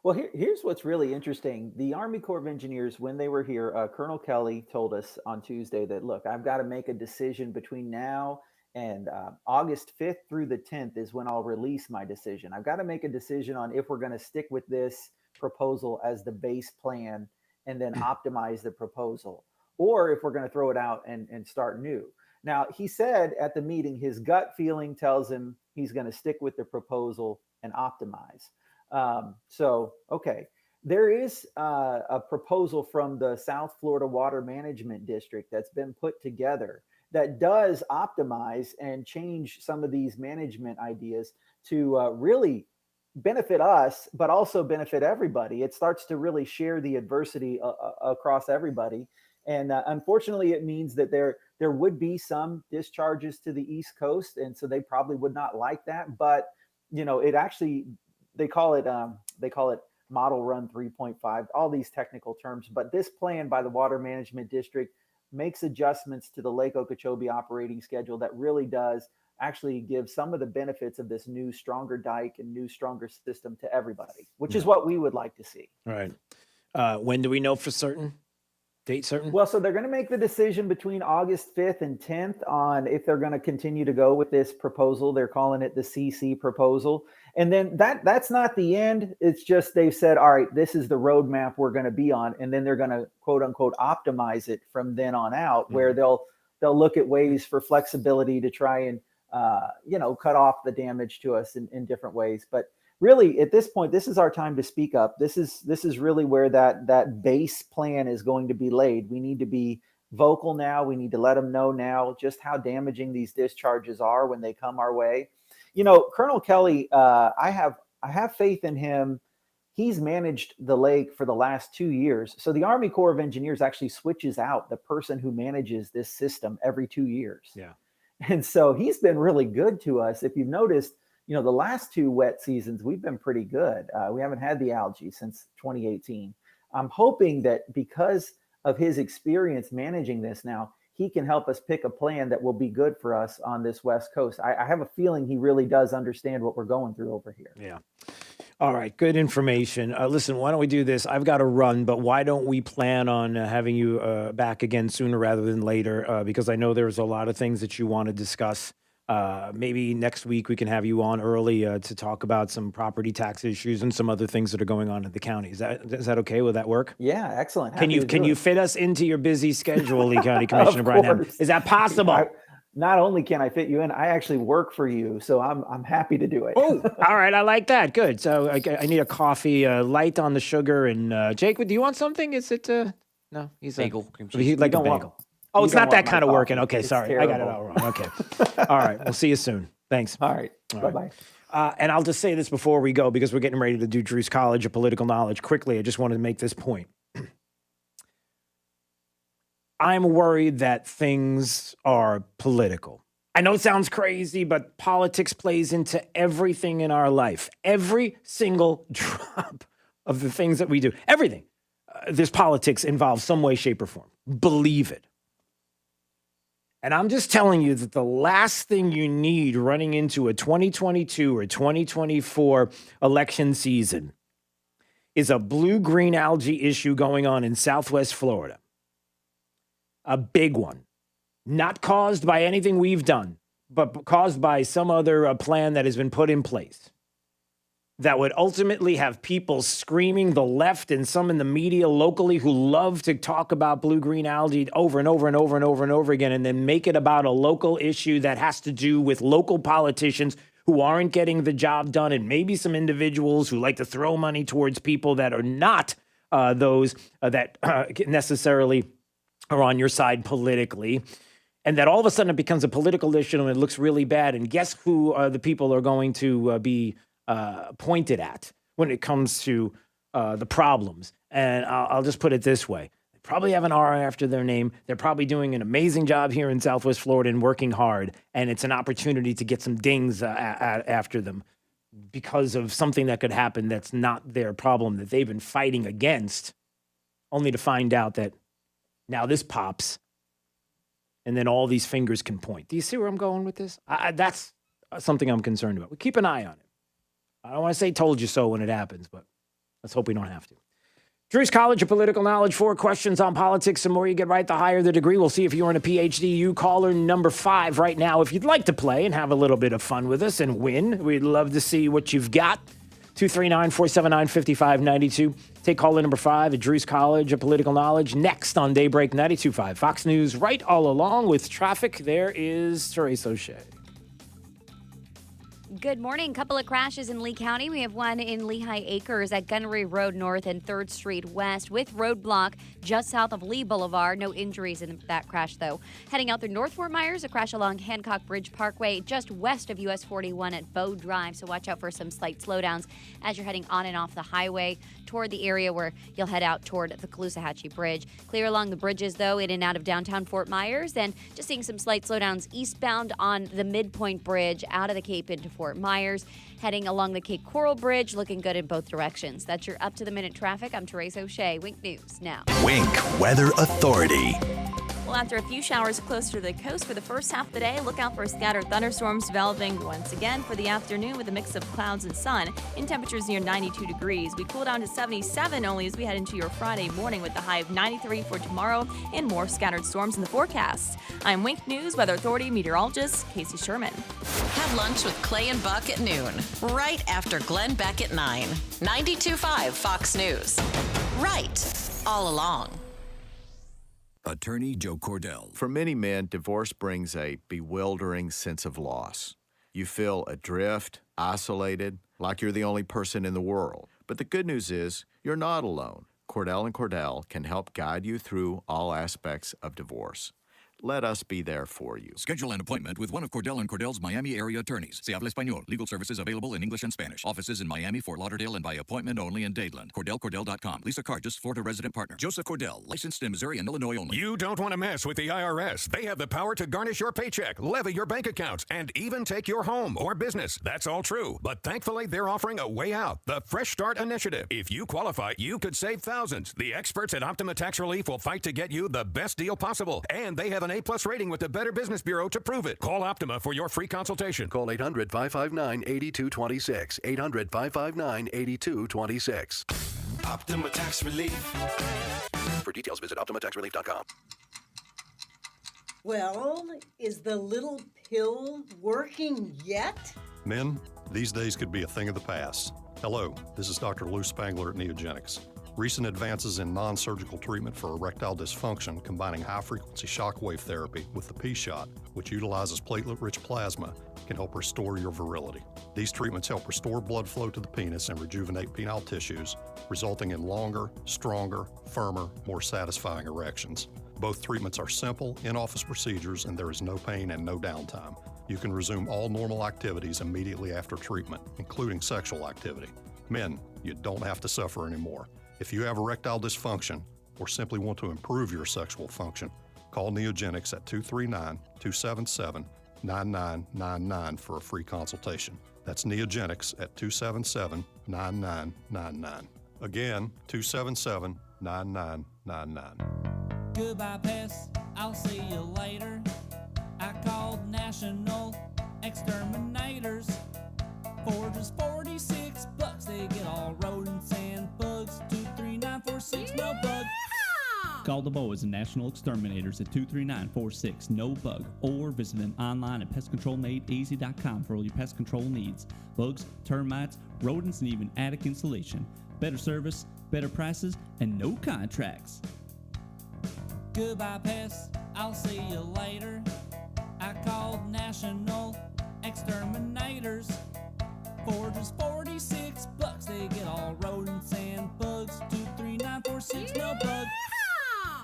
Well, here's what's really interesting. The Army Corps of Engineers, when they were here, Colonel Kelly told us on Tuesday that, look, I've got to make a decision between now and August 5th through the 10th is when I'll release my decision. I've got to make a decision on if we're going to stick with this proposal as the base plan and then optimize the proposal, or if we're going to throw it out and start new. Now, he said at the meeting, his gut feeling tells him he's going to stick with the proposal and optimize. Okay. There is a proposal from the South Florida Water Management District that's been put together that does optimize and change some of these management ideas to really benefit us, but also benefit everybody. It starts to really share the adversity across everybody. And unfortunately, it means that there would be some discharges to the East Coast, and so they probably would not like that. But it actually they call it Model Run 3.5, all these technical terms. But this plan by the Water Management District makes adjustments to the Lake Okeechobee operating schedule that really does actually give some of the benefits of this new, stronger dike and new, stronger system to everybody, which is what we would like to see. Right. When do we know for certain? Date certain? Well, so they're going to make the decision between August 5th and 10th on if they're going to continue to go with this proposal. They're calling it the CC proposal. And then that's not the end. It's just they've said, all right, this is the roadmap we're going to be on. And then they're going to, quote unquote, optimize it from then on out, where they'll look at ways for flexibility to try and, cut off the damage to us in different ways. But really, at this point, this is our time to speak up. This is really where that base plan is going to be laid. We need to be vocal now. We need to let them know now just how damaging these discharges are when they come our way. Colonel Kelly, I have faith in him. He's managed the lake for the last 2 years. So the Army Corps of Engineers actually switches out the person who manages this system every 2 years. Yeah. And so he's been really good to us. If you've noticed, the last 2 wet seasons, we've been pretty good. We haven't had the algae since 2018. I'm hoping that because of his experience managing this now, he can help us pick a plan that will be good for us on this West Coast. I have a feeling he really does understand what we're going through over here. Yeah. All right. Good information. Listen, why don't we do this? I've got to run, but why don't we plan on having you back again sooner rather than later? Because I know there's a lot of things that you want to discuss. Maybe next week we can have you on early to talk about some property tax issues and some other things that are going on in the county. Is that okay? Will that work? Yeah, excellent. Can you fit us into your busy schedule, Lee County Commissioner Brian Hammond? Is that possible? Not only can I fit you in, I actually work for you, so I'm happy to do it. Oh, all right, I like that. Good. So I need a coffee, light on the sugar, and Jake, do you want something? Is it no? He's bagel. He's like a bagel. Oh, it's not that kind of working. Okay, It's sorry. terrible. I got it all wrong. Okay. All right. We'll see you soon. Thanks. All right. Bye-bye. And I'll just say this before we go, because we're getting ready to do Drew's College of Political Knowledge quickly. I just wanted to make this point. I'm worried that things are political. I know it sounds crazy, but politics plays into everything in our life. Every single drop of the things that we do. Everything. There's politics involved some way, shape, or form. Believe it. And I'm just telling you that the last thing you need running into a 2022 or 2024 election season is a blue-green algae issue going on in Southwest Florida. a big one, not caused by anything we've done, but caused by some other plan that has been put in place that would ultimately have people screaming, the left and some in the media locally who love to talk about blue-green algae over and over and over and over and over again, and then make it about a local issue that has to do with local politicians who aren't getting the job done, and maybe some individuals who like to throw money towards people that are not those that necessarily are on your side politically. And that all of a sudden it becomes a political issue and it looks really bad. And guess who the people are going to be pointed at when it comes to the problems? And I'll just put it this way. They probably have an R after their name. They're probably doing an amazing job here in Southwest Florida and working hard. And it's an opportunity to get some dings after them because of something that could happen that's not their problem that they've been fighting against, only to find out that now this pops and then all these fingers can point. Do you see where I'm going with this? That's something I'm concerned about. We keep an eye on it. I don't want to say told you so when it happens, but let's hope we don't have to. Drew's College of Political Knowledge, 4 questions on politics. The more you get right, the higher the degree. We'll see if you earn a PhD. You caller number 5 right now. If you'd like to play and have a little bit of fun with us and win, we'd love to see what you've got. 239-479-5592. Take caller number 5 at Drew's College of Political Knowledge. Next on Daybreak 92.5 Fox News. Right all along with traffic, there is Therese O'Shea. Good morning. Couple of crashes in Lee County. We have one in Lehigh Acres at Gunnery Road North and 3rd Street West with roadblock just south of Lee Boulevard. No injuries in that crash, though. Heading out through North Fort Myers, a crash along Hancock Bridge Parkway just west of US 41 at Bow Drive. So watch out for some slight slowdowns as you're heading on and off the highway toward the area where you'll head out toward the Caloosahatchee Bridge. Clear along the bridges, though, in and out of downtown Fort Myers. And just seeing some slight slowdowns eastbound on the Midpoint Bridge out of the Cape into Fort Myers. Heading along the Cape Coral Bridge, looking good in both directions. That's your up-to-the-minute traffic. I'm Therese O'Shea. Wink News now. Wink Weather Authority. Well, after a few showers closer to the coast for the first half of the day, look out for scattered thunderstorms developing once again for the afternoon with a mix of clouds and sun in temperatures near 92 degrees. We cool down to 77 only as we head into your Friday morning with the high of 93 for tomorrow and more scattered storms in the forecast. I'm Wink News Weather Authority meteorologist Casey Sherman. Have lunch with Clay and Buck at noon, right after Glenn Beck at 9. 92.5 Fox News. Right all along. Attorney Joe Cordell. For many men, divorce brings a bewildering sense of loss. You feel adrift, isolated, like you're the only person in the world. But the good news is, you're not alone. Cordell & Cordell can help guide you through all aspects of divorce. Let us be there for you. Schedule an appointment with one of Cordell & Cordell's Miami area attorneys. Se habla español. Legal services available in English and Spanish. Offices in Miami, Fort Lauderdale, and by appointment only in Dadeland. CordellCordell.com. Lisa Cargis, Florida resident partner. Joseph Cordell, licensed in Missouri and Illinois only. You don't want to mess with the IRS. They have the power to garnish your paycheck, levy your bank accounts, and even take your home or business. That's all true. But thankfully, they're offering a way out. The Fresh Start Initiative. If you qualify, you could save thousands. The experts at Optima Tax Relief will fight to get you the best deal possible. And they have an A+ rating with the Better Business Bureau to prove it. Call Optima for your free consultation. Call 800-559-8226. 800-559-8226. Optima Tax Relief. For details, visit OptimaTaxRelief.com. Well, is the little pill working yet? Men, these days could be a thing of the past. Hello, this is Dr. Lou Spangler at Neogenics. Recent advances in non-surgical treatment for erectile dysfunction, combining high-frequency shockwave therapy with the P-Shot, which utilizes platelet-rich plasma, can help restore your virility. These treatments help restore blood flow to the penis and rejuvenate penile tissues, resulting in longer, stronger, firmer, more satisfying erections. Both treatments are simple, in-office procedures, and there is no pain and no downtime. You can resume all normal activities immediately after treatment, including sexual activity. Men, you don't have to suffer anymore. If you have erectile dysfunction or simply want to improve your sexual function, call Neogenics at 239-277-9999 for a free consultation. That's Neogenics at 277-9999. Again, 277-9999. Goodbye, pest. I'll see you later. I called National Exterminators. For just $46, they get all rodents and bugs. 23946, no bug. Call the boys and National Exterminators at 239-46-NO-BUG or visit them online at pestcontrolmadeeasy.com for all your pest control needs. Bugs, termites, rodents, and even attic insulation. Better service, better prices, and no contracts. Goodbye, pests. I'll see you later. I called National Exterminators. For just $46, they get all rodents and bugs. 239-46-NO-BUG.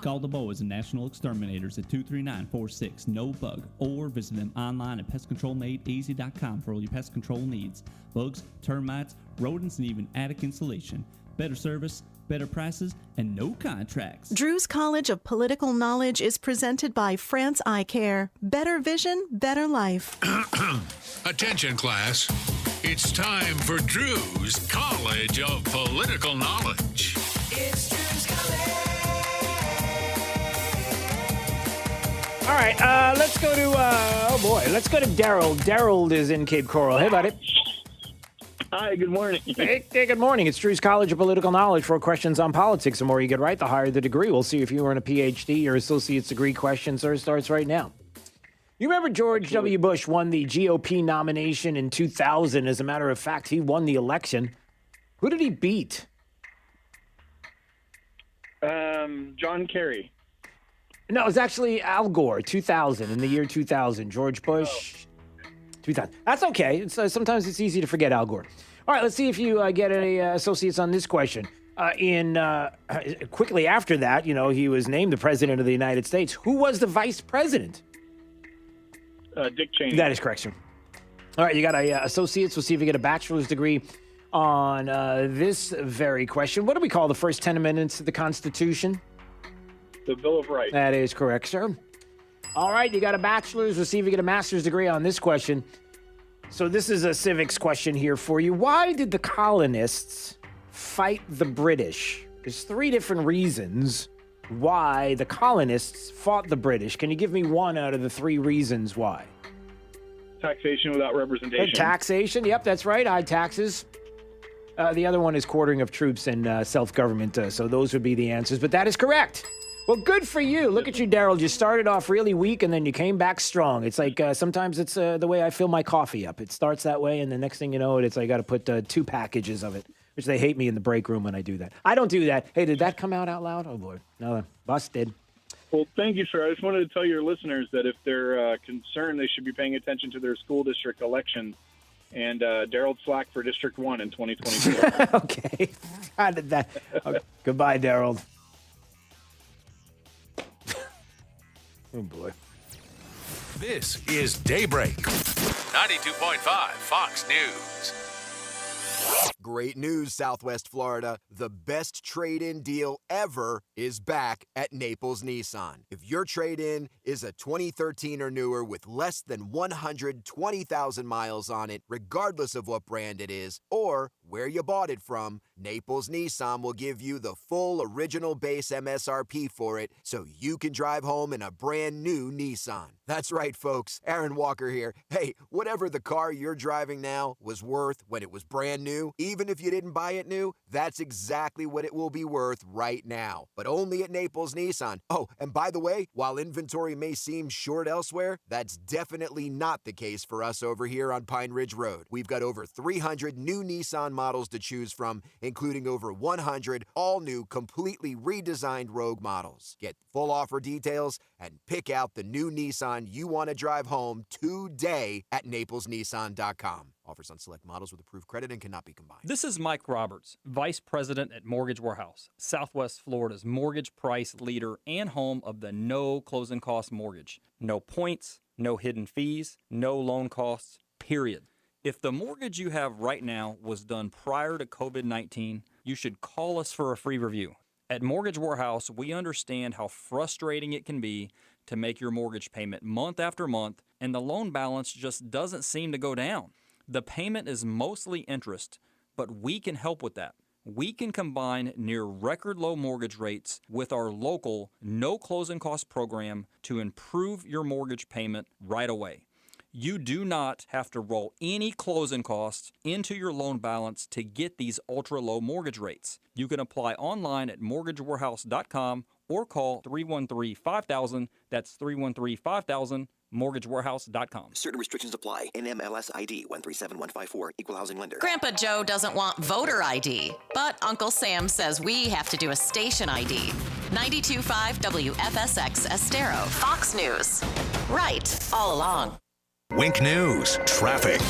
Call the boys and National Exterminators at 239-46-NO-BUG or visit them online at pestcontrolmadeeasy.com for all your pest control needs. Bugs, termites, rodents, and even attic insulation. Better service, better prices, and no contracts. Drew's College of Political Knowledge is presented by France Eye Care. Better vision, better life. Attention, class. It's time for Drew's College of Political Knowledge. It's Drew's College. All right, let's go to, let's go to Daryl. Daryl is in Cape Coral. Hey, buddy. Hi, good morning. Hey, good morning. It's Drew's College of Political Knowledge for questions on politics. The more you get right, the higher the degree. We'll see if you earn a PhD or associate's degree. Question, sir, starts right now. You remember George W. Bush won the GOP nomination in 2000. As a matter of fact, he won the election. Who did he beat? John Kerry. No, it was actually Al Gore, 2000, in the year 2000. George Bush, 2000. That's okay. Sometimes it's easy to forget Al Gore. All right, let's see if you get any associates on this question. Quickly after that, he was named the president of the United States. Who was the vice president? Dick Cheney. That is correct, sir. All right, you got a associates. We'll see if you get a bachelor's degree on this very question. What do we call the first 10 amendments to the Constitution? The Bill of Rights. That is correct, sir. All right, you got a bachelor's. We'll see if you get a master's degree on this question. So this is a civics question here for you. Why did the colonists fight the British? There's 3 different reasons why the colonists fought the British. Can you give me one out of the 3 reasons why? Taxation without representation. Taxation, yep, that's right. High taxes. The other one is quartering of troops and self-government. So those would be the answers. But that is correct. Well, good for you. Look at you, Daryl. You started off really weak, and then you came back strong. It's like sometimes it's the way I fill my coffee up. It starts that way, and the next thing you know, it's I got to put 2 packages of it, which they hate me in the break room when I do that. I don't do that. Hey, did that come out loud? Oh, boy. No, busted. Well, thank you, sir. I just wanted to tell your listeners that if they're concerned, they should be paying attention to their school district election. And Daryl Slack for District 1 in 2024. Okay. How did that? Okay. Goodbye, Daryl. Oh, boy. This is Daybreak. 92.5 Fox News. Great news, Southwest Florida. The best trade-in deal ever is back at Naples Nissan. If your trade-in is a 2013 or newer with less than 120,000 miles on it, regardless of what brand it is or where you bought it from, Naples Nissan will give you the full original base MSRP for it so you can drive home in a brand new Nissan. That's right, folks. Aaron Walker here. Hey, whatever the car you're driving now was worth when it was brand new, even if you didn't buy it new, that's exactly what it will be worth right now. But only at Naples Nissan. Oh, and by the way, while inventory may seem short elsewhere, that's definitely not the case for us over here on Pine Ridge Road. We've got over 300 new Nissan models to choose from, including over 100 all-new, completely redesigned Rogue models. Get full offer details and pick out the new Nissan you want to drive home today at naplesnissan.com. Offers on select models with approved credit and cannot be combined. This is Mike Roberts, Vice President at Mortgage Warehouse, Southwest Florida's mortgage price leader and home of the no closing cost mortgage. No points, no hidden fees, no loan costs, period. If the mortgage you have right now was done prior to COVID-19, you should call us for a free review. At Mortgage Warehouse, we understand how frustrating it can be to make your mortgage payment month after month, and the loan balance just doesn't seem to go down. The payment is mostly interest, but we can help with that. We can combine near record low mortgage rates with our local no closing cost program to improve your mortgage payment right away. You do not have to roll any closing costs into your loan balance to get these ultra-low mortgage rates. You can apply online at mortgagewarehouse.com or call 313-5000. That's 313-5000, mortgagewarehouse.com. Certain restrictions apply. NMLS ID 137154, Equal Housing Lender. Grandpa Joe doesn't want voter ID, but Uncle Sam says we have to do a station ID. 92.5 WFSX Estero, Fox News. Right, all along. Wink News, traffic.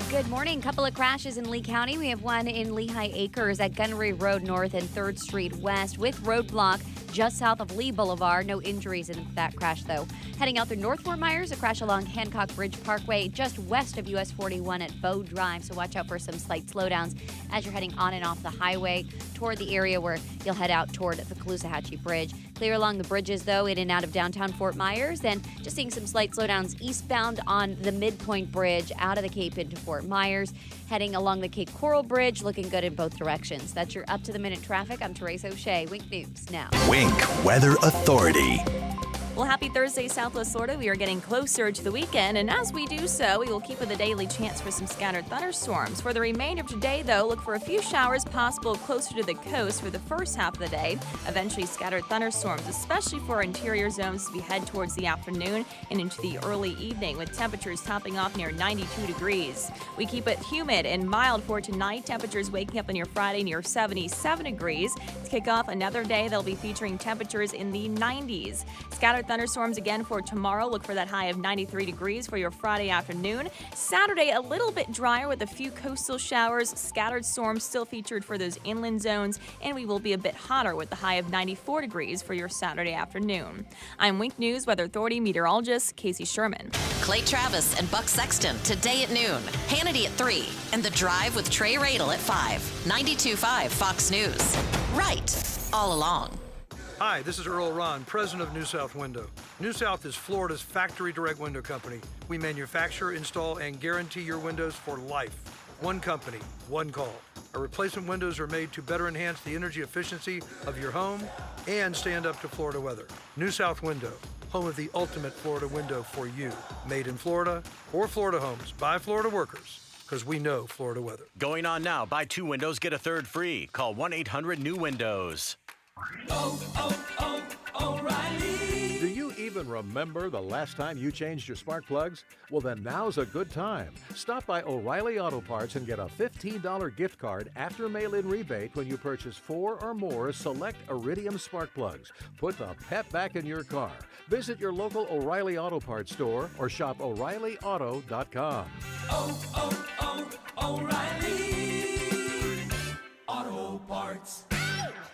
Good morning. Couple of crashes in Lee County. We have one in Lehigh Acres at Gunnery Road North and 3rd Street West with roadblock just south of Lee Boulevard. No injuries in that crash, though. Heading out through North Fort Myers, a crash along Hancock Bridge Parkway just west of US 41 at Bow Drive. So watch out for some slight slowdowns as you're heading on and off the highway toward the area where you'll head out toward the Caloosahatchee Bridge. Clear along the bridges, though, in and out of downtown Fort Myers. And just seeing some slight slowdowns eastbound on the Midpoint Bridge out of the Cape into Fort Myers. Heading along the Cape Coral Bridge, looking good in both directions. That's your up-to-the-minute traffic. I'm Therese O'Shea. Wink News now. Wink Weather Authority. Well, happy Thursday, Southwest Florida. We are getting closer to the weekend, and as we do so, we will keep with a daily chance for some scattered thunderstorms. For the remainder of today, though, look for a few showers possible closer to the coast for the first half of the day. Eventually, scattered thunderstorms, especially for our interior zones as we head towards the afternoon and into the early evening, with temperatures topping off near 92 degrees. We keep it humid and mild for tonight. Temperatures waking up on your Friday near 77 degrees. To kick off another day, they'll be featuring temperatures in the 90s. Scattered thunderstorms again for tomorrow. Look for that high of 93 degrees for your Friday afternoon. Saturday, a little bit drier with a few coastal showers. Scattered storms still featured for those inland zones, and we will be a bit hotter with the high of 94 degrees for your Saturday afternoon. I'm Wink News Weather Authority meteorologist Casey Sherman. Clay Travis and Buck Sexton today at noon. Hannity at 3. And The Drive with Trey Radel at 5. 92.5 Fox News. Right, all along. Hi, this is Earl Ron, president of New South Window. New South is Florida's factory direct window company. We manufacture, install, and guarantee your windows for life. One company, one call. Our replacement windows are made to better enhance the energy efficiency of your home and stand up to Florida weather. New South Window, home of the ultimate Florida window for you. Made in Florida, for Florida homes, by Florida workers. Because we know Florida weather. Going on now. Buy 2 windows, get a third free. Call 1-800-NEW-WINDOWS. O'Reilly. Do you even remember the last time you changed your spark plugs? Well, then now's a good time. Stop by O'Reilly Auto Parts and get a $15 gift card after mail-in rebate when you purchase 4 or more select Iridium spark plugs. Put the pep back in your car. Visit your local O'Reilly Auto Parts store or shop O'ReillyAuto.com. O'Reilly Auto Parts.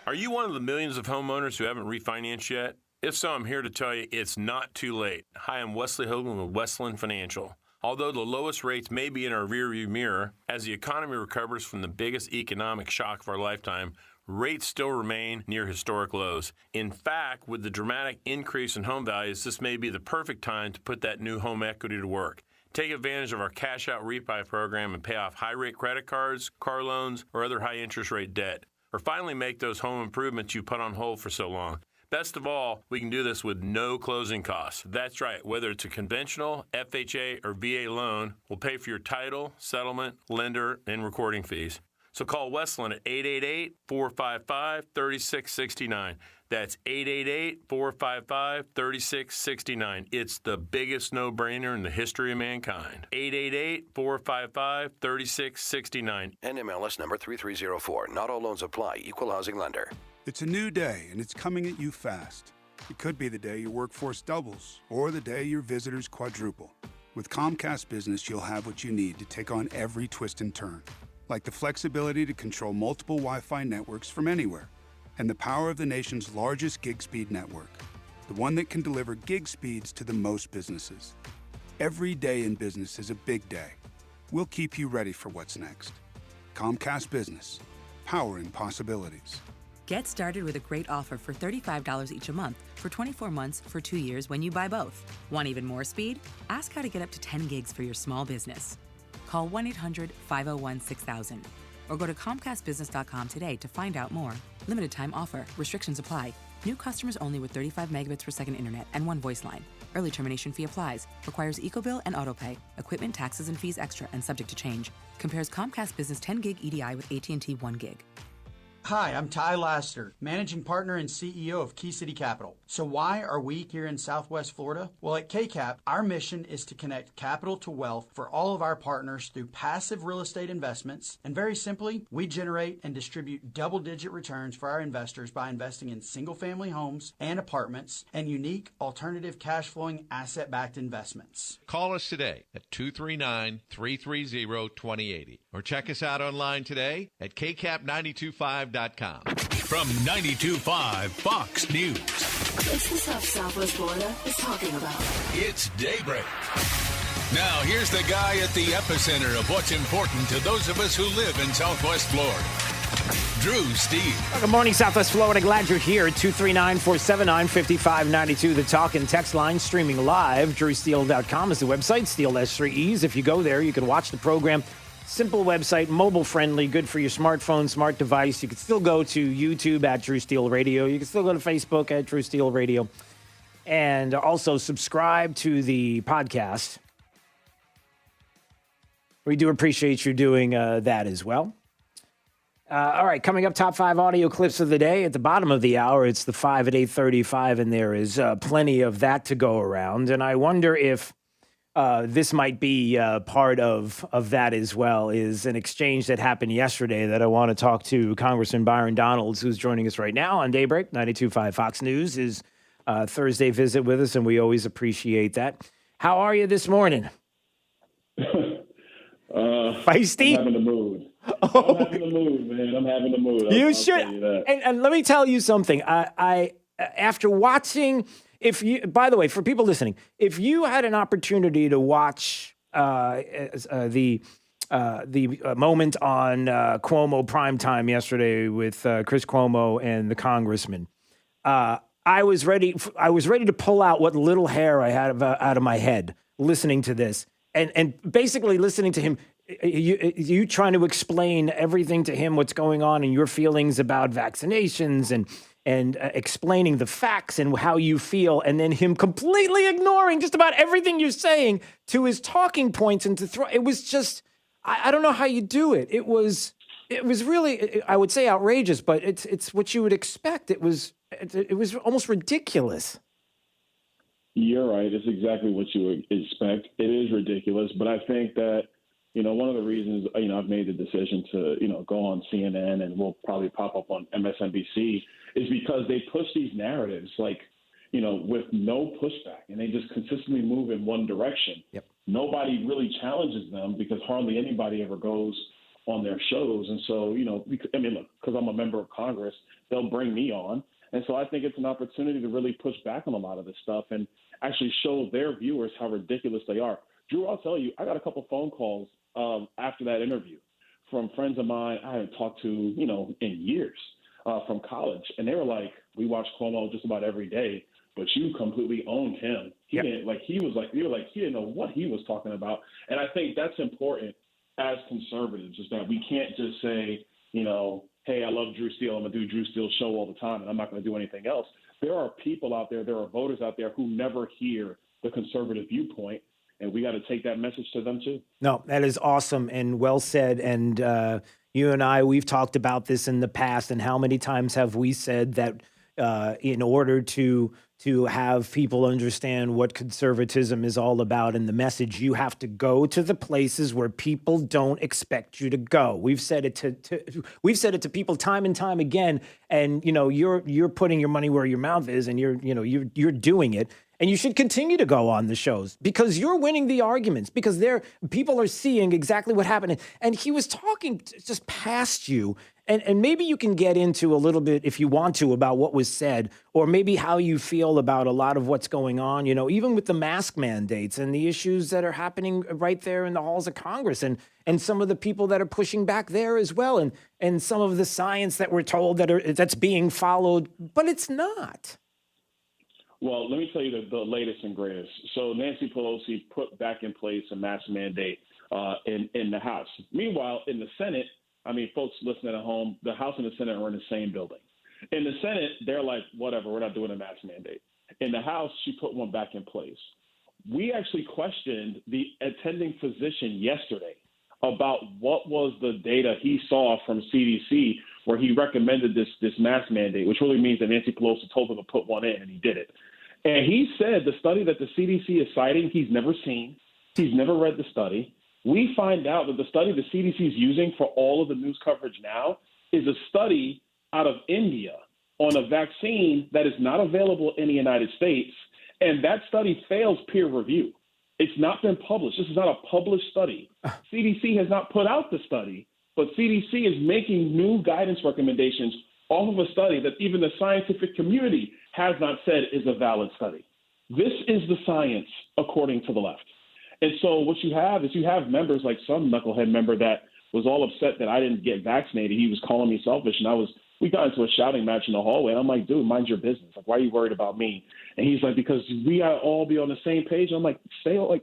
Are you one of the millions of homeowners who haven't refinanced yet? If so, I'm here to tell you it's not too late. Hi, I'm Wesley Hogan with Westland Financial. Although the lowest rates may be in our rearview mirror, as the economy recovers from the biggest economic shock of our lifetime, rates still remain near historic lows. In fact, with the dramatic increase in home values, this may be the perfect time to put that new home equity to work. Take advantage of our cash out refi program and pay off high-rate credit cards, car loans, or other high-interest rate debt. Or finally make those home improvements you put on hold for so long. Best of all, we can do this with no closing costs. That's right, whether it's a conventional, FHA, or VA loan, we'll pay for your title, settlement, lender, and recording fees. So call Westland at 888-455-3669. That's 888-455-3669. It's the biggest no-brainer in the history of mankind. 888-455-3669. NMLS number 3304. Not all loans apply. Equal housing lender. It's a new day, and it's coming at you fast. It could be the day your workforce doubles, or the day your visitors quadruple. With Comcast Business, you'll have what you need to take on every twist and turn, like the flexibility to control multiple Wi-Fi networks from anywhere, and the power of the nation's largest gig speed network, the one that can deliver gig speeds to the most businesses. Every day in business is a big day. We'll keep you ready for what's next. Comcast Business, powering possibilities. Get started with a great offer for $35 each a month for 24 months for 2 years when you buy both. Want even more speed? Ask how to get up to 10 gigs for your small business. Call 1-800-501-6000 or go to ComcastBusiness.com today to find out more. Limited time offer. Restrictions apply. New customers only with 35 megabits per second internet and 1 voice line. Early termination fee applies. Requires EcoBill and AutoPay. Equipment, taxes, and fees extra and subject to change. Compares Comcast Business 10 gig EDI with AT&T 1 gig. Hi, I'm Ty Laster, Managing Partner and CEO of Key City Capital. So why are we here in Southwest Florida? Well, at KCAP, our mission is to connect capital to wealth for all of our partners through passive real estate investments. And very simply, we generate and distribute double-digit returns for our investors by investing in single-family homes and apartments and unique alternative cash-flowing asset-backed investments. Call us today at 239-330-2080 or check us out online today at kcap925.com. From 92.5 Fox News. It's the stuff Southwest Florida is talking about. It's Daybreak. Now, here's the guy at the epicenter of what's important to those of us who live in Southwest Florida. Drew Steele. Well, good morning, Southwest Florida. Glad you're here at 239-479-5592. The talk and text line streaming live. DrewSteele.com is the website. Steele S3Es. If you go there, you can watch the program. Simple website, mobile friendly, good for your smartphone, smart device. You can still go to YouTube at Drew Steele Radio. You can still go to Facebook at Drew Steele Radio. And also subscribe to the podcast. We do appreciate you doing that as well. All right, coming up, top 5 audio clips of the day. At the bottom of the hour, it's the 5 at 8:35, and there is plenty of that to go around. And I wonder if this might be part of that as well, is an exchange that happened yesterday that I want to talk to Congressman Byron Donalds, who's joining us right now on Daybreak, 92.5 Fox News, his Thursday visit with us, and we always appreciate that. How are you this morning? Feisty? I'm having the mood. I'm having the mood, man. I'm having the mood. You should. And let me tell you something. I after watching... by the way, for people listening, if you had an opportunity to watch the moment on Cuomo primetime yesterday with Chris Cuomo and the congressman, I was ready to pull out what little hair I had out of my head listening to this, and basically listening to him. You trying to explain everything to him, what's going on, and your feelings about vaccinations and explaining the facts and how you feel, and then him completely ignoring just about everything you're saying to his talking points and it was just, I don't know how you do it. It was really, I would say outrageous, but it's what you would expect. It was almost ridiculous. You're right. It's exactly what you would expect. It is ridiculous, but I think that, one of the reasons, I've made the decision to, go on CNN and we'll probably pop up on MSNBC is because they push these narratives with no pushback, and they just consistently move in one direction. Yep. Nobody really challenges them because hardly anybody ever goes on their shows. And so, look, because I'm a member of Congress, they'll bring me on. And so I think it's an opportunity to really push back on a lot of this stuff and actually show their viewers how ridiculous they are. Drew, I'll tell you, I got a couple phone calls after that interview from friends of mine I haven't talked to, in years from college. And they were like, we watch Cuomo just about every day, but you completely owned him. He didn't he didn't know what he was talking about. And I think that's important as conservatives, is that we can't just say, hey, I love Drew Steele. I'm going to do Drew Steele's show all the time, and I'm not going to do anything else. There are people out there, there are voters out there who never hear the conservative viewpoint, and we got to take that message to them too. No, that is awesome and well said. And you and I, we've talked about this in the past, and how many times have we said that in order to have people understand what conservatism is all about and the message, you have to go to the places where people don't expect you to go. We've said it to people time and time again, and you're putting your money where your mouth is, and you're doing it. And you should continue to go on the shows because you're winning the arguments, because people are seeing exactly what happened. And he was talking just past you. And maybe you can get into a little bit, if you want to, about what was said, or maybe how you feel about a lot of what's going on, even with the mask mandates and the issues that are happening right there in the halls of Congress, and some of the people that are pushing back there as well, and some of the science that we're told that's being followed, but it's not. Well, let me tell you the latest and greatest. So Nancy Pelosi put back in place a mask mandate in the House. Meanwhile, in the Senate, folks listening at home, the House and the Senate are in the same building. In the Senate, they're like, whatever, we're not doing a mask mandate. In the House, she put one back in place. We actually questioned the attending physician yesterday about what was the data he saw from CDC where he recommended this mask mandate, which really means that Nancy Pelosi told him to put one in, and he did it. And he said the study that the CDC is citing, he's never seen. He's never read the study. We find out that the study the CDC is using for all of the news coverage now is a study out of India on a vaccine that is not available in the United States, and that study fails peer review. It's not been published. This is not a published study. CDC has not put out the study, but CDC is making new guidance recommendations off of a study that even the scientific community has not said is a valid study. This is the science, according to the left. And so what you have is you have members like some knucklehead member that was all upset that I didn't get vaccinated. He was calling me selfish, and we got into a shouting match in the hallway. And I'm like, dude, mind your business. Like, why are you worried about me? And he's like, because we gotta all be on the same page. I'm like,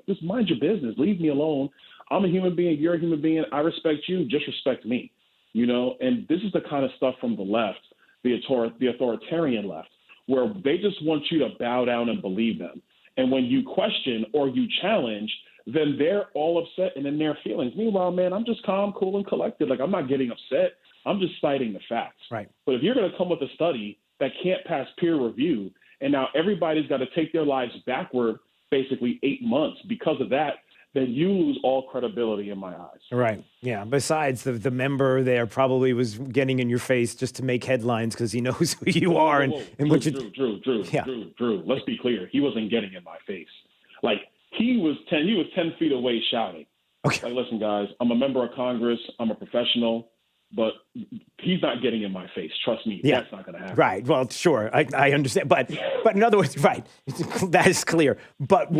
just mind your business. Leave me alone. I'm a human being. You're a human being. I respect you. Just respect me. And this is the kind of stuff from the left, the authoritarian left, where they just want you to bow down and believe them. And when you question or you challenge, then they're all upset and in their feelings. Meanwhile, man, I'm just calm, cool, and collected. Like, I'm not getting upset. I'm just citing the facts. Right. But if you're going to come with a study that can't pass peer review, and now everybody's got to take their lives backward basically 8 months because of that, then you lose all credibility in my eyes. Right. Yeah. Besides, the member there probably was getting in your face just to make headlines because he knows who you are. And what you Drew, let's be clear. He wasn't getting in my face. Like, he was 10 feet away shouting. Okay. Like, listen, guys, I'm a member of Congress. I'm a professional. But he's not getting in my face. Trust me, that's not going to happen. Right. Well, sure. I understand. But in other words, right. That is clear. But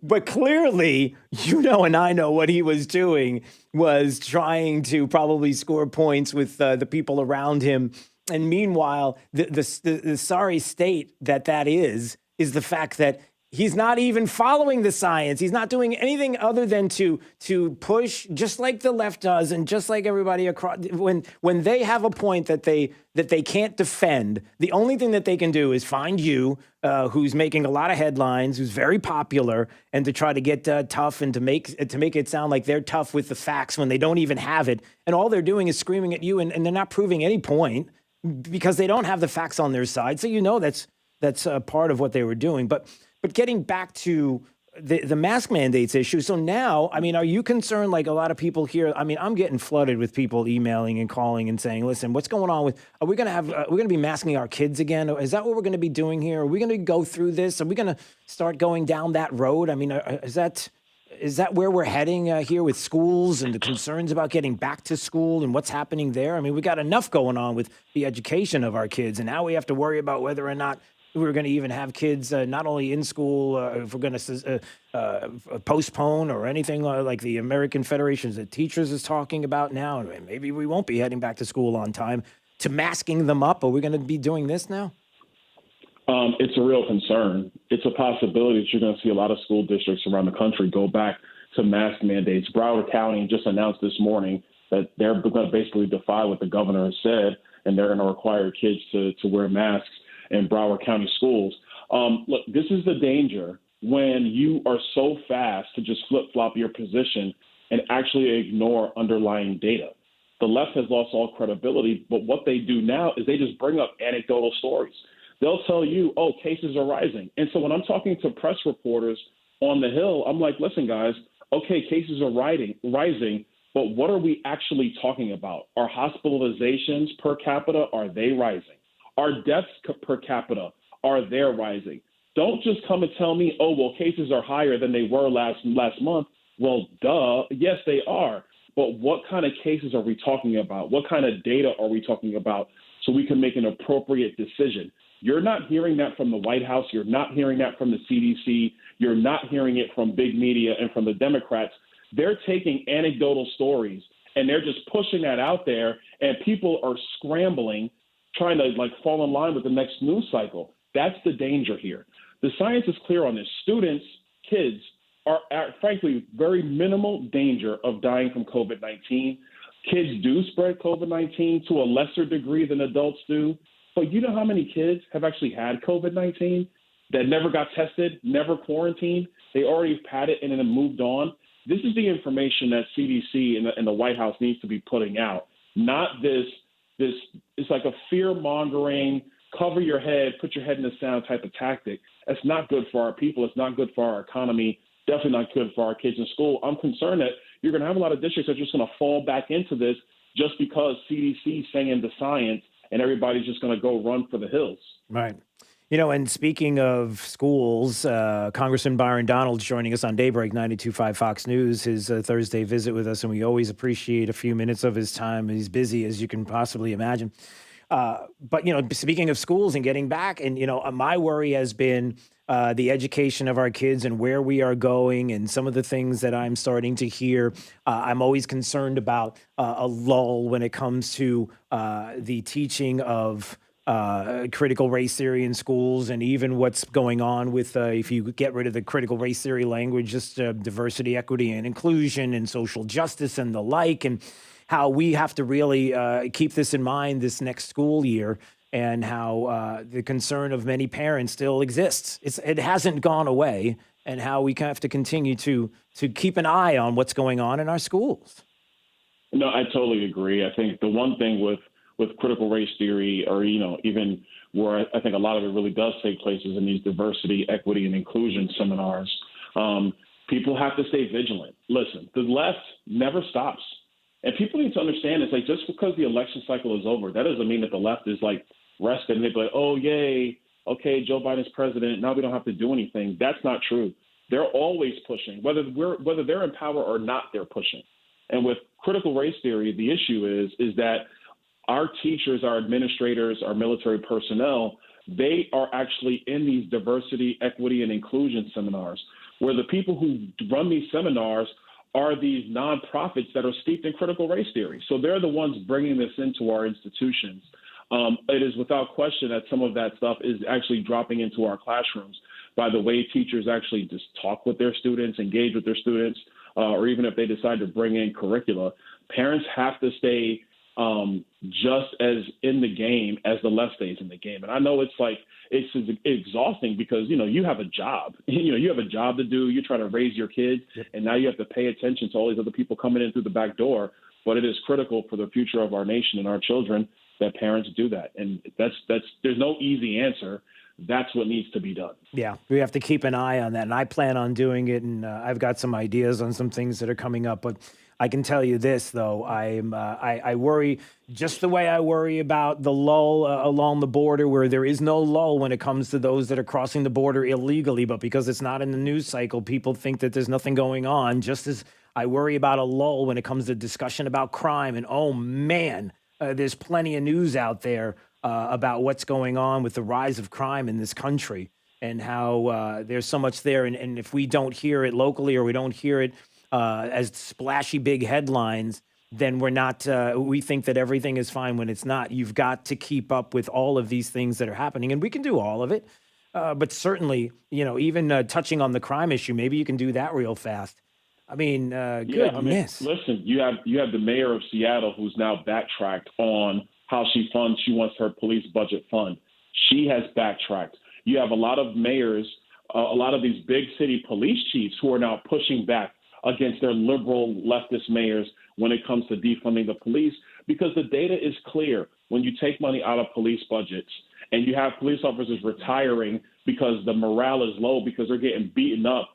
but clearly, and I know what he was doing was trying to probably score points with the people around him. And meanwhile, the sorry state that is the fact that he's not even following the science. He's not doing anything other than to push, just like the left does, and just like everybody across. When they have a point that they can't defend, the only thing that they can do is find you, who's making a lot of headlines, who's very popular, and to try to get tough and to make it sound like they're tough with the facts when they don't even have it. And all they're doing is screaming at you, and they're not proving any point because they don't have the facts on their side. So that's part of what they were doing, But getting back to the mask mandates issue. So now, are you concerned, like a lot of people here? I'm getting flooded with people emailing and calling and saying, listen, what's going on are we going to be masking our kids again? Is that what we're going to be doing here? Are we going to go through this? Are we going to start going down that road? Is that where we're heading here with schools and the concerns about getting back to school and what's happening there? We got enough going on with the education of our kids. And now we have to worry about whether or not we're going to even have kids not only in school, if we're going to postpone or anything like the American Federations of Teachers is talking about now. Maybe we won't be heading back to school on time, to masking them up. Are we going to be doing this now? It's a real concern. It's a possibility that you're going to see a lot of school districts around the country go back to mask mandates. Broward County just announced this morning that they're going to basically defy what the governor has said, and they're going to require kids to wear masks in Broward County schools. Look, this is the danger when you are so fast to just flip-flop your position and actually ignore underlying data. The left has lost all credibility, but what they do now is they just bring up anecdotal stories. They'll tell you, cases are rising. And so when I'm talking to press reporters on the Hill, I'm like, listen, guys, cases are rising, but what are we actually talking about? Are hospitalizations per capita, are they rising? Our deaths per capita, are they rising? Don't just come and tell me, cases are higher than they were last month. Well, duh, yes, they are. But what kind of cases are we talking about? What kind of data are we talking about so we can make an appropriate decision? You're not hearing that from the White House. You're not hearing that from the CDC. You're not hearing it from big media and from the Democrats. They're taking anecdotal stories and they're just pushing that out there, and people are scrambling, trying to fall in line with the next news cycle. That's the danger here. The science is clear on this. Students, kids, are at, frankly, very minimal danger of dying from COVID-19. Kids do spread COVID-19 to a lesser degree than adults do. But you know how many kids have actually had COVID-19? that never got tested, never quarantined. They already had it and then moved on. This is the information that CDC and the White House needs to be putting out, not this. It's like a fear-mongering, cover your head, put your head in the sand type of tactic. That's not good for our people. It's not good for our economy. Definitely not good for our kids in school. I'm concerned that you're going to have a lot of districts that are just going to fall back into this just because CDC is saying the science and everybody's just going to go run for the hills. Right. You know, and speaking of schools, Congressman Byron Donalds joining us on Daybreak 92.5 Fox News, his Thursday visit with us, and we always appreciate a few minutes of his time. He's busy, as you can possibly imagine. But, you know, speaking of schools and getting back, and, you know, my worry has been the education of our kids and where we are going and some of the things that I'm starting to hear. I'm always concerned about a lull when it comes to the teaching of critical race theory in schools, and even what's going on with if you get rid of the critical race theory language, just diversity, equity, and inclusion and social justice and the like, and how we have to really keep this in mind this next school year, and how the concern of many parents still exists. It hasn't gone away, and how we have to continue to keep an eye on what's going on in our schools. No, I totally agree. I think the one thing with critical race theory, or, you know, even where I think a lot of it really does take place is in these diversity, equity, and inclusion seminars. People have to stay vigilant. Listen, the left never stops. And people need to understand it's like, just because the election cycle is over, that doesn't mean that the left is like rested and they're like, oh, yay, okay, Joe Biden's president, now we don't have to do anything. That's not true. They're always pushing. Whether they're in power or not, they're pushing. And with critical race theory, the issue is that our teachers, our administrators, our military personnel, they are actually in these diversity, equity, and inclusion seminars, where the people who run these seminars are these nonprofits that are steeped in critical race theory. So they're the ones bringing this into our institutions. It is without question that some of that stuff is actually dropping into our classrooms by the way teachers actually just talk with their students, engage with their students, or even if they decide to bring in curricula. Parents have to stay just as in the game as the left stays in the game. And I know it's exhausting because, you know, you have a job, you have a job to do. You're trying to raise your kids, and now you have to pay attention to all these other people coming in through the back door. But it is critical for the future of our nation and our children that parents do that. And there's no easy answer. That's what needs to be done. Yeah, we have to keep an eye on that. And I plan on doing it. And I've got some ideas on some things that are coming up. But I can tell you this, though. I worry just the way I worry about the lull along the border, where there is no lull when it comes to those that are crossing the border illegally. But because it's not in the news cycle, people think that there's nothing going on, just as I worry about a lull when it comes to discussion about crime. And, oh, man, there's plenty of news out there about what's going on with the rise of crime in this country, and how there's so much there. And if we don't hear it locally, or we don't hear it as splashy big headlines, then we're not, we think that everything is fine when it's not. You've got to keep up with all of these things that are happening, and we can do all of it. But certainly, you know, even touching on the crime issue, maybe you can do that real fast. I mean, goodness. Listen, you have the mayor of Seattle who's now backtracked on how she wants her police budget fund. She has backtracked. You have a lot of mayors, a lot of these big city police chiefs who are now pushing back against their liberal leftist mayors when it comes to defunding the police, because the data is clear. When you take money out of police budgets and you have police officers retiring because the morale is low, because they're getting beaten up,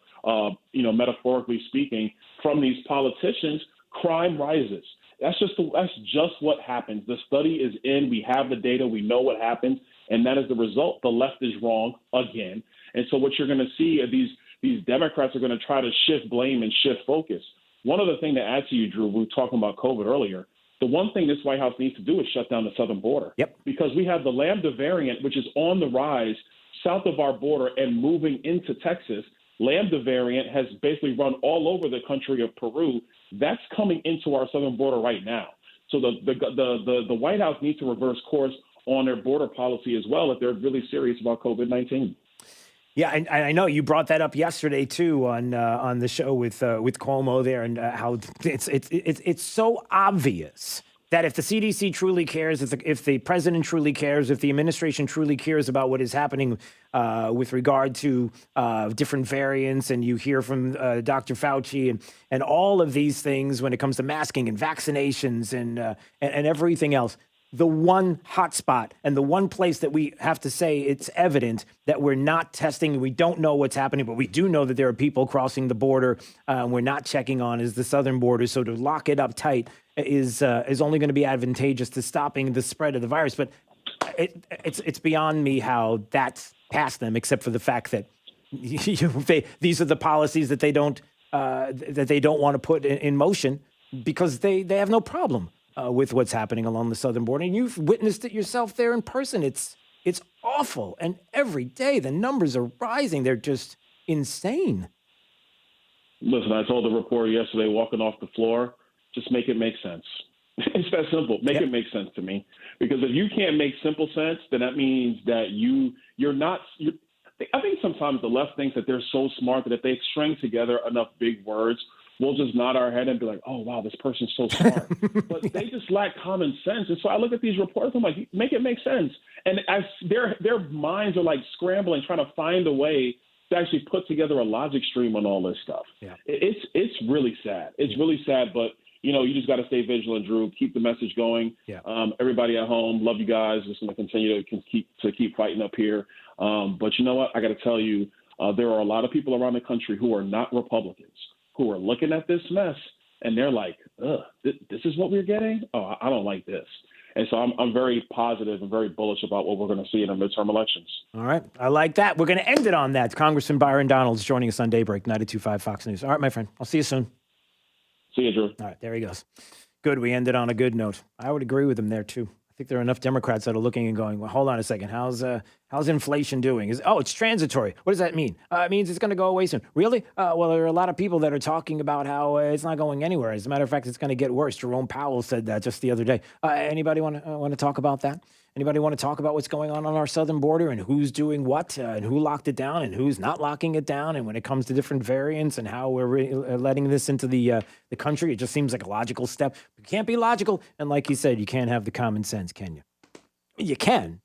metaphorically speaking, from these politicians, crime rises. That's just what happens. The study is in. We have the data. We know what happens, and that is the result. The left is wrong again. And so what you're going to see are these Democrats are going to try to shift blame and shift focus. One other thing to add to you, Drew, we were talking about COVID earlier. The one thing this White House needs to do is shut down the southern border. Yep. Because we have the Lambda variant, which is on the rise south of our border and moving into Texas. Lambda variant has basically run all over the country of Peru. That's coming into our southern border right now. So the White House needs to reverse course on their border policy as well if they're really serious about COVID-19. Yeah, and I know you brought that up yesterday too on the show with Cuomo there, and how it's so obvious that if the CDC truly cares, if the president truly cares, if the administration truly cares about what is happening with regard to different variants, and you hear from Dr. Fauci and all of these things when it comes to masking and vaccinations and everything else, the one hotspot and the one place that we have to say it's evident that we're not testing, we don't know what's happening, but we do know that there are people crossing the border we're not checking on is the southern border. So to lock it up tight is only going to be advantageous to stopping the spread of the virus. But it's beyond me how that's past them, except for the fact that these are the policies that they don't want to put in motion because they have no problem with what's happening along the southern border. And you've witnessed it yourself there in person. It's awful. And every day the numbers are rising. They're just insane. Listen, I told the reporter yesterday walking off the floor, just make it make sense. It's that simple. Make it make sense to me. Because if you can't make simple sense, then that means that you're not – I think sometimes the left thinks that they're so smart that if they string together enough big words, we'll just nod our head and be like, oh, wow, this person's so smart. But they just lack common sense. And so I look at these reports, I'm like, make it make sense. And their minds are like scrambling, trying to find a way to actually put together a logic stream on all this stuff. Yeah. It's really sad. It's really sad, but you just got to stay vigilant, Drew. Keep the message going. Yeah. Everybody at home, love you guys. Just going to continue to keep fighting up here. But you know what? I got to tell you, there are a lot of people around the country who are not Republicans who are looking at this mess and they're like, ugh, this is what we're getting? Oh, I don't like this. And so I'm very positive and very bullish about what we're going to see in the midterm elections. All right. I like that. We're going to end it on that. Congressman Byron Donalds joining us on Daybreak, 92.5 Fox News. All right, my friend. I'll see you soon. See you, Drew. All right. There he goes. Good. We ended on a good note. I would agree with him there, too. I think there are enough Democrats that are looking and going, well, hold on a second. How's inflation doing? It's transitory. What does that mean? It means it's going to go away soon. Really? Well, there are a lot of people that are talking about how it's not going anywhere. As a matter of fact, it's going to get worse. Jerome Powell said that just the other day. Anybody want to talk about that? Anybody want to talk about what's going on our southern border and who's doing what and who locked it down and who's not locking it down? And when it comes to different variants and how we're letting this into the country, it just seems like a logical step. You can't be logical. And like you said, you can't have the common sense, can you? You can.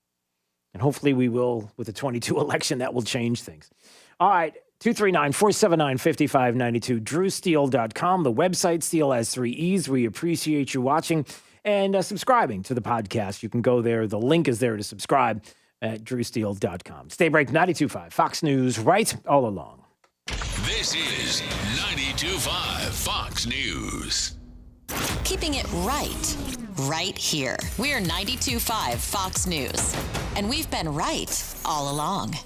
And hopefully we will, with the 22 election, that will change things. All right. 239-479-5592. DrewSteele.com. The website, Steele has 3 E's. We appreciate you watching and subscribing to the podcast. You can go there. The link is there to subscribe at DrewSteele.com. Stay break 92.5 Fox News, right all along. This is 92.5 Fox News. Keeping it right here. We're 92.5 Fox News. And we've been right all along.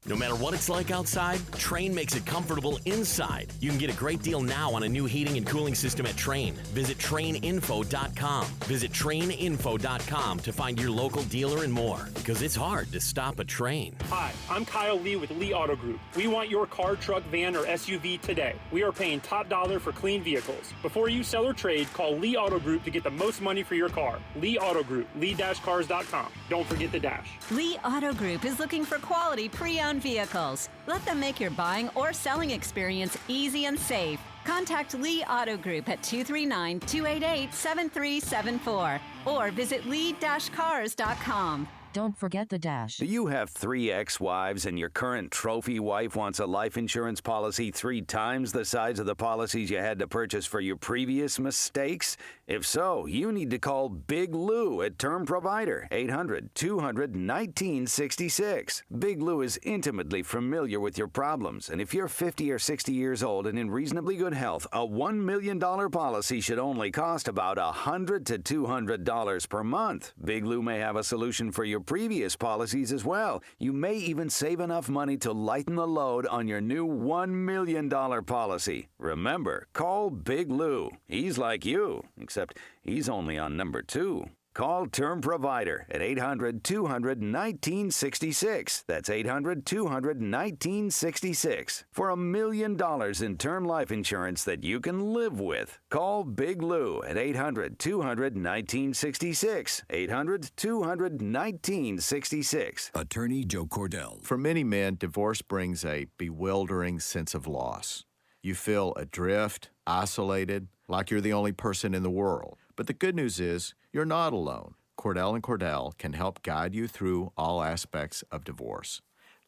No matter what it's like outside, Trane makes it comfortable inside. You can get a great deal now on a new heating and cooling system at Trane. Visit TraneInfo.com. Visit TraneInfo.com to find your local dealer and more. Because it's hard to stop a Trane. Hi, I'm Kyle Lee with Lee Auto Group. We want your car, truck, van, or SUV today. We are paying top dollar for clean vehicles. Before you sell or trade, call Lee Auto Group to get the most money for your car. Lee Auto Group, lee-cars.com. Don't forget the dash. Lee Auto Group is looking for quality pre-owned vehicles. Let them make your buying or selling experience easy and safe. Contact Lee Auto Group at 239-288-7374 or visit lee-cars.com. Don't forget the dash. Do you have 3 ex-wives and your current trophy wife wants a life insurance policy 3 times the size of the policies you had to purchase for your previous mistakes? If so, you need to call Big Lou at Term Provider, 800-200-1966. Big Lou is intimately familiar with your problems, and if you're 50 or 60 years old and in reasonably good health, a $1 million policy should only cost about $100 to $200 per month. Big Lou may have a solution for your previous policies as well. You may even save enough money to lighten the load on your new $1 million policy. Remember, call Big Lou. He's like you, except he's only on number 2. Call Term Provider at 800-200-1966. That's 800-200-1966 for $1 million in term life insurance that you can live with. Call Big Lou at 800-200-1966. 800-200-1966. Attorney Joe Cordell. For many men, divorce brings a bewildering sense of loss. You feel adrift, isolated, like you're the only person in the world. But the good news is you're not alone. Cordell & Cordell can help guide you through all aspects of divorce.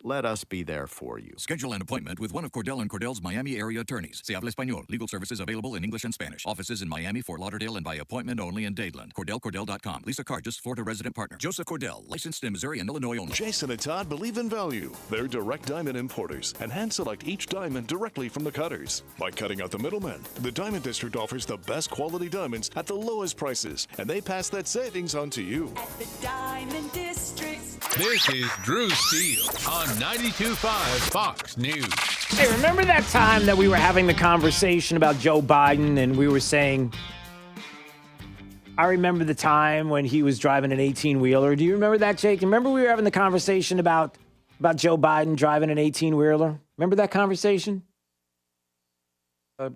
Let us be there for you. Schedule an appointment with one of Cordell & Cordell's Miami area attorneys. Se habla español. Legal services available in English and Spanish. Offices in Miami, Fort Lauderdale, and by appointment only in Dadeland. CordellCordell.com. Lisa Cargis, Florida resident partner. Joseph Cordell, licensed in Missouri and Illinois only. Jason and Todd believe in value. They're direct diamond importers and hand select each diamond directly from the cutters. By cutting out the middlemen, the Diamond District offers the best quality diamonds at the lowest prices, and they pass that savings on to you. At the Diamond District. This is Drew Steele on 92.5 Fox News. Hey, remember that time that we were having the conversation about Joe Biden and we were saying, I remember the time when he was driving an 18-wheeler. Do you remember that, Jake? Remember we were having the conversation about Joe Biden driving an 18-wheeler? Remember that conversation?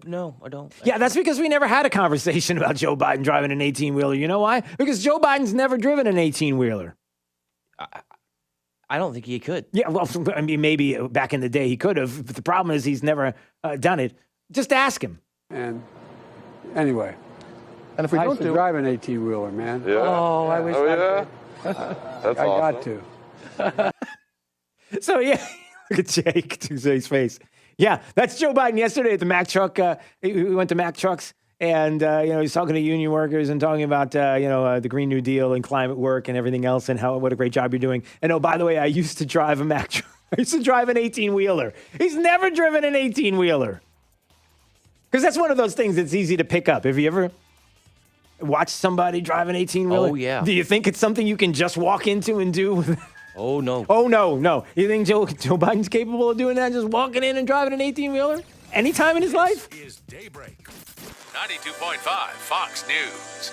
No, I don't. Yeah, that's because we never had a conversation about Joe Biden driving an 18-wheeler. You know why? Because Joe Biden's never driven an 18-wheeler. I don't think he could. Yeah, well, I mean, maybe back in the day he could have, but the problem is he's never done it. Just ask him. And anyway, and if we don't drive an 18-wheeler, man. Yeah. Oh, I wish I That's I awesome. got to. So, yeah, look at Jake, Tuesday's face. Yeah, that's Joe Biden yesterday at the Mack truck. We went to Mack Trucks. And, he's talking to union workers and talking about, the Green New Deal and climate work and everything else and what a great job you're doing. And, oh, by the way, I used to drive a Mack truck. I used to drive an 18-wheeler. He's never driven an 18-wheeler. Because that's one of those things that's easy to pick up. Have you ever watched somebody drive an 18-wheeler? Oh, yeah. Do you think it's something you can just walk into and do? Oh, no. Oh, no. You think Joe Biden's capable of doing that, just walking in and driving an 18-wheeler? Anytime in his life? This is Daybreak. 92.5 Fox News.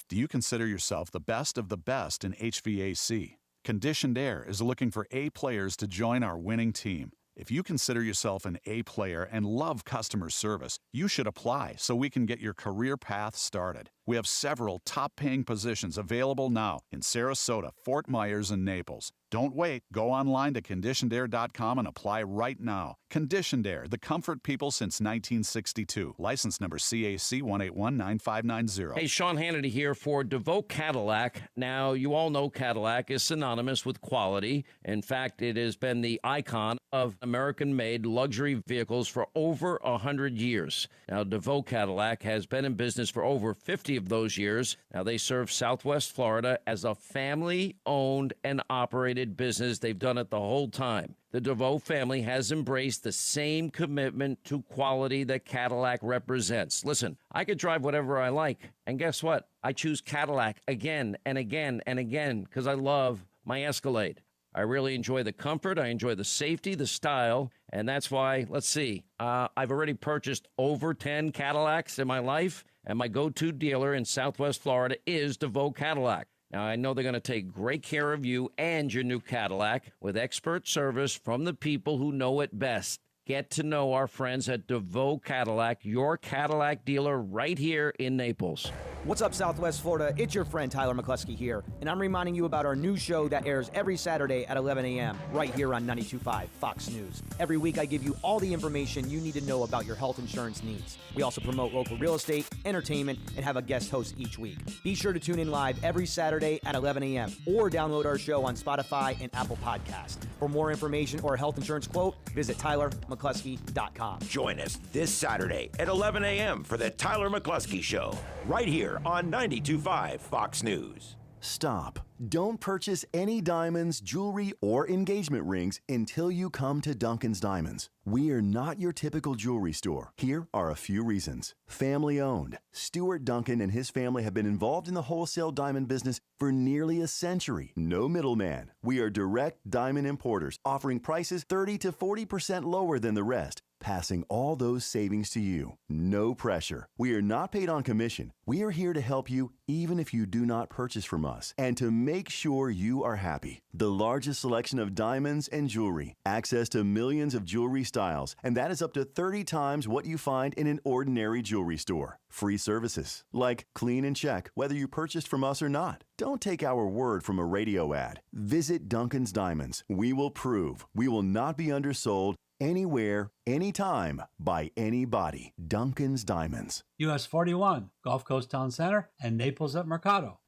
Do you consider yourself the best of the best in HVAC? Conditioned Air is looking for A players to join our winning team. If you consider yourself an A player and love customer service, you should apply so we can get your career path started. We have several top-paying positions available now in Sarasota, Fort Myers, and Naples. Don't wait. Go online to conditionedair.com and apply right now. Conditioned Air, the comfort people since 1962. License number CAC 1819590. Hey, Sean Hannity here for DeVoe Cadillac. Now, you all know Cadillac is synonymous with quality. In fact, it has been the icon of American-made luxury vehicles for over 100 years. Now, DeVoe Cadillac has been in business for over 50 of those years. Now, they serve Southwest Florida as a family-owned and operated business. They've done it the whole time. The DeVoe family has embraced the same commitment to quality that Cadillac represents. Listen, I could drive whatever I like, and guess what? I choose Cadillac again and again and again because I love my Escalade. I really enjoy the comfort, I enjoy the safety, the style, and that's why, let's see, I've already purchased over 10 Cadillacs in my life, and my go-to dealer in Southwest Florida is DeVoe Cadillac. Now, I know they're going to take great care of you and your new Cadillac with expert service from the people who know it best. Get to know our friends at DeVoe Cadillac, your Cadillac dealer right here in Naples. What's up, Southwest Florida? It's your friend Tyler McCluskey here, and I'm reminding you about our new show that airs every Saturday at 11 a.m. right here on 92.5 Fox News. Every week, I give you all the information you need to know about your health insurance needs. We also promote local real estate, entertainment, and have a guest host each week. Be sure to tune in live every Saturday at 11 a.m. or download our show on Spotify and Apple Podcasts. For more information or a health insurance quote, visit TylerMcCluskey.com. Join us this Saturday at 11 a.m. for the Tyler McCluskey Show, right here on 92.5 Fox News. Stop. Don't purchase any diamonds, jewelry, or engagement rings until you come to Duncan's Diamonds. We are not your typical jewelry store. Here are a few reasons. Family owned. Stuart Duncan and his family have been involved in the wholesale diamond business for nearly a century. No middleman. We are direct diamond importers, offering prices 30 to 40% lower than the rest, passing all those savings to you. No pressure. We are not paid on commission. We are here to help you even if you do not purchase from us, and to make sure you are happy. The largest selection of diamonds and jewelry, access to millions of jewelry styles, and that is up to 30 times what you find in an ordinary jewelry store. Free services, like clean and check whether you purchased from us or not. Don't take our word from a radio ad. Visit Duncan's Diamonds. We will prove we will not be undersold Anywhere, anytime, by anybody. Duncan's Diamonds. US 41, Gulf Coast Town Center, and Naples at Mercado.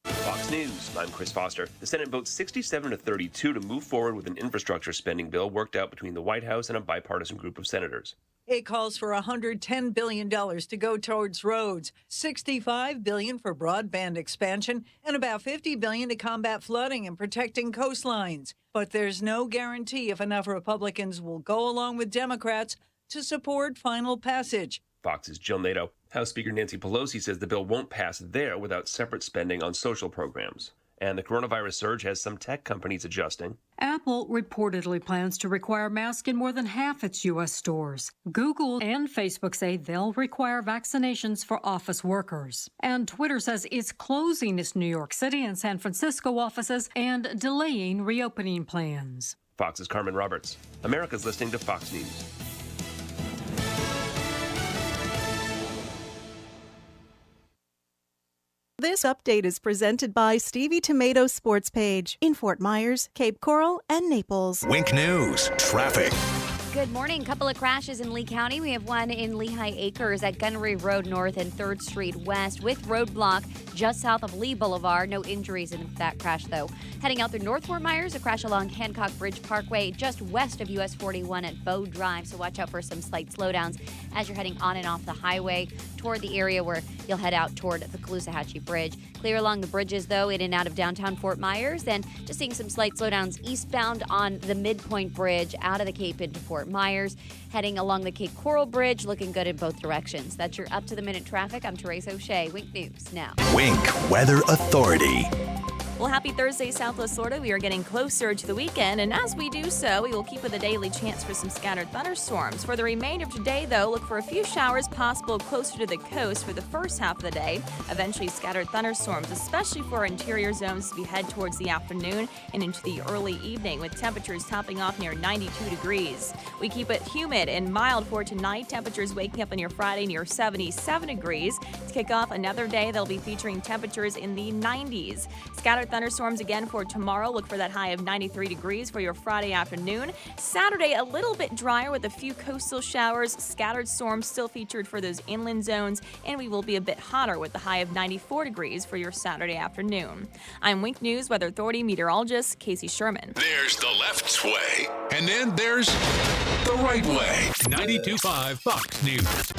Fox News, I'm Chris Foster. The Senate votes 67-32 to move forward with an infrastructure spending bill worked out between the White House and a bipartisan group of senators. It calls for $110 billion to go towards roads, $65 billion for broadband expansion, and about $50 billion to combat flooding and protecting coastlines. But there's no guarantee if enough Republicans will go along with Democrats to support final passage. Fox's Jill Nato. House Speaker Nancy Pelosi says the bill won't pass there without separate spending on social programs. And the coronavirus surge has some tech companies adjusting. Apple reportedly plans to require masks in more than half its U.S. stores. Google and Facebook say they'll require vaccinations for office workers. And Twitter says it's closing its New York City and San Francisco offices and delaying reopening plans. Fox's Carmen Roberts. America's listening to Fox News. This update is presented by Stevie Tomato Sports Page in Fort Myers, Cape Coral, and Naples. Wink News, traffic. Good morning. Couple of crashes in Lee County. We have one in Lehigh Acres at Gunnery Road North and 3rd Street West with roadblock just south of Lee Boulevard. No injuries in that crash, though. Heading out through North Fort Myers, a crash along Hancock Bridge Parkway just west of US 41 at Bow Drive. So watch out for some slight slowdowns as you're heading on and off the highway toward the area where you'll head out toward the Caloosahatchee Bridge. Clear along the bridges, though, in and out of downtown Fort Myers. And just seeing some slight slowdowns eastbound on the Midpoint Bridge out of the Cape into Fort Myers. Heading along the Cape Coral Bridge, looking good in both directions. That's your up-to-the-minute traffic. I'm Teresa O'Shea. Wink News now. Wink Weather Authority. Well, happy Thursday, Southwest Florida. We are getting closer to the weekend, and as we do so, we will keep with a daily chance for some scattered thunderstorms. For the remainder of today, though, look for a few showers possible closer to the coast for the first half of the day. Eventually, scattered thunderstorms, especially for interior zones, as we head towards the afternoon and into the early evening, with temperatures topping off near 92 degrees. We keep it humid and mild for tonight. Temperatures waking up on your Friday near 77 degrees. To kick off another day, they'll be featuring temperatures in the 90s. Scattered thunderstorms again for tomorrow. Look for that high of 93 degrees for your Friday afternoon. Saturday, a little bit drier with a few coastal showers. Scattered storms still featured for those inland zones, and we will be a bit hotter with the high of 94 degrees for your Saturday afternoon. I'm Wink News Weather Authority meteorologist Casey Sherman. There's the left way, and then there's the right way. 92.5 Fox News.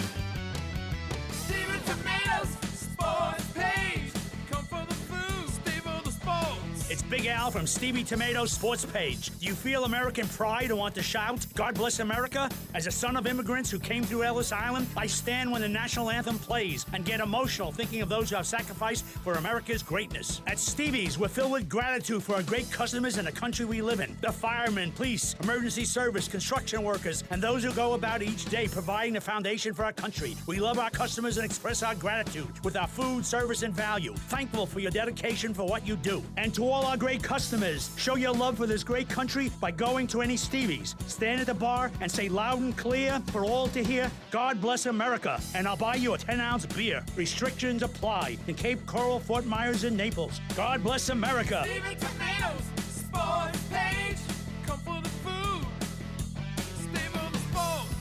It's Big Al from Stevie Tomato's Sports Page. Do you feel American pride and want to shout, God bless America? As a son of immigrants who came through Ellis Island, I stand when the national anthem plays and get emotional thinking of those who have sacrificed for America's greatness. At Stevie's, we're filled with gratitude for our great customers and the country we live in. The firemen, police, emergency service, construction workers, and those who go about each day providing the foundation for our country. We love our customers and express our gratitude with our food, service, and value. Thankful for your dedication for what you do. And to all our great customers, show your love for this great country by going to any Stevie's. Stand at the bar and say loud and clear for all to hear, God bless America, and I'll buy you a 10-ounce beer. Restrictions apply in Cape Coral, Fort Myers, and Naples. God bless America. Stevie Tomatoes, Sports Page. Come for the food. Stay for the sports.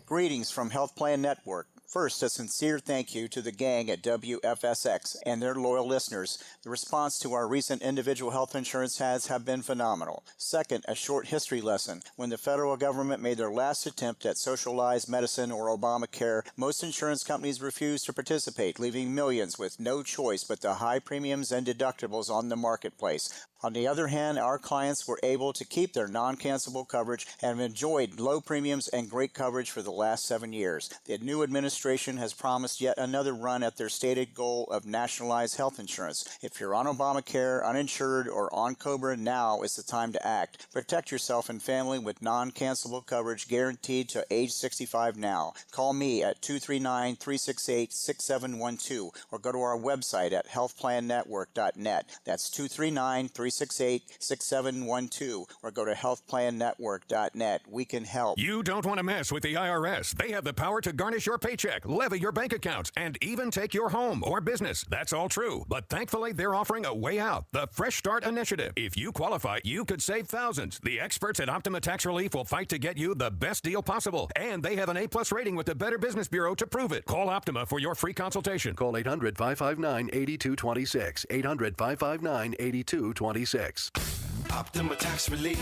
Greetings from Health Plan Network. First, a sincere thank you to the gang at WFSX and their loyal listeners. The response to our recent individual health insurance ads have been phenomenal. Second, a short history lesson. When the federal government made their last attempt at socialized medicine or Obamacare, most insurance companies refused to participate, leaving millions with no choice but the high premiums and deductibles on the marketplace. On the other hand, our clients were able to keep their non-cancelable coverage and have enjoyed low premiums and great coverage for the last 7 years. The new administration has promised yet another run at their stated goal of nationalized health insurance. If you're on Obamacare, uninsured, or on COBRA, now is the time to act. Protect yourself and family with non-cancelable coverage guaranteed to age 65 now. Call me at 239-368-6712 or go to our website at healthplannetwork.net. That's 239-368-6712 or go to healthplannetwork.net. We can help. You don't want to mess with the IRS. They have the power to garnish your paycheck check, levy your bank accounts, and even take your home or business. That's all true. But thankfully, they're offering a way out, the Fresh Start Initiative. If you qualify, you could save thousands. The experts at Optima Tax Relief will fight to get you the best deal possible. And they have an A-plus rating with the Better Business Bureau to prove it. Call Optima for your free consultation. Call 800-559-8226. 800-559-8226. Optima Tax Relief.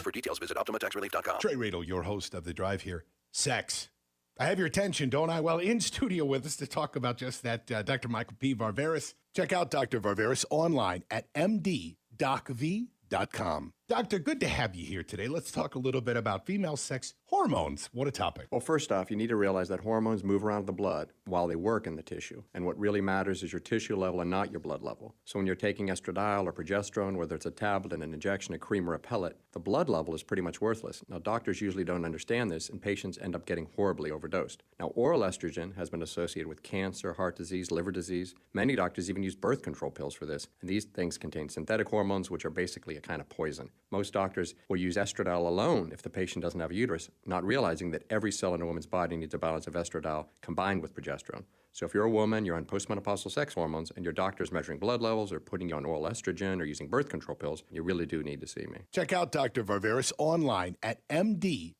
For details, visit OptimaTaxRelief.com. Trey Radel, your host of The Drive here. Sex. I have your attention, don't I? Well, in studio with us to talk about just that, Dr. Michael P. Varvaris. Check out Dr. Varvaris online at mddocv.com. Doctor, good to have you here today. Let's talk a little bit about female sex hormones. What a topic. Well, first off, you need to realize that hormones move around the blood while they work in the tissue. And what really matters is your tissue level and not your blood level. So when you're taking estradiol or progesterone, whether it's a tablet, an injection, a cream, or a pellet, the blood level is pretty much worthless. Now, doctors usually don't understand this, and patients end up getting horribly overdosed. Now, oral estrogen has been associated with cancer, heart disease, liver disease. Many doctors even use birth control pills for this. And these things contain synthetic hormones, which are basically a kind of poison. Most doctors will use estradiol alone if the patient doesn't have a uterus, not realizing that every cell in a woman's body needs a balance of estradiol combined with progesterone. So if you're a woman, you're on postmenopausal sex hormones, and your doctor's measuring blood levels or putting you on oral estrogen or using birth control pills, you really do need to see me. Check out Dr. Varvaris online at mddocv.com.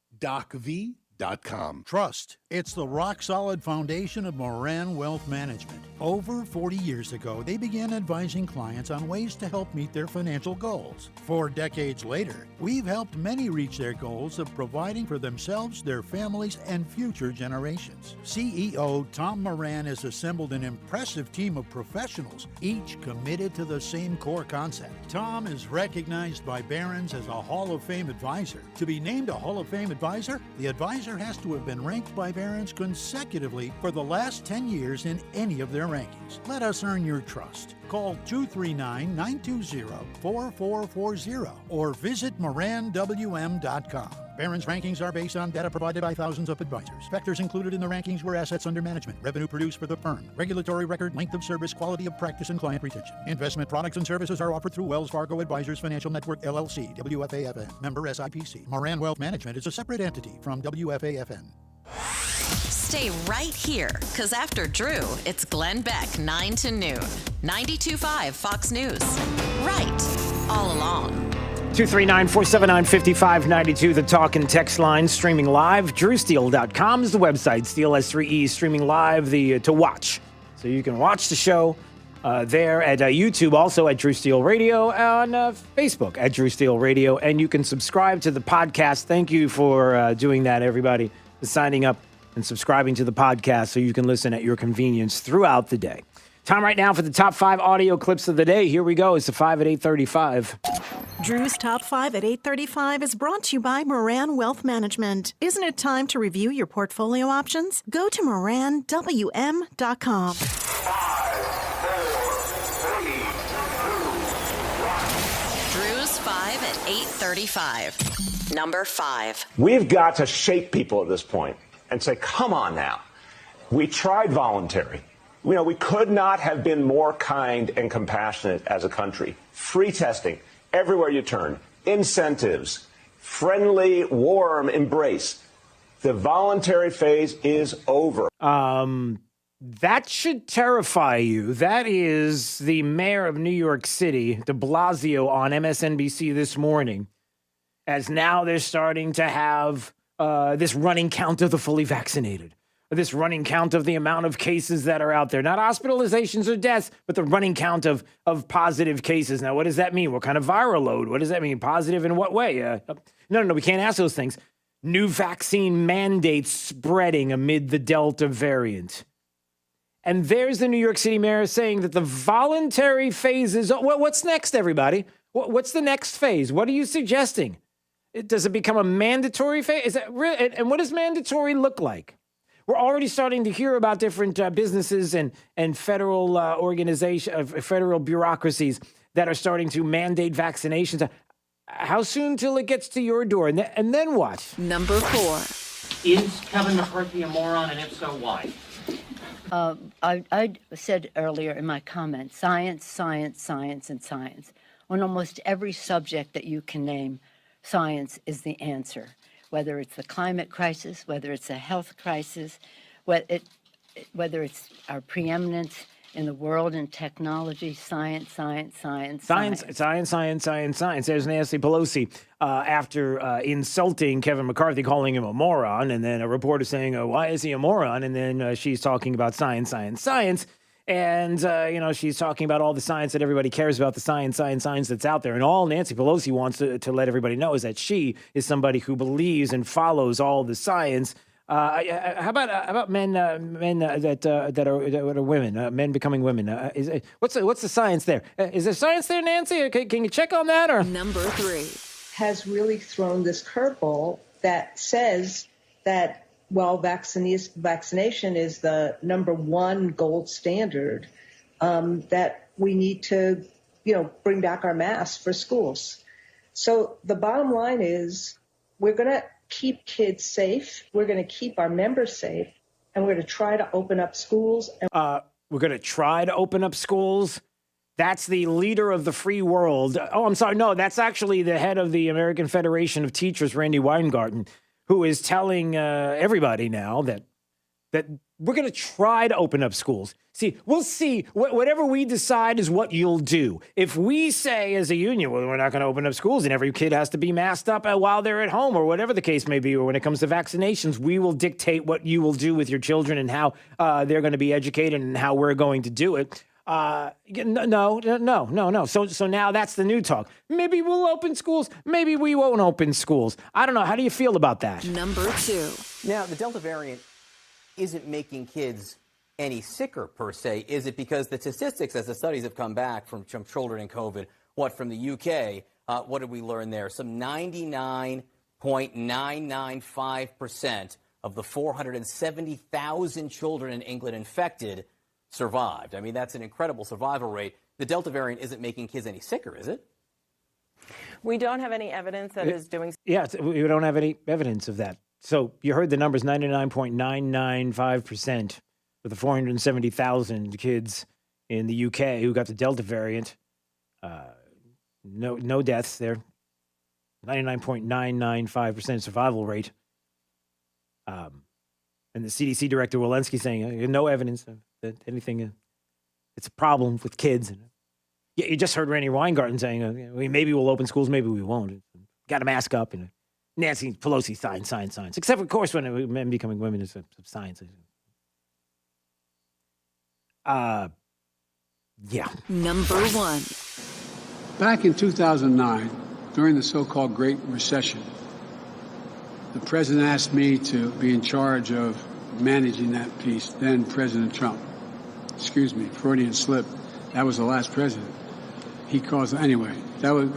Trust. It's the rock-solid foundation of Moran Wealth Management. Over 40 years ago, they began advising clients on ways to help meet their financial goals. 4 decades later, we've helped many reach their goals of providing for themselves, their families, and future generations. CEO Tom Moran has assembled an impressive team of professionals, each committed to the same core concept. Tom is recognized by Barron's as a Hall of Fame advisor. To be named a Hall of Fame advisor, the advisor has to have been ranked by Barron's consecutively for the last 10 years in any of their rankings. Let us earn your trust. Call 239-920-4440 or visit moranwm.com. Barron's rankings are based on data provided by thousands of advisors. Factors included in the rankings were assets under management, revenue produced for the firm, regulatory record, length of service, quality of practice, and client retention. Investment products and services are offered through Wells Fargo Advisors Financial Network, LLC, WFAFN, member SIPC. Moran Wealth Management is a separate entity from WFAFN. Stay right here, because after Drew, it's Glenn Beck, 9 to noon. 92.5 Fox News. Right all along. 239-479-5592, the talk and text line, streaming live. DrewSteele.com is the website. Steele S3E streaming live to watch. So you can watch the show there at YouTube, also at Drew Steele Radio, on Facebook at Drew Steele Radio. And you can subscribe to the podcast. Thank you for doing that, everybody, for signing up and subscribing to the podcast so you can listen at your convenience throughout the day. Time right now for the top 5 audio clips of the day. Here we go. It's the 5 at 8:35. Drew's Top 5 at 8:35 is brought to you by Moran Wealth Management. Isn't it time to review your portfolio options? Go to moranwm.com. 5, 4, 3, 2, 1. Drew's 5 at 8:35. Number 5. We've got to shake people at this point and say, come on now. We tried voluntary. You know, we could not have been more kind and compassionate as a country. Free testing everywhere you turn, incentives, friendly, warm embrace. The voluntary phase is over. That should terrify you. That is the mayor of New York City, de Blasio, on MSNBC this morning, as now they're starting to have this running count of the fully vaccinated. This running count of the amount of cases that are out there. Not hospitalizations or deaths, but the running count of positive cases. Now, what does that mean? What kind of viral load? What does that mean? Positive in what way? No, we can't ask those things. New vaccine mandates spreading amid the Delta variant. And there's the New York City mayor saying that the voluntary phase is... What's next, everybody? What's the next phase? What are you suggesting? Does it become a mandatory phase? Is that real? And what does mandatory look like? We're already starting to hear about different businesses and federal federal bureaucracies that are starting to mandate vaccinations. How soon till it gets to your door? And then what? Number 4. Is Kevin McCarthy a moron, and if so, why? I said earlier in my comment, science, science, science, and science. On almost every subject that you can name, science is the answer. Whether it's the climate crisis, whether it's a health crisis, whether it's our preeminence in the world in technology, science. Science. There's Nancy Pelosi after insulting Kevin McCarthy, calling him a moron, and then a reporter saying, why is he a moron? And then she's talking about science. And, she's talking about all the science that everybody cares about, the science that's out there. And all Nancy Pelosi wants to let everybody know is that she is somebody who believes and follows all the science. How about men that are women, men becoming women? What's the science there? Is there science there, Nancy? Can you check on that? Or Number 3 has really thrown this curveball that says that while vaccination is the number one gold standard, that we need to, bring back our masks for schools. So the bottom line is we're going to keep kids safe. We're going to keep our members safe, and we're going to try to open up schools. We're going to try to open up schools. That's the leader of the free world. Oh, I'm sorry. No, that's actually the head of the American Federation of Teachers, Randy Weingarten, who is telling everybody now that we're going to try to open up schools. See, we'll see. Whatever we decide is what you'll do. If we say as a union, well, we're not going to open up schools and every kid has to be masked up while they're at home or whatever the case may be, or when it comes to vaccinations, we will dictate what you will do with your children and how they're going to be educated and how we're going to do it. No. So now that's the new talk. Maybe we'll open schools. Maybe we won't open schools. I don't know. How do you feel about that? Number 2. Now, the Delta variant isn't making kids any sicker per se. Is it because the statistics, as the studies have come back from children in COVID, from the UK, what did we learn there? Some 99.995% of the 470,000 children in England infected survived. I mean, that's an incredible survival rate. The Delta variant isn't making kids any sicker, is it? We don't have any evidence that is doing. Yeah, we don't have any evidence of that. So you heard the numbers, 99.995% of the 470,000 kids in the UK who got the Delta variant. No deaths there. 99.995% survival rate. And the CDC director, Walensky, saying no evidence that anything, it's a problem with kids. Yeah, you just heard Randy Weingarten saying, maybe we'll open schools, maybe we won't. Got to mask up. And Nancy Pelosi, science. Except, of course, when men becoming women is science. Yeah. Number 1. Back in 2009, during the so-called Great Recession, the president asked me to be in charge of managing that piece. Then President Trump. Excuse me, Freudian slip. That was the last president. Anyway, that was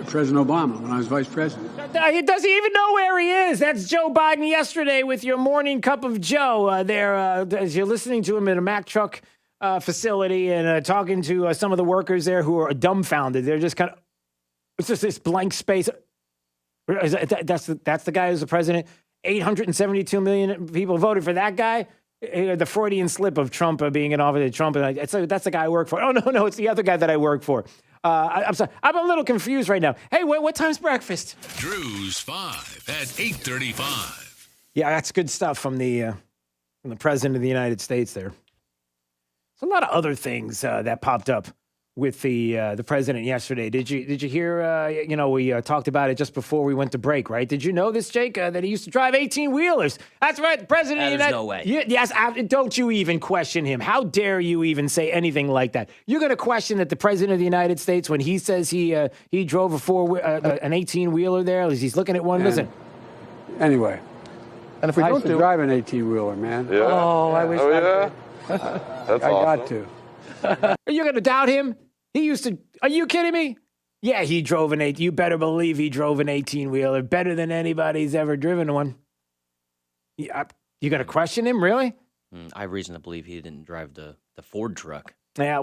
President Obama when I was vice president. Does he even know where he is? That's Joe Biden yesterday with your morning cup of Joe as you're listening to him at a Mack truck facility and talking to some of the workers there who are dumbfounded. They're just kind of, it's just this blank space. That's the guy who's the president. 872 million people voted for that guy. The Freudian slip of Trump being in office. Trump, that's the guy I work for. Oh, no, it's the other guy that I work for. I'm sorry. I'm a little confused right now. Hey, what time's breakfast? Drew's 5 at 8:35. Yeah, that's good stuff from the president of the United States there. There's a lot of other things that popped up with the president yesterday. Did you hear, we talked about it just before we went to break, right? Did you know this, Jake, that he used to drive 18-wheelers? That's right, the president of the United... There's no way. Yes, don't you even question him. How dare you even say anything like that? You're going to question that the president of the United States, when he says he drove an 18-wheeler there, he's looking at one, listen. Anyway, And if we I don't used to do drive an 18-wheeler, man. Yeah. Oh, I wish Oh, I yeah? could. That's I awesome. got to. Are you going to doubt him? He used to... Are you kidding me? Yeah, he drove an 18... You better believe he drove an 18-wheeler better than anybody's ever driven one. You going to question him, really? I have reason to believe he didn't drive the Ford truck. Yeah.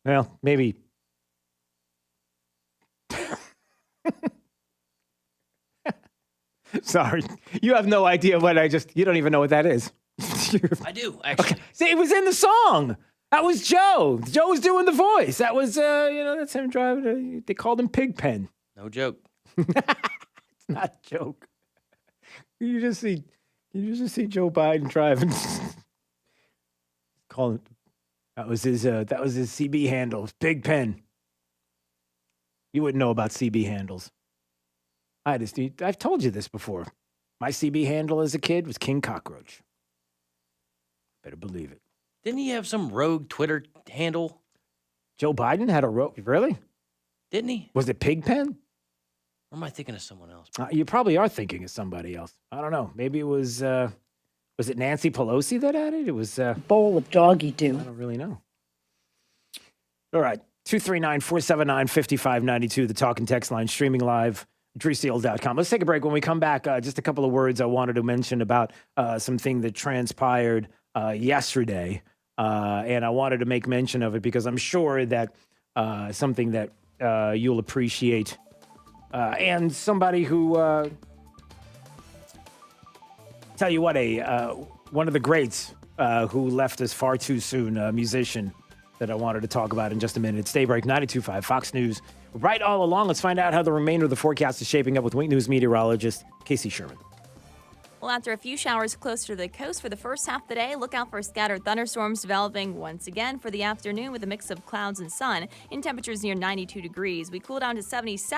Well, maybe. Sorry. You have no idea what you don't even know what that is. I do, actually. Okay. See, it was in the song. That was Joe. Joe was doing the voice. That was, that's him driving. They called him Pigpen. No joke. It's not a joke. You just see Joe Biden driving. Calling. That was his CB handle. Pigpen. You wouldn't know about CB handles. I've told you this before. My CB handle as a kid was King Cockroach. Better believe it. Didn't he have some rogue Twitter handle? Joe Biden had a rogue. Really? Didn't he? Was it Pigpen? Or am I thinking of someone else? You probably are thinking of somebody else. I don't know. Maybe it was it Nancy Pelosi that had it? It was bowl of doggy do. I don't really know. All right. 239-479-5592, the talk and text line, streaming live, DrewSeal.com. Let's take a break. When we come back, just a couple of words I wanted to mention about something that transpired yesterday. And I wanted to make mention of it because I'm sure that something that you'll appreciate. And somebody who, tell you what, one of the greats who left us far too soon, a musician that I wanted to talk about in just a minute. It's Daybreak 92.5 Fox News. Right all along, let's find out how the remainder of the forecast is shaping up with Wink News meteorologist Casey Sherman. Well, after a few showers closer to the coast for the first half of the day, look out for scattered thunderstorms developing once again for the afternoon with a mix of clouds and sun in temperatures near 92 degrees. We cool down to 77.